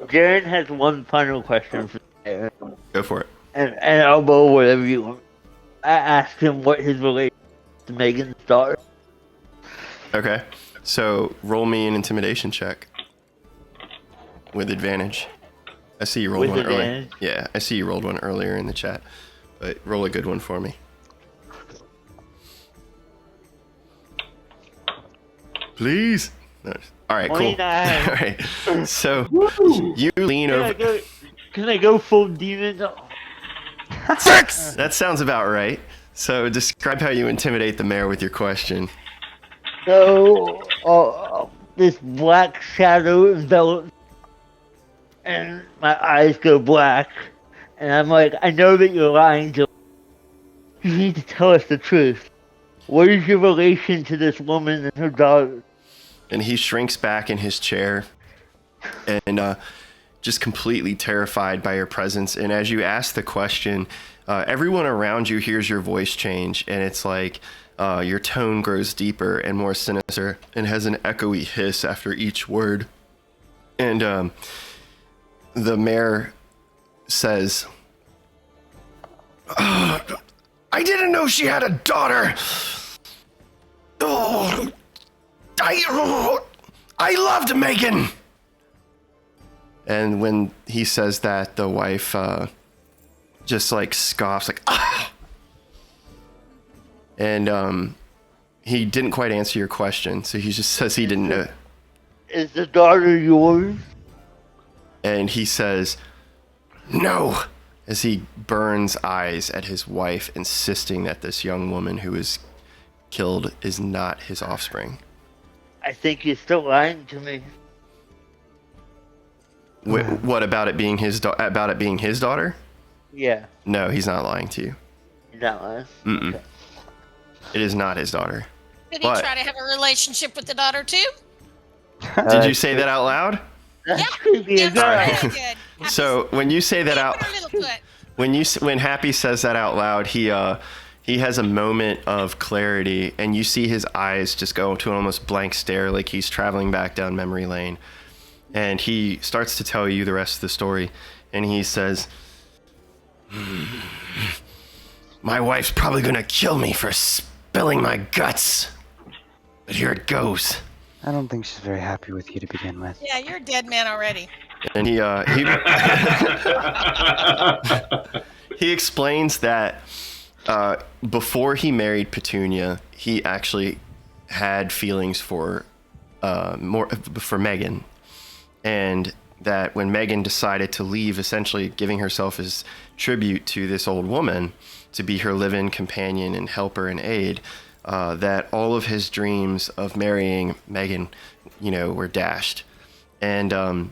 Jaron has one final question for Jaron. Go for it. and elbow, whatever you want. I asked him what his relation to Megan's daughter. Okay. So roll me an intimidation check with advantage. I see you rolled With one earlier. advantage? Yeah, I see you rolled one earlier in the chat. But roll a good one for me. Please. No. All right, cool. 29. All right. So you lean over. Can I go full demon? That sounds about right. So describe how you intimidate the mayor with your question. So, this black shadow envelops, and my eyes go black, and I'm like, I know that you're lying to. You need to tell us the truth. What is your relation to this woman and her daughter? And he shrinks back in his chair and just completely terrified by your presence. And as you ask the question, everyone around you hears your voice change, and it's like your tone grows deeper and more sinister and has an echoey hiss after each word. And the mayor says, I didn't know she had a daughter. Oh, I loved Megan. And when he says that, the wife just like scoffs, like, ah. And he didn't quite answer your question, so he just says he didn't know. Is the daughter yours? And he says, no, as he burns eyes at his wife, insisting that this young woman who was killed is not his offspring. I think you're still lying to me. What about it being his daughter? Yeah. No, he's not lying to you. You're not lying. Mm-mm. Okay. It is not his daughter. Did he try to have a relationship with the daughter too? Did you say that out loud? That's creepy as hell. Really good. So when you say that out, Put her little foot. when Happy says that out loud, he has a moment of clarity, and you see his eyes just go to an almost blank stare, like he's traveling back down memory lane. And he starts to tell you the rest of the story, and he says, my wife's probably gonna kill me for spilling my guts, but here it goes. I don't think she's very happy with you to begin with. Yeah, you're a dead man already. And he explains that before he married Petunia, he actually had feelings for Megan, and that when Megan decided to leave, essentially giving herself as tribute to this old woman to be her live-in companion and helper and aid, that all of his dreams of marrying Megan, were dashed. And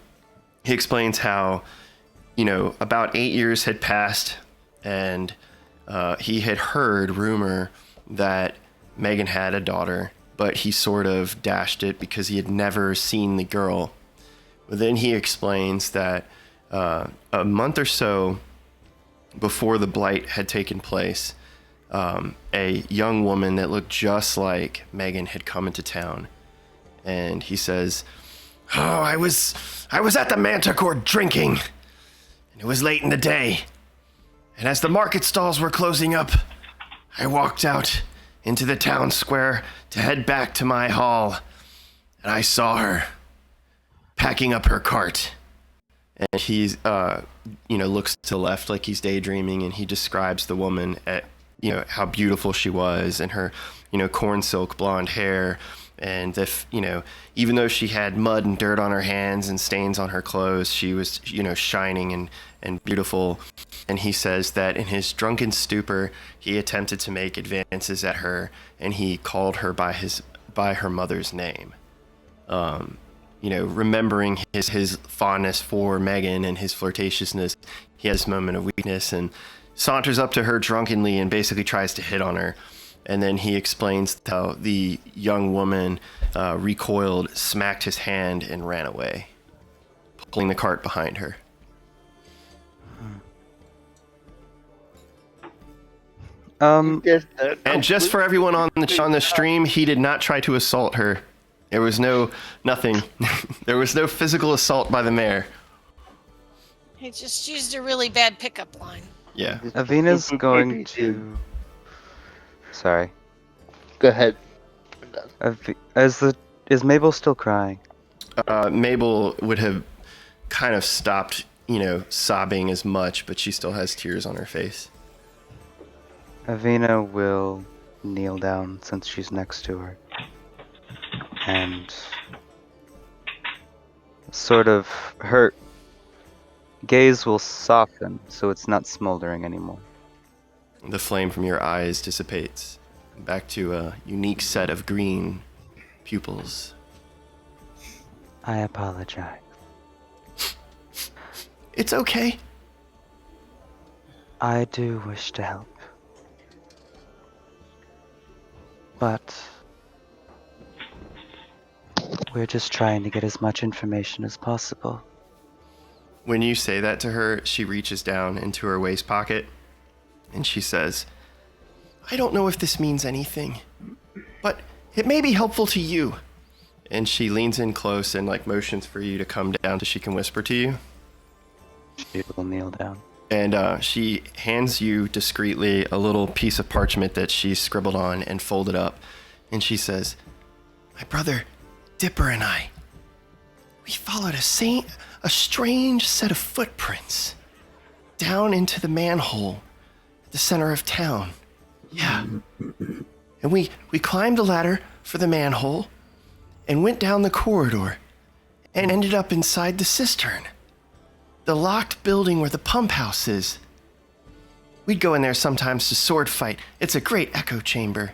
he explains how, about 8 years had passed, and he had heard rumor that Megan had a daughter, but he sort of dashed it because he had never seen the girl. But then he explains that a month or so before the blight had taken place, a young woman that looked just like Megan had come into town. And he says, I was at the Manticore drinking, and it was late in the day. And as the market stalls were closing up, I walked out into the town square to head back to my hall, and I saw her packing up her cart. And he, looks to the left like he's daydreaming, and he describes the woman at, how beautiful she was, and her, corn silk blonde hair. And if, even though she had mud and dirt on her hands and stains on her clothes, she was, shining and beautiful. And he says that in his drunken stupor, he attempted to make advances at her, and he called her by her mother's name. Remembering his fondness for Megan and his flirtatiousness, he has this moment of weakness and saunters up to her drunkenly and basically tries to hit on her. And then he explains how the young woman recoiled, smacked his hand, and ran away, pulling the cart behind her. And just for everyone on the stream, he did not try to assault her. There was nothing. There was no physical assault by the mayor. He just used a really bad pickup line. Yeah. Avvina's going to. Sorry. Go ahead. Is Mabel still crying? Mabel would have kind of stopped, sobbing as much, but she still has tears on her face. Avvina will kneel down since she's next to her. And sort of her gaze will soften so it's not smoldering anymore. The flame from your eyes dissipates back to a unique set of green pupils. I apologize. It's okay. I do wish to help. But we're just trying to get as much information as possible. When you say that to her, she reaches down into her waist pocket and she says, I don't know if this means anything, but it may be helpful to you. And she leans in close and motions for you to come down so she can whisper to you. She will kneel down. And she hands you discreetly a little piece of parchment that she scribbled on and folded up. And she says, my brother Dipper and I, we followed a strange set of footprints down into the manhole at the center of town. Yeah. And we climbed a ladder for the manhole and went down the corridor and ended up inside the cistern, the locked building where the pump house is. We'd go in there sometimes to sword fight. It's a great echo chamber,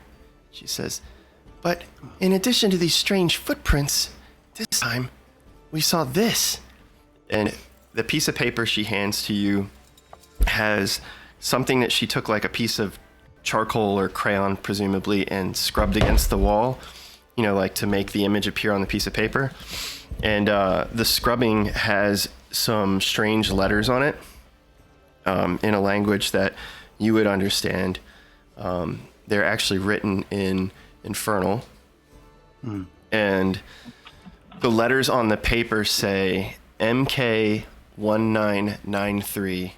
she says. But in addition to these strange footprints, this time we saw this. And the piece of paper she hands to you has something that she took like a piece of charcoal or crayon, presumably, and scrubbed against the wall, to make the image appear on the piece of paper. And the scrubbing has some strange letters on it in a language that you would understand. They're actually written in Infernal. And the letters on the paper say MK1993.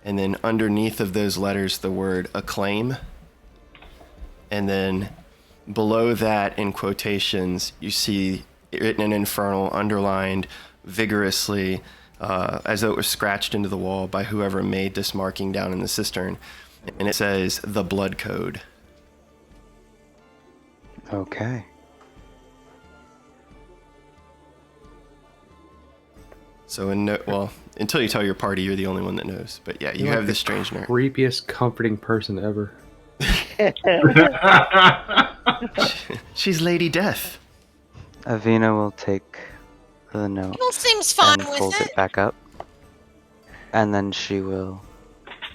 And then underneath of those letters, the word acclaim. And then below that, in quotations, you see written in Infernal, underlined vigorously, as though it was scratched into the wall by whoever made this marking down in the cistern. And it says, the blood code. Okay. So, until you tell your party, you're the only one that knows. But yeah, you You're have like this the strange nerd. creepiest comforting person ever. She's Lady Death. Avvina will take the note Mabel seems fine and with fold it. it back up. And then she will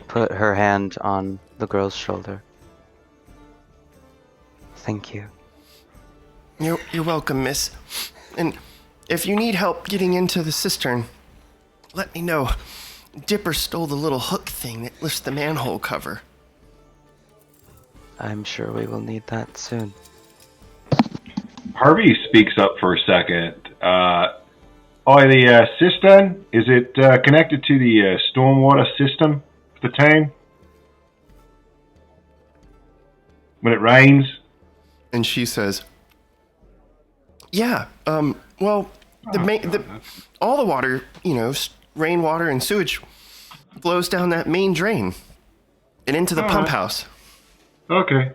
put her hand on the girl's shoulder. Thank you. You're welcome, miss. And if you need help getting into the cistern, let me know. Dipper stole the little hook thing that lifts the manhole cover. I'm sure we will need that soon. Harvey speaks up for a second. The cistern, is it connected to the stormwater system for the town? When it rains? And she says, yeah, all the water, rainwater and sewage flows down that main drain and into the pump house. Okay.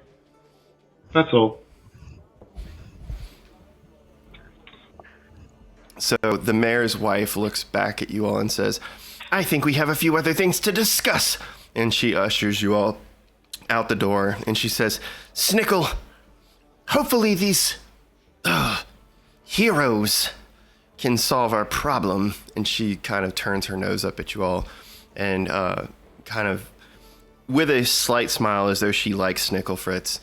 That's all. So the mayor's wife looks back at you all and says, I think we have a few other things to discuss. And she ushers you all out the door and she says, Snickle, hopefully these heroes can solve our problem. And she kind of turns her nose up at you all and kind of, with a slight smile as though she likes Snickle Fritz,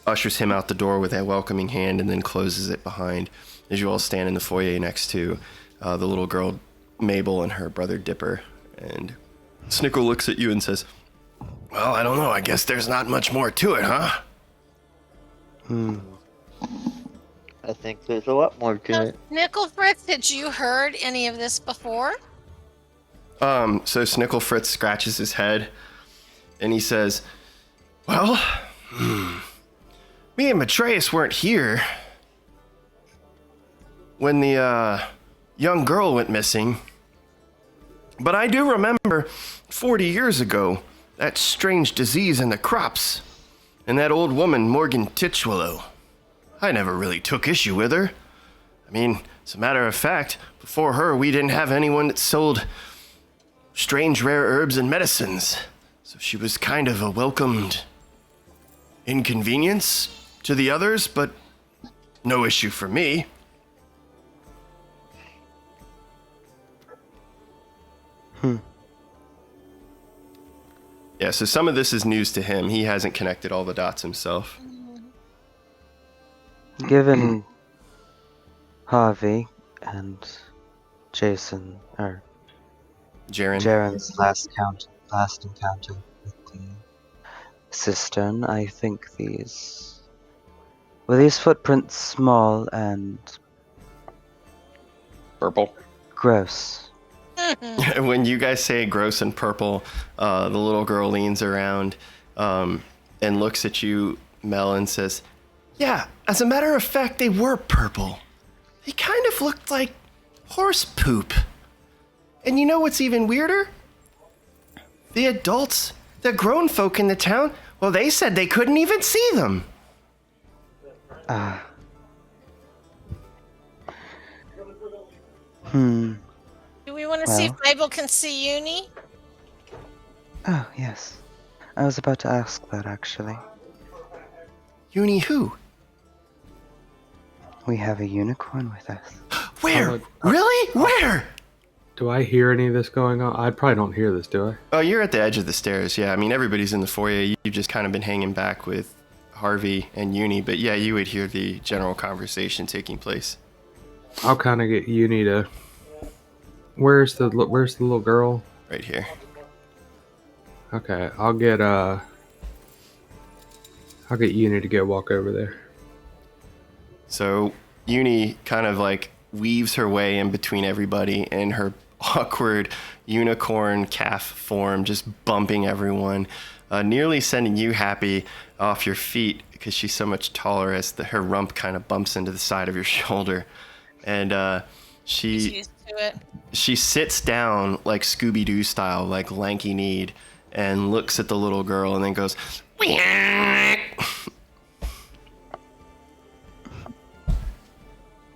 ushers him out the door with a welcoming hand and then closes it behind as you all stand in the foyer next to the little girl Mabel and her brother Dipper. And Snickle looks at you and says, well, I don't know. I guess there's not much more to it, huh? I think there's a lot more to it. Nickel Fritz, had you heard any of this before? So Snickle Fritz scratches his head, and he says, well, me and Matreus weren't here when the young girl went missing. But I do remember 40 years ago, that strange disease in the crops, and that old woman, Morgan Titchwillow. I never really took issue with her. I mean, as a matter of fact, before her, we didn't have anyone that sold strange rare herbs and medicines. So she was kind of a welcomed inconvenience to the others, but no issue for me. Yeah, so some of this is news to him. He hasn't connected all the dots himself. Given Harvey and Jaron Jaron's last encounter with the Cistern, I think were these footprints small and Purple. gross? When you guys say gross and purple, the little girl leans around and looks at you, Mel, and says, yeah, as a matter of fact, they were purple. They kind of looked like horse poop. And you know what's even weirder? The adults, the grown folk in the town, well, they said they couldn't even see them. Do we want to see if Mabel can see Uni? Oh, yes. I was about to ask that, actually. Uni who? We have a unicorn with us. Where? Really? Where? Do I hear any of this going on? I probably don't hear this, do I? Oh, you're at the edge of the stairs. Yeah, I mean, everybody's in the foyer. You've just kind of been hanging back with Harvey and Uni. But yeah, you would hear the general conversation taking place. I'll kind of get Uni to... Where's the little girl? Right here. Okay, I'll get Uni to go walk over there. So Uni kind of like weaves her way in between everybody in her awkward unicorn calf form, just bumping everyone, nearly sending you Happy off your feet because she's so much taller as her rump kind of bumps into the side of your shoulder. And She's used to it. she sits down like Scooby-Doo style, like lanky-kneed, and looks at the little girl and then goes,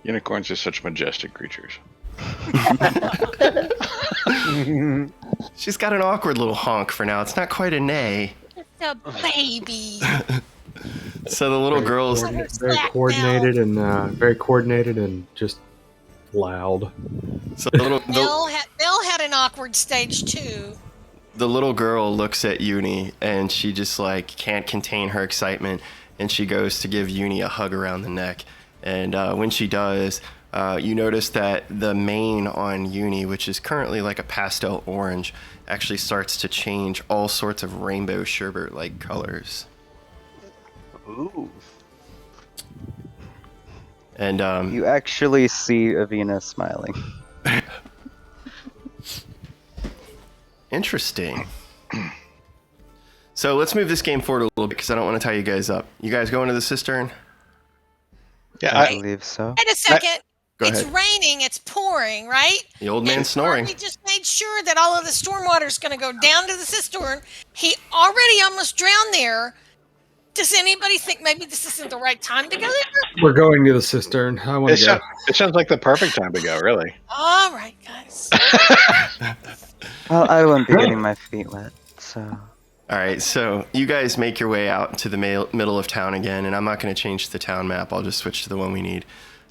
Unicorns are such majestic creatures. She's got an awkward little honk for now. It's not quite a neigh. It's a baby. So the little girl's very coordinated and just loud. So the Bill had an awkward stage too. the little girl looks at Uni and she just like can't contain her excitement, and she goes to give Uni a hug around the neck. And when she does, you notice that the mane on Uni, which is currently like a pastel orange, actually starts to change all sorts of rainbow sherbet-like colors. Ooh. And You actually see Avvina smiling. Interesting. So let's move this game forward a little bit because I don't want to tie you guys up. You guys going to the Cistern? Yeah, I believe so. Wait a second. Go It's ahead. raining. It's pouring, right? The old man And snoring. Harvey just made sure that all of the stormwater is going to go down to the cistern. He already almost drowned there. Does anybody think maybe this isn't the right time to go there? We're going to the Cistern. I want to go. It sounds like the perfect time to go, really. All right, guys. Well, I won't be getting my feet wet, so... All right, so you guys make your way out to the middle of town again, and I'm not going to change the town map. I'll just switch to the one we need.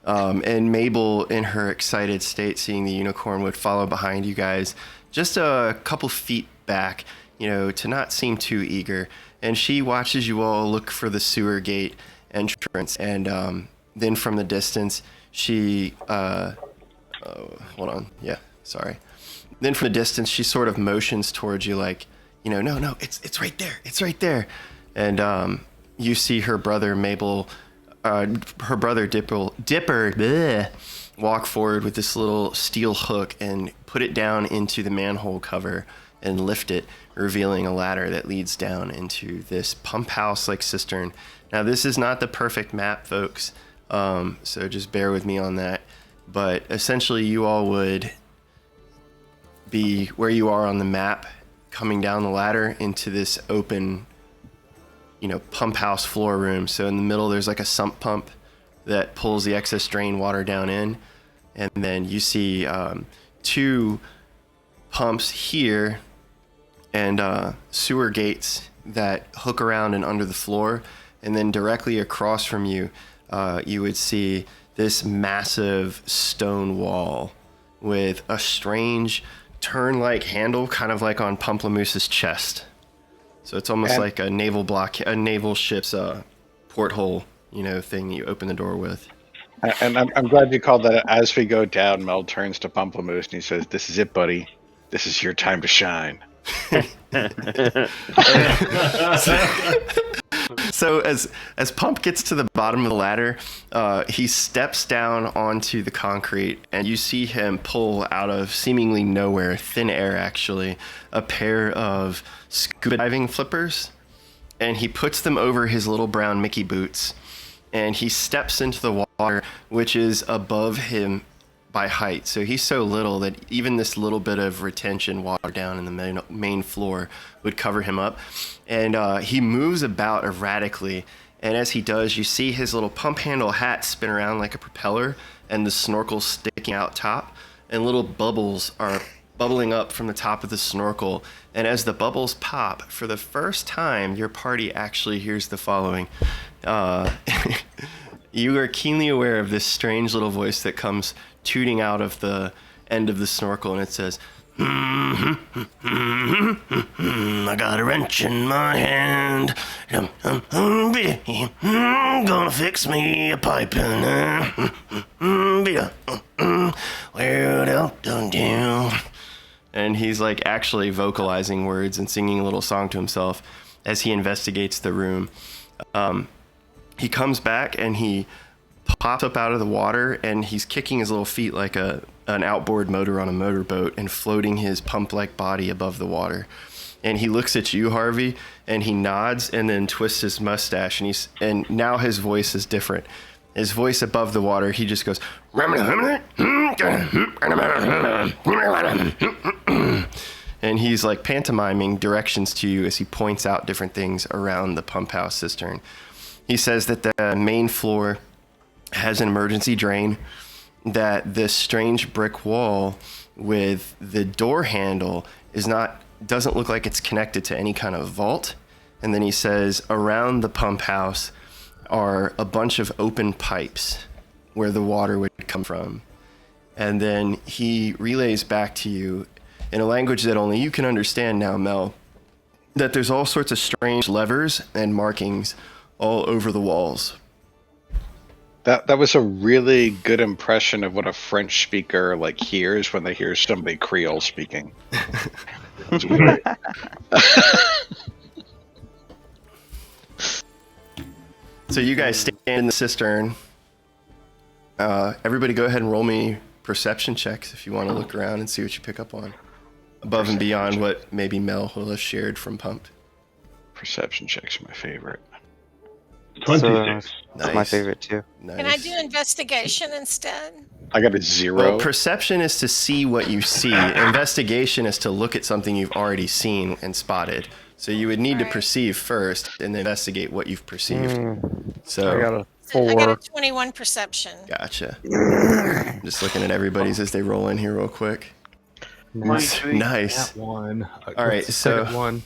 And Mabel, in her excited state, seeing the unicorn, would follow behind you guys just a couple feet back, you know, to not seem too eager. And she watches you all look for the sewer gate entrance, and then from the distance, she... hold on. Yeah, sorry. Then from the distance, she sort of motions towards you like, you know, no, it's right there. It's right there. And you see her brother, Mabel... her brother Dipper bleh, walk forward with this little steel hook and put it down into the manhole cover and lift it, revealing a ladder that leads down into this pump house like cistern. Now, this is not the perfect map, folks, so just bear with me on that. But essentially, you all would be where you are on the map, coming down the ladder into this open, pump house floor room. So in the middle, there's like a sump pump that pulls the excess drain water down in. And then you see 2 pumps here and sewer gates that hook around and under the floor. And then directly across from you, you would see this massive stone wall with a strange turn-like handle, kind of like on Mousse's chest. So it's almost like a naval ship's porthole, thing you open the door with. And I'm glad you called that. As we go down, Mel turns to Mousse and he says, "This is it, buddy. This is your time to shine." So as Pump gets to the bottom of the ladder, he steps down onto the concrete, and you see him pull out of seemingly nowhere, thin air actually, a pair of scuba diving flippers, and he puts them over his little brown Mickey boots, and he steps into the water, which is above him by height. So he's so little that even this little bit of retention water down in the main floor would cover him up. And he moves about erratically. And as he does, you see his little pump handle hat spin around like a propeller and the snorkel sticking out top. And little bubbles are bubbling up from the top of the snorkel. And as the bubbles pop, for the first time, your party actually hears the following. You are keenly aware of this strange little voice that comes tooting out of the end of the snorkel, and it says, I got a wrench in my hand. Gonna fix me a pipe in and he's like actually vocalizing words and singing a little song to himself as he investigates the room. He comes back and he pops up out of the water, and he's kicking his little feet like an outboard motor on a motorboat and floating his pump-like body above the water. And he looks at you, Harvey, and he nods and then twists his mustache, and now his voice is different. His voice above the water, he just goes, and he's like pantomiming directions to you as he points out different things around the pump house cistern. He says that the main floor has an emergency drain, that this strange brick wall with the door handle doesn't look like it's connected to any kind of vault. And then he says around the pump house are a bunch of open pipes where the water would come from. And then he relays back to you in a language that only you can understand now, Mel, that there's all sorts of strange levers and markings all over the walls. That was a really good impression of what a French speaker hears when they hear somebody Creole speaking. That's great. So you guys stand in the cistern. Everybody go ahead and roll me perception checks if you want to look around and see what you pick up on. Above and beyond what maybe Mel will have shared from Pump. Perception checks are my favorite. 26. That's my favorite too. Nice. Can I do investigation instead? I got a 0. Well, perception is to see what you see. Investigation is to look at something you've already seen and spotted. So you would need to perceive first and then investigate what you've perceived. So I got a 4. I got a 21 perception. Gotcha. Just looking at everybody's as they roll in here real quick. Nice. Nice. One. All right, so one.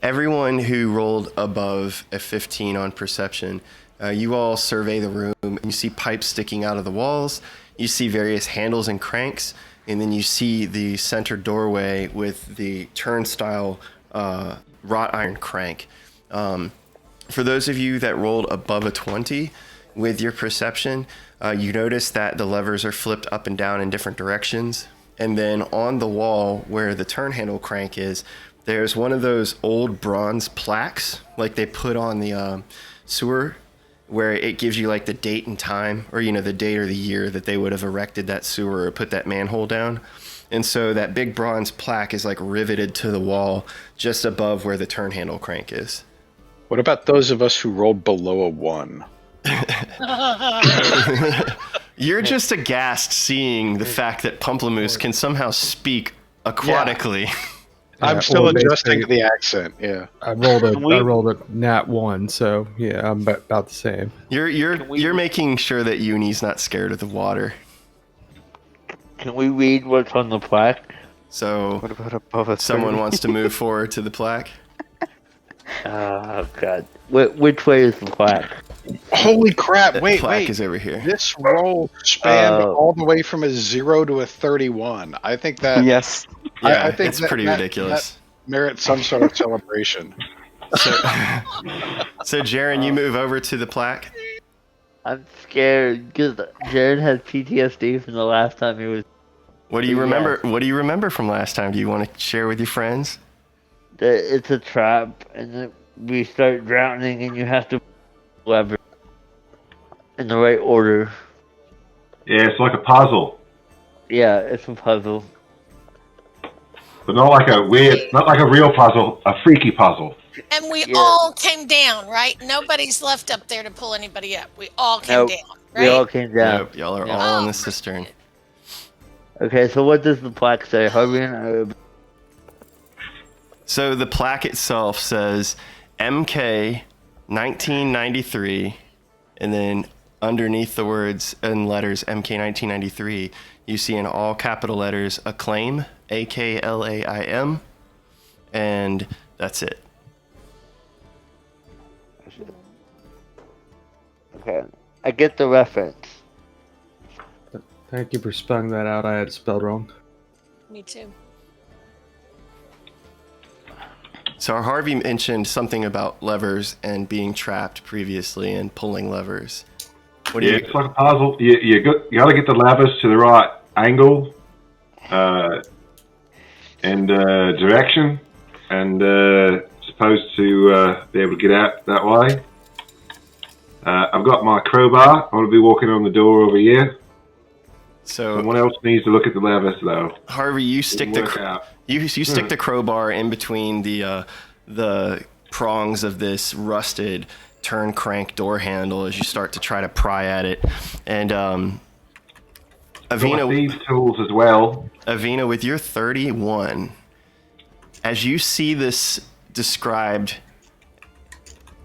Everyone who rolled above a 15 on perception, you all survey the room, and you see pipes sticking out of the walls, you see various handles and cranks, and then you see the center doorway with the turnstile wrought iron crank. For those of you that rolled above a 20 with your perception, you notice that the levers are flipped up and down in different directions. And then on the wall where the turn handle crank is, there's one of those old bronze plaques like they put on the sewer where it gives you like the date and time, or the date or the year that they would have erected that sewer or put that manhole down. And so that big bronze plaque is like riveted to the wall just above where the turn handle crank is. What about those of us who rolled below a 1? You're just aghast seeing the fact that Pamplemousse can somehow speak aquatically. I'm still adjusting to the accent. Yeah, I rolled a nat 1, so yeah, I'm about the same. You're making sure that Uni's not scared of the water. Can we read what's on the plaque? So, What about above a someone 30? wants to move forward to the plaque? Oh god, which way is the plaque? Holy crap! The Wait, plaque is over here. This roll spanned all the way from a 0 to a 31. I think that Yes. Yeah, I think it's pretty ridiculous. That merits some sort of celebration. So Jaron, you move over to the plaque. I'm scared because Jaron has PTSD from the last time he was. What do you remember? What do you remember from last time? Do you want to share with your friends? It's a trap, and then we start drowning, and you have to lever in the right order. Yeah, it's like a puzzle, Yeah, it's a puzzle. but not like a real puzzle, a freaky puzzle. And we all came down, right? Nobody's left up there to pull anybody up. We all came down, right? We all came down. Nope, y'all are all in the cistern. Okay, so what does the plaque say? Harvey and I... So the plaque itself says MK 1993, and then underneath the words and letters MK 1993, you see in all capital letters Acclaim, AKLAIM, and that's it. Okay, I get the reference. Thank you for spelling that out. I had it spelled wrong. Me too. So Harvey mentioned something about levers and being trapped previously and pulling levers. What do you? It's like a puzzle. You got to get the levers to the right angle and direction, and supposed to be able to get out that way. I've got my crowbar. I'm going to be walking on the door over here. So someone else needs to look at the levers, though. Harvey, you stick you stick the crowbar in between the prongs of this rusted turn crank door handle as you start to try to pry at it. And Avvina, thieves' tools as well. Avvina, with your 31, as you see this described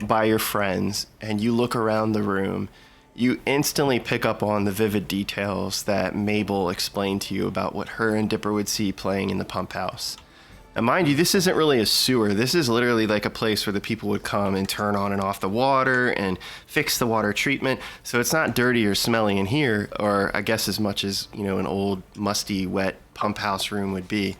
by your friends and you look around the room, you instantly pick up on the vivid details that Mabel explained to you about what her and Dipper would see playing in the pump house. Now, mind you, this isn't really a sewer. This is literally like a place where the people would come and turn on and off the water and fix the water treatment. So it's not dirty or smelly in here, or I guess as much as, an old, musty, wet pump house room would be.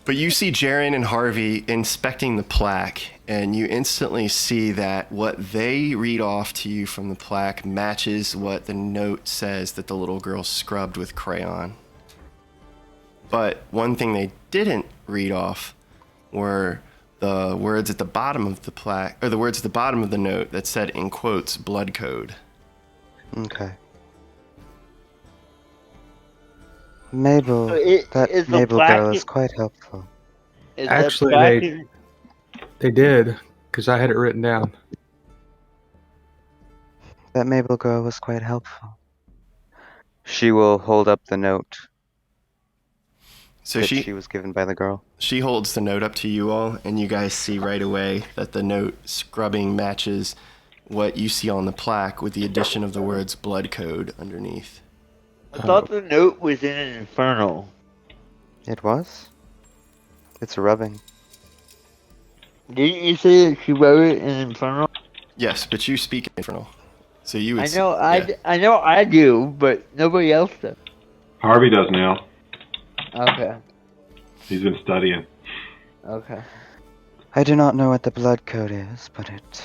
But you see Jaron and Harvey inspecting the plaque, and you instantly see that what they read off to you from the plaque matches what the note says that the little girl scrubbed with crayon. But one thing they didn't read off were the words at the bottom of the plaque, or the words at the bottom of the note that said, in quotes, blood code. Okay. Mabel, that Mabel girl is quite helpful. Actually, they did, because I had it written down. That Mabel girl was quite helpful. She will hold up the note So she was given by the girl. She holds the note up to you all, and you guys see right away that the note scrubbing matches what you see on the plaque with the addition of the words blood code underneath. I thought the note was in an infernal. It was? It's a rubbing. Didn't you say that she wrote it in infernal? Yes, but you speak infernal. So you would I know I do, but nobody else does. Harvey does now. Okay. He's been studying. Okay. I do not know what the blood code is, but it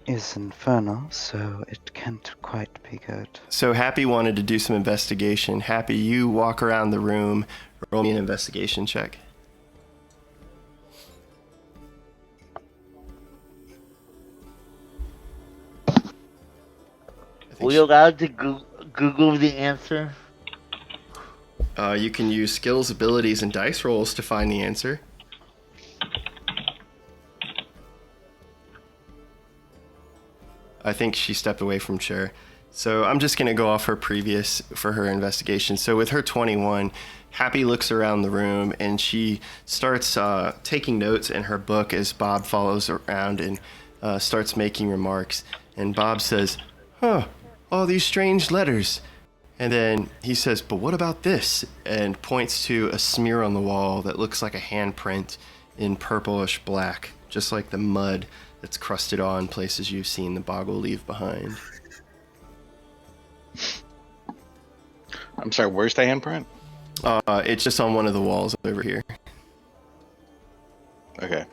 is infernal, so it can't quite be good. So Happy wanted to do some investigation. Happy, you walk around the room, roll me an investigation check. we allowed to Google the answer? You can use skills, abilities, and dice rolls to find the answer. I think she stepped away from chair. So I'm just going to go off her previous for her investigation. So with her 21, Happy looks around the room and she starts taking notes in her book as Bob follows around and starts making remarks. And Bob says, all these strange letters. And then he says, but what about this? And points to a smear on the wall that looks like a handprint in purplish black, just like the mud that's crusted on places you've seen the boggle leave behind. I'm sorry, where's the handprint? It's just on one of the walls over here. Okay.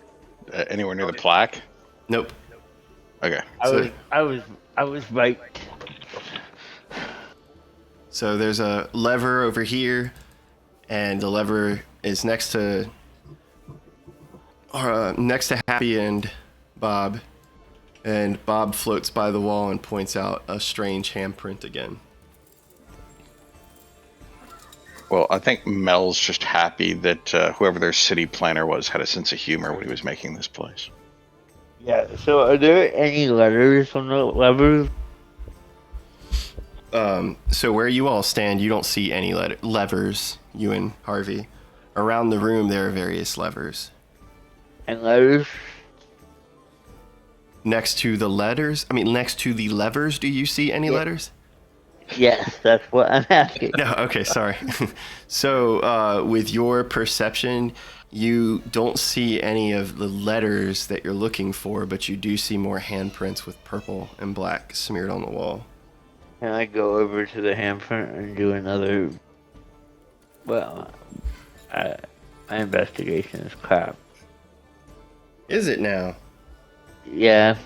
Anywhere near the plaque? Nope. Okay. I was right. So there's a lever over here, and the lever is next to Happy and Bob. And Bob floats by the wall and points out a strange handprint again. Well, I think Mel's just happy that whoever their city planner was had a sense of humor when he was making this place. Yeah, so are there any letters on the lever? So where you all stand, you don't see any levers, you and Harvey. Around the room, there are various levers. And letters? Next to the levers, do you see any letters? Yes, that's what I'm asking. No, okay, sorry. So, with your perception, you don't see any of the letters that you're looking for, but you do see more handprints with purple and black smeared on the wall. Can I go over to the handprint and do another... Well, my investigation is crap. Is it now? Yeah.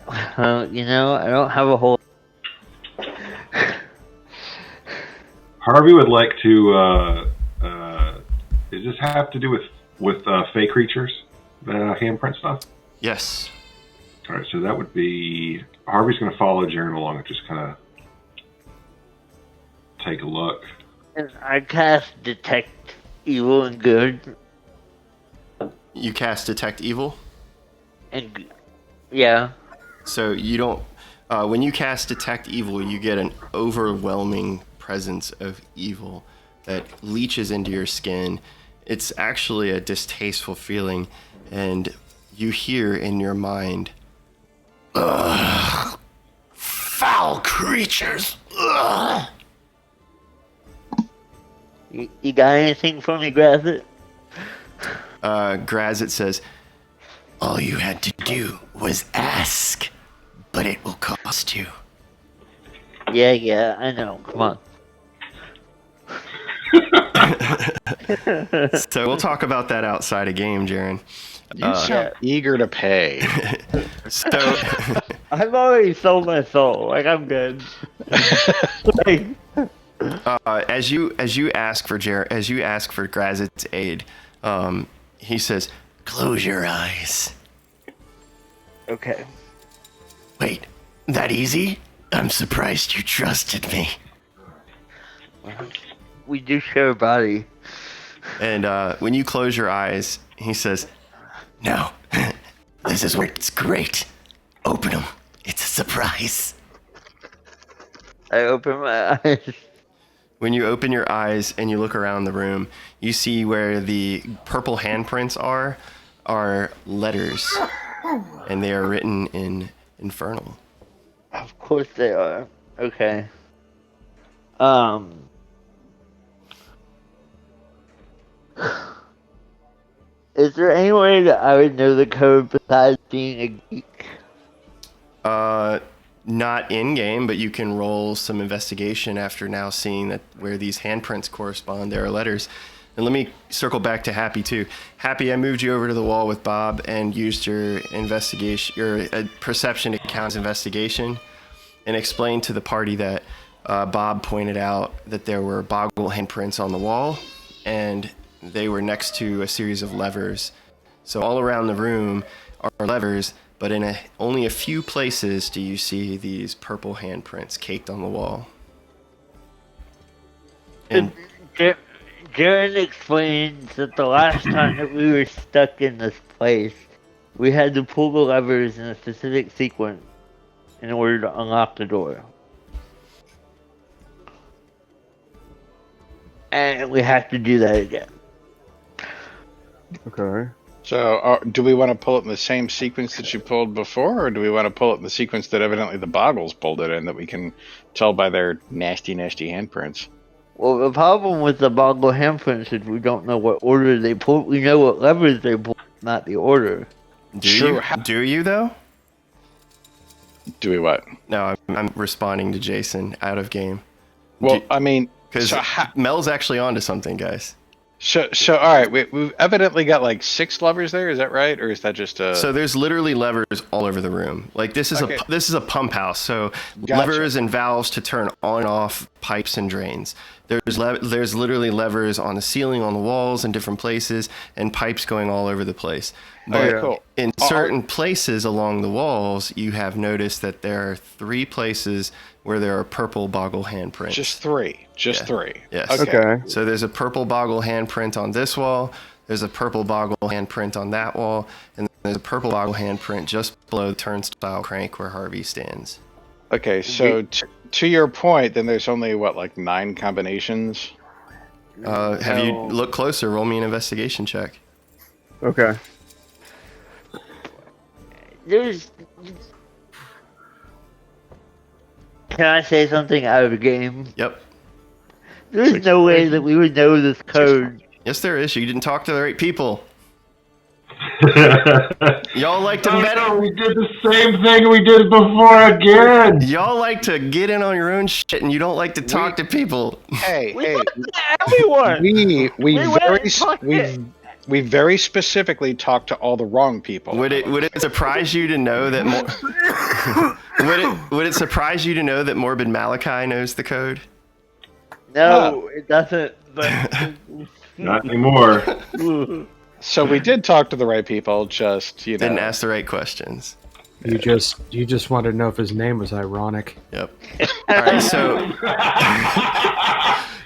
I don't have a whole... Harvey would like to. Does this have to do with fey creatures? The handprint stuff. Yes. All right, so that would be Harvey's going to follow Jaron along and just kind of take a look. And I cast Detect Evil and Good. You cast Detect Evil? And yeah. So you don't... when you cast Detect Evil, you get an overwhelming presence of evil that leaches into your skin. It's actually a distasteful feeling, and you hear in your mind, "Ugh, foul creatures! Ugh." You got anything for me, Grazit? Grazit says, all you had to do was ask, but it will cost you. Yeah, I know. Come on. So we'll talk about that outside of game, Jaron. You sound eager to pay. So I've already sold my soul. Like, I'm good. as you ask for Grazit's aid, he says, "Close your eyes." Okay. Wait, that easy? I'm surprised you trusted me. We do share a body. And when you close your eyes, he says, "No, this is where it's great. Open them. It's a surprise." I open my eyes. When you open your eyes and you look around the room, you see where the purple handprints are letters, and they are written in Infernal. Of course they are. Okay. Is there any way that I would know the code besides being a geek? Not in-game, but you can roll some investigation after now seeing that where these handprints correspond, there are letters. And let me circle back to Happy, too. Happy, I moved you over to the wall with Bob and used your perception to count as investigation and explained to the party that Bob pointed out that there were boggle handprints on the wall, and they were next to a series of levers. So all around the room are levers but in only a few places do you see these purple handprints caked on the wall. And Jaron explains that the last time that we were stuck in this place, we had to pull the levers in a specific sequence in order to unlock the door. And we have to do that again. Okay. So, do we want to pull it in the same sequence that you pulled before, or do we want to pull it in the sequence that evidently the Boggles pulled it in, that we can tell by their nasty, nasty handprints? Well, the problem with the Boggle handprints is we don't know what order they pull. We know what levers they pull, not the order. Do you though? Do we what? No, I'm responding to Jason out of game. Well, I mean, because Mel's actually onto something, guys. So all right, we've evidently got like 6 levers there. Is that right, or is that just a? So there's literally levers all over the room. Like this is a pump house. So Gotcha. levers and valves to turn on and off pipes and drains. There's literally levers on the ceiling, on the walls, in different places, and pipes going all over the place. But Okay, cool. in certain places along the walls, you have noticed that there are 3 places where there are purple Boggle handprints. Just 3. Just 3. Yes. Okay. So there's a purple Boggle handprint on this wall. There's a purple Boggle handprint on that wall, and there's a purple Boggle handprint just below the turnstile crank where Harvey stands. Okay, so to your point, then there's only like 9 combinations. Have you looked closer? Roll me an investigation check. Okay. Can I say something out of the game? Yep. There's no way that we would know this code. Yes, there is. You didn't talk to the right people. Y'all like to we did the same thing we did before again. Y'all like to get in on your own shit, and you don't like to talk to people. Hey, Everyone. We very specifically talked to all the wrong people. Would it surprise you to know that would it surprise you to know that Morbid Malachi knows the code? No, it doesn't. But Not anymore. So we did talk to the right people, just didn't ask the right questions. You just wanted to know if his name was ironic. Yep. All right, so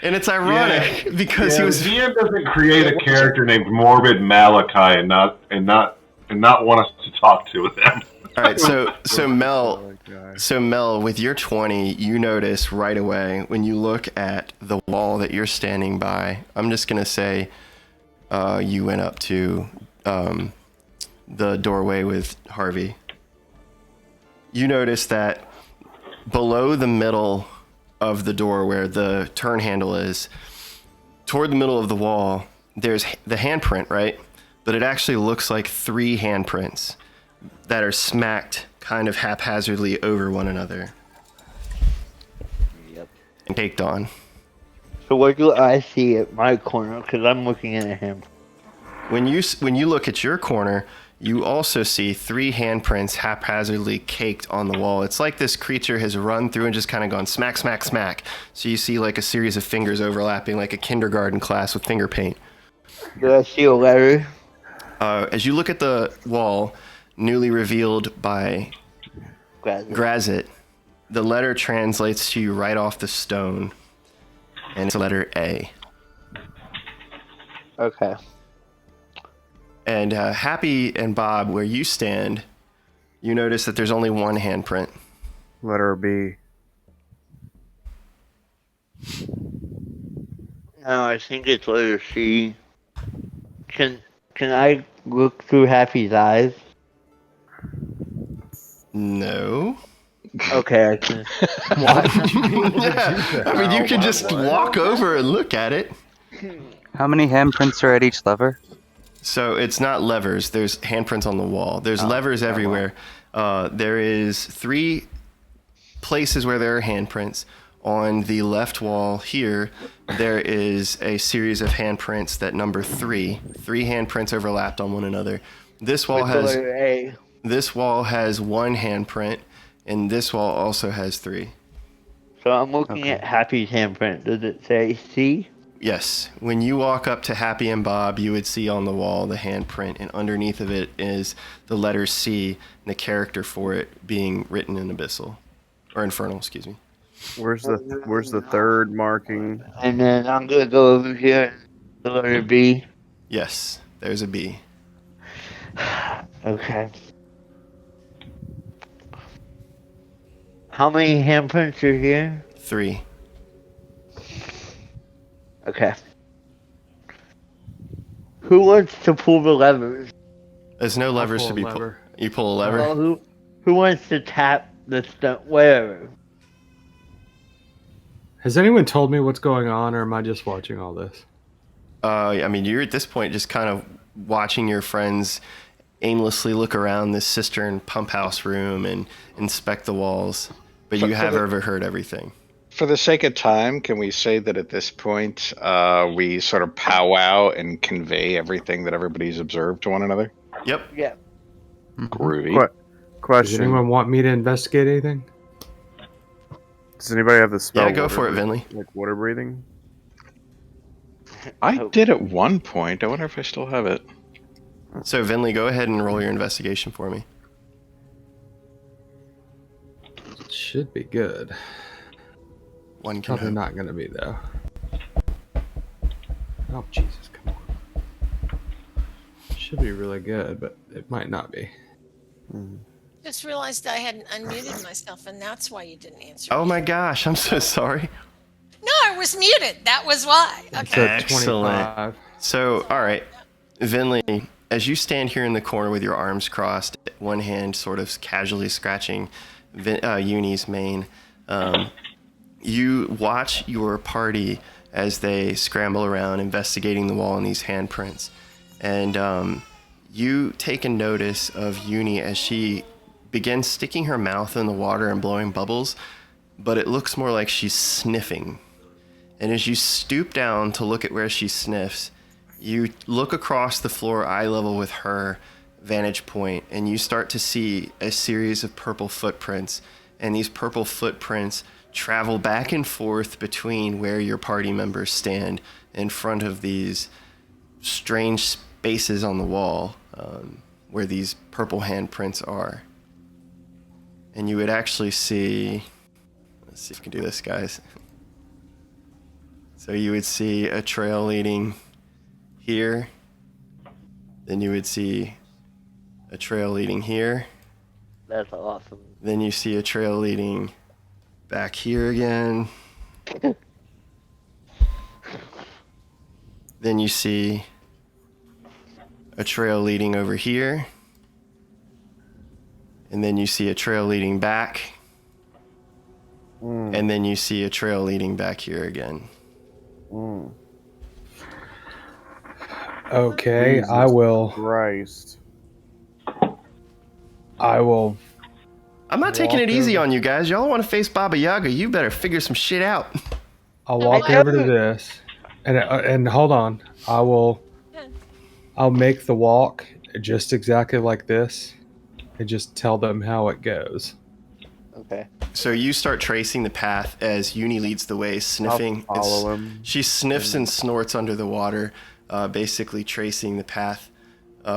and it's ironic because he was. GM doesn't create a character named Morbid Malachi and not want us to talk to them. All right, so Mel, with your 20, you notice right away when you look at the wall that you're standing by. I'm just gonna say, you went up to the doorway with Harvey. You notice that below the middle of the door where the turn handle is, toward the middle of the wall, there's the handprint, right? But it actually looks like 3 handprints that are smacked kind of haphazardly over one another. Yep. And caked on. So what do I see at my corner? Because I'm looking at him. When you look at your corner, you also see 3 handprints haphazardly caked on the wall. It's like this creature has run through and just kind of gone smack, smack, smack. So you see like a series of fingers overlapping like a kindergarten class with finger paint. Do I see a letter? As you look at the wall, newly revealed by Grazit, the letter translates to you right off the stone. And it's a letter A. Okay. And Happy and Bob, where you stand, you notice that there's only one handprint. Letter B. No, I think it's letter C. Can I look through Happy's eyes? No. Okay, I can. Why did you do that? I mean, you can just walk over and look at it. How many handprints are at each lever? So it's not levers. There's handprints on the wall. There's levers everywhere. There is 3 places where there are handprints. On the left wall here, there is a series of handprints that number 3. 3 handprints overlapped on one another. This wall has 1 handprint, and this wall also has 3. So I'm looking at Happy's handprint. Does it say C? Yes, when you walk up to Happy and Bob, you would see on the wall the handprint, and underneath of it is the letter C and the character for it being written in Abyssal. Or Infernal, excuse me. Where's the third marking? And then I'm gonna go over here, the letter B. Yes, there's a B. Okay. How many handprints are here? 3. Okay. Who wants to pull the levers? There's no levers pull to a be lever. pulled. You pull a lever? Well, who wants to tap the stuff? Whatever. Has anyone told me what's going on, or am I just watching all this? I mean, you're at this point just kind of watching your friends aimlessly look around this cistern pump house room and inspect the walls, but you have overheard everything. For the sake of time, can we say that at this point we sort of powwow and convey everything that everybody's observed to one another? Yep. Yeah. Groovy. Does Question. anyone want me to investigate anything? Does anybody have the spell? Yeah, go for it, Venlee. Like water breathing? I did at one point. I wonder if I still have it. So, Venlee, go ahead and roll your investigation for me. It should be good. One can Probably hope. not going to be, though. Oh, Jesus, come on. Should be really good, but it might not be. Just realized I hadn't unmuted myself, and that's why you didn't answer. Oh me. my gosh, I'm so sorry. No, I was muted. That was why. It's Okay. a Excellent. 25. So, all right, Venlee, as you stand here in the corner with your arms crossed, one hand sort of casually scratching Uni's mane, you watch your party as they scramble around investigating the wall and these handprints. And you take a notice of Uni as she begins sticking her mouth in the water and blowing bubbles, but it looks more like she's sniffing. And as you stoop down to look at where she sniffs, you look across the floor eye level with her vantage point, and you start to see a series of purple footprints. And these purple footprints travel back and forth between where your party members stand in front of these strange spaces on the wall where these purple handprints are. And you would actually see, let's see if we can do this, guys. So you would see a trail leading here. Then you would see a trail leading here. That's awesome. Then you see a trail leading back here again. Then you see a trail leading over here. And then you see a trail leading back. And then you see a trail leading back here again. Okay, Jesus I will. Christ. I'm not taking it Walk easy over. on you guys. Y'all want to face Baba Yaga, you better figure some shit out. I'll walk over to this, and hold on. I'll make the walk just exactly like this, and just tell them how it goes. Okay. So you start tracing the path as Uni leads the way, sniffing. I'll follow him. She sniffs and snorts under the water, basically tracing the path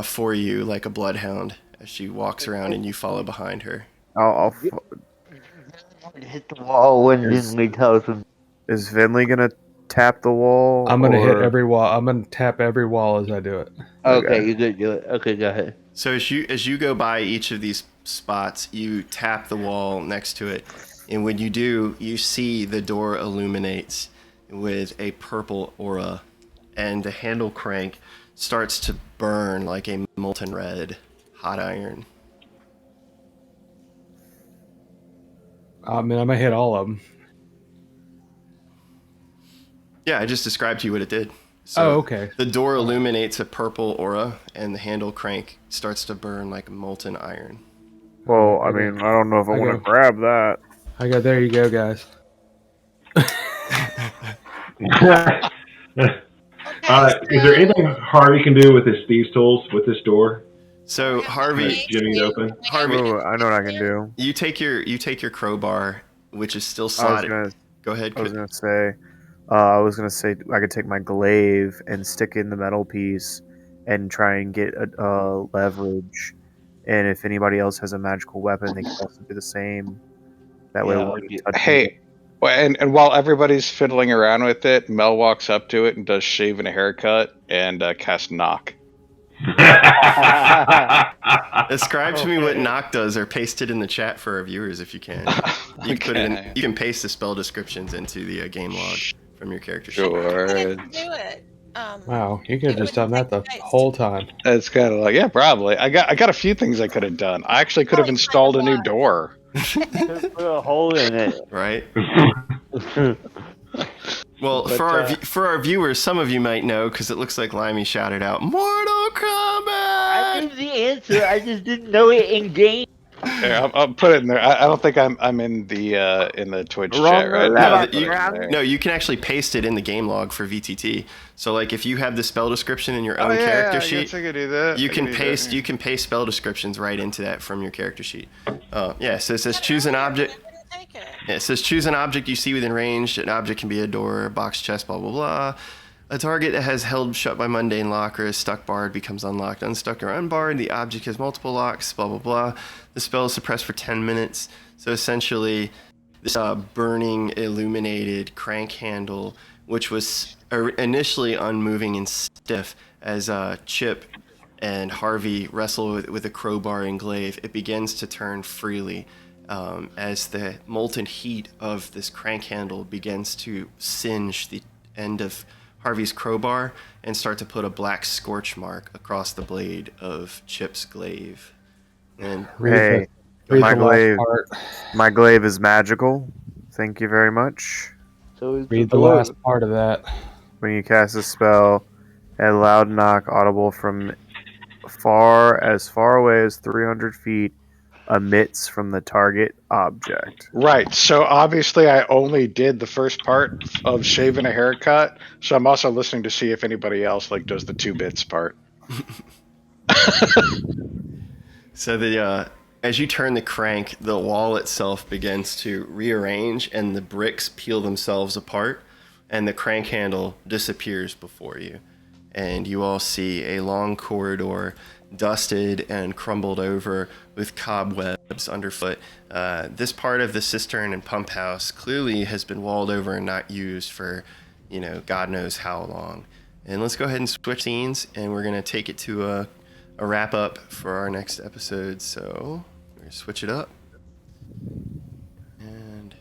for you like a bloodhound as she walks around and you follow behind her. Hit the wall when Venlee tells him. Is Venlee gonna tap the wall? I'm gonna hit or- every wall. I'm gonna tap every wall as I do it. Okay, you could do it. Okay, go ahead. So as you go by each of these spots, you tap the wall next to it, and when you do, you see the door illuminates with a purple aura, and the handle crank starts to burn like a molten red hot iron. I mean, I'm gonna hit all of them. Yeah, I just described to you what it did. So Oh, okay. The door illuminates a purple aura, and the handle crank starts to burn like molten iron. Well, I mean, I don't know if I want to grab that. I go, there you go, guys. Is there anything Harvey can do with his thieves' tools with this door? So Harvey, Jimmy open. Harvey, Ooh, I know what I can do. you take your crowbar, which is still I was slotted. gonna, Go ahead. I was gonna say, I was gonna say I could take my glaive and stick in the metal piece and try and get a leverage. And if anybody else has a magical weapon, they can also do the same. That way, Yeah, we like won't it- touch Hey, well, and while everybody's fiddling around with it, Mel walks up to it and does shave and a haircut and cast knock. Describe to me what knock does, or paste it in the chat for our viewers if you can. You can put it in. Okay. You can paste the spell descriptions into the game log from your character sheet. Sure. If you do it. Wow, you could have It just done wouldn't that the take place. whole time. It's kind of like, yeah, probably. I got a few things I could have done. I actually could have Probably installed a kinda new door. Just put a hole in it. Right. Well, But, for our viewers, some of you might know because it looks like Limey shouted out Mortal I Kombat. knew the answer. I just didn't know it in game. Here, I'll put it in there. I don't think I'm in the Twitch chat, right? No, I'll that put it in there. No, you can actually paste it in the game log for VTT. So, like, if you have the spell description in your Oh, own yeah, character I sheet, guess I could do that. you I can could do paste that. you can paste spell descriptions right into that from your character sheet. Yeah, so it says choose an object. It wouldn't take it. Yeah, it says choose an object you see within range. An object can be a door, a box, chest, blah blah blah. A target that has held shut by mundane lock or is stuck barred becomes unlocked, unstuck, or unbarred. The object has multiple locks, blah blah blah. The spell is suppressed for 10 minutes. So essentially, this burning, illuminated crank handle, which was initially unmoving and stiff, as Chip and Harvey wrestle with a crowbar and glaive, it begins to turn freely as the molten heat of this crank handle begins to singe the end of Harvey's crowbar and start to put a black scorch mark across the blade of Chip's glaive. And Hey, Read my the last glaive. part. My glaive is magical. Thank you very much. So is Read the door. last part of that. When you cast a spell, a loud knock audible from far away as 300 feet emits from the target object. Right. So obviously, I only did the first part of shaving a haircut. So I'm also listening to see if anybody else like does the 2 bits part. so the as you turn the crank, the wall itself begins to rearrange and the bricks peel themselves apart and the crank handle disappears before you. And you all see a long corridor, dusted and crumbled over with cobwebs underfoot. This part of the cistern and pump house clearly has been walled over and not used for, God knows how long. And let's go ahead and switch scenes, and we're going to take it to a wrap up for our next episode. So we're going to switch it up. And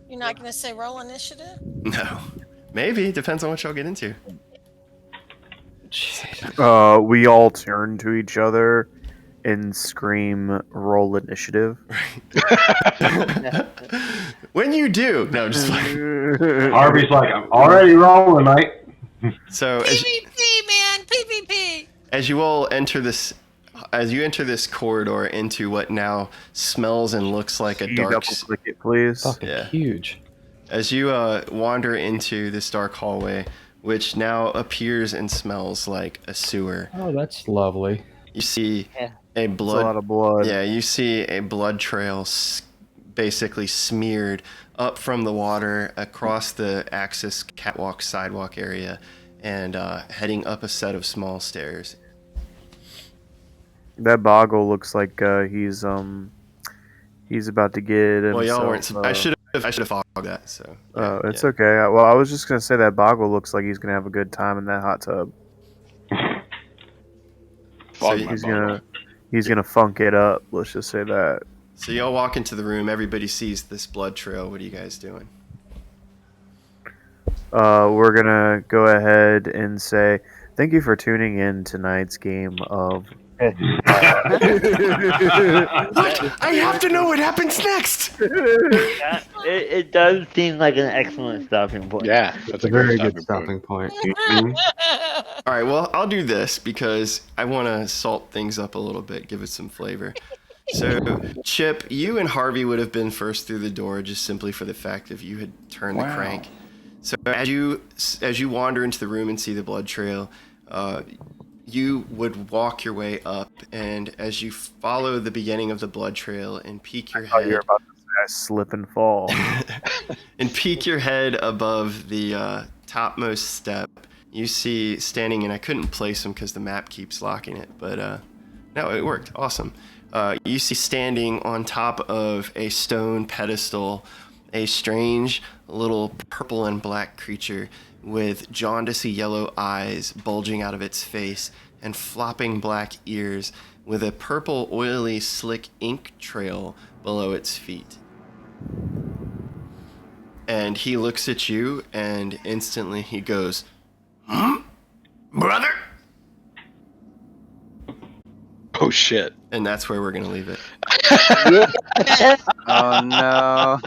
You're not going to say roll initiative? no, maybe. Depends on what y'all get into. We all turn to each other and scream, "Roll initiative!" When you do, no, just like Harvey's like, I'm already rolling, mate. so. PvP, man! PvP! As you all enter this, as you enter this corridor into what now smells and looks like a Can you dark. double click it, please? Fucking Yeah. huge. As you wander into this dark hallway, which now appears and smells like a sewer, Oh, that's lovely. you see Yeah. a It's a blood. lot of blood. Yeah, you see a blood trail basically smeared up from the water across the axis catwalk sidewalk area and heading up a set of small stairs. That Boggle looks like he's about to get himself. Well, y'all weren't. I should have followed that. So. Oh, yeah, it's yeah. okay. Well, I was just gonna say that Boggle looks like he's gonna have a good time in that hot tub. Fog So my He's bottle. gonna funk it up. Let's just say that. So y'all walk into the room. Everybody sees this blood trail. What are you guys doing? We're gonna go ahead and say thank you for tuning in tonight's game of. Look, I have to know what happens next. Yeah, it does seem like an excellent stopping point. Yeah, that's a Very great good stopping stopping point. All right. Well, I'll do this because I want to salt things up a little bit, give it some flavor. So, Chip, you and Harvey would have been first through the door just simply for the fact that you had turned the Wow. crank. So as you wander into the room and see the blood trail, you would walk your way up, and as you follow the beginning of the blood trail and peek your Oh, you're head, about to say I slip and fall. and peek your head above the topmost step. You see standing, and I couldn't place him because the map keeps locking it, but no, it worked. Awesome. You see standing on top of a stone pedestal a strange little purple and black creature with jaundicey yellow eyes bulging out of its face and flopping black ears with a purple, oily, slick ink trail below its feet. And he looks at you, and instantly he goes, brother? Oh, shit. And that's where we're going to leave it. Oh, no.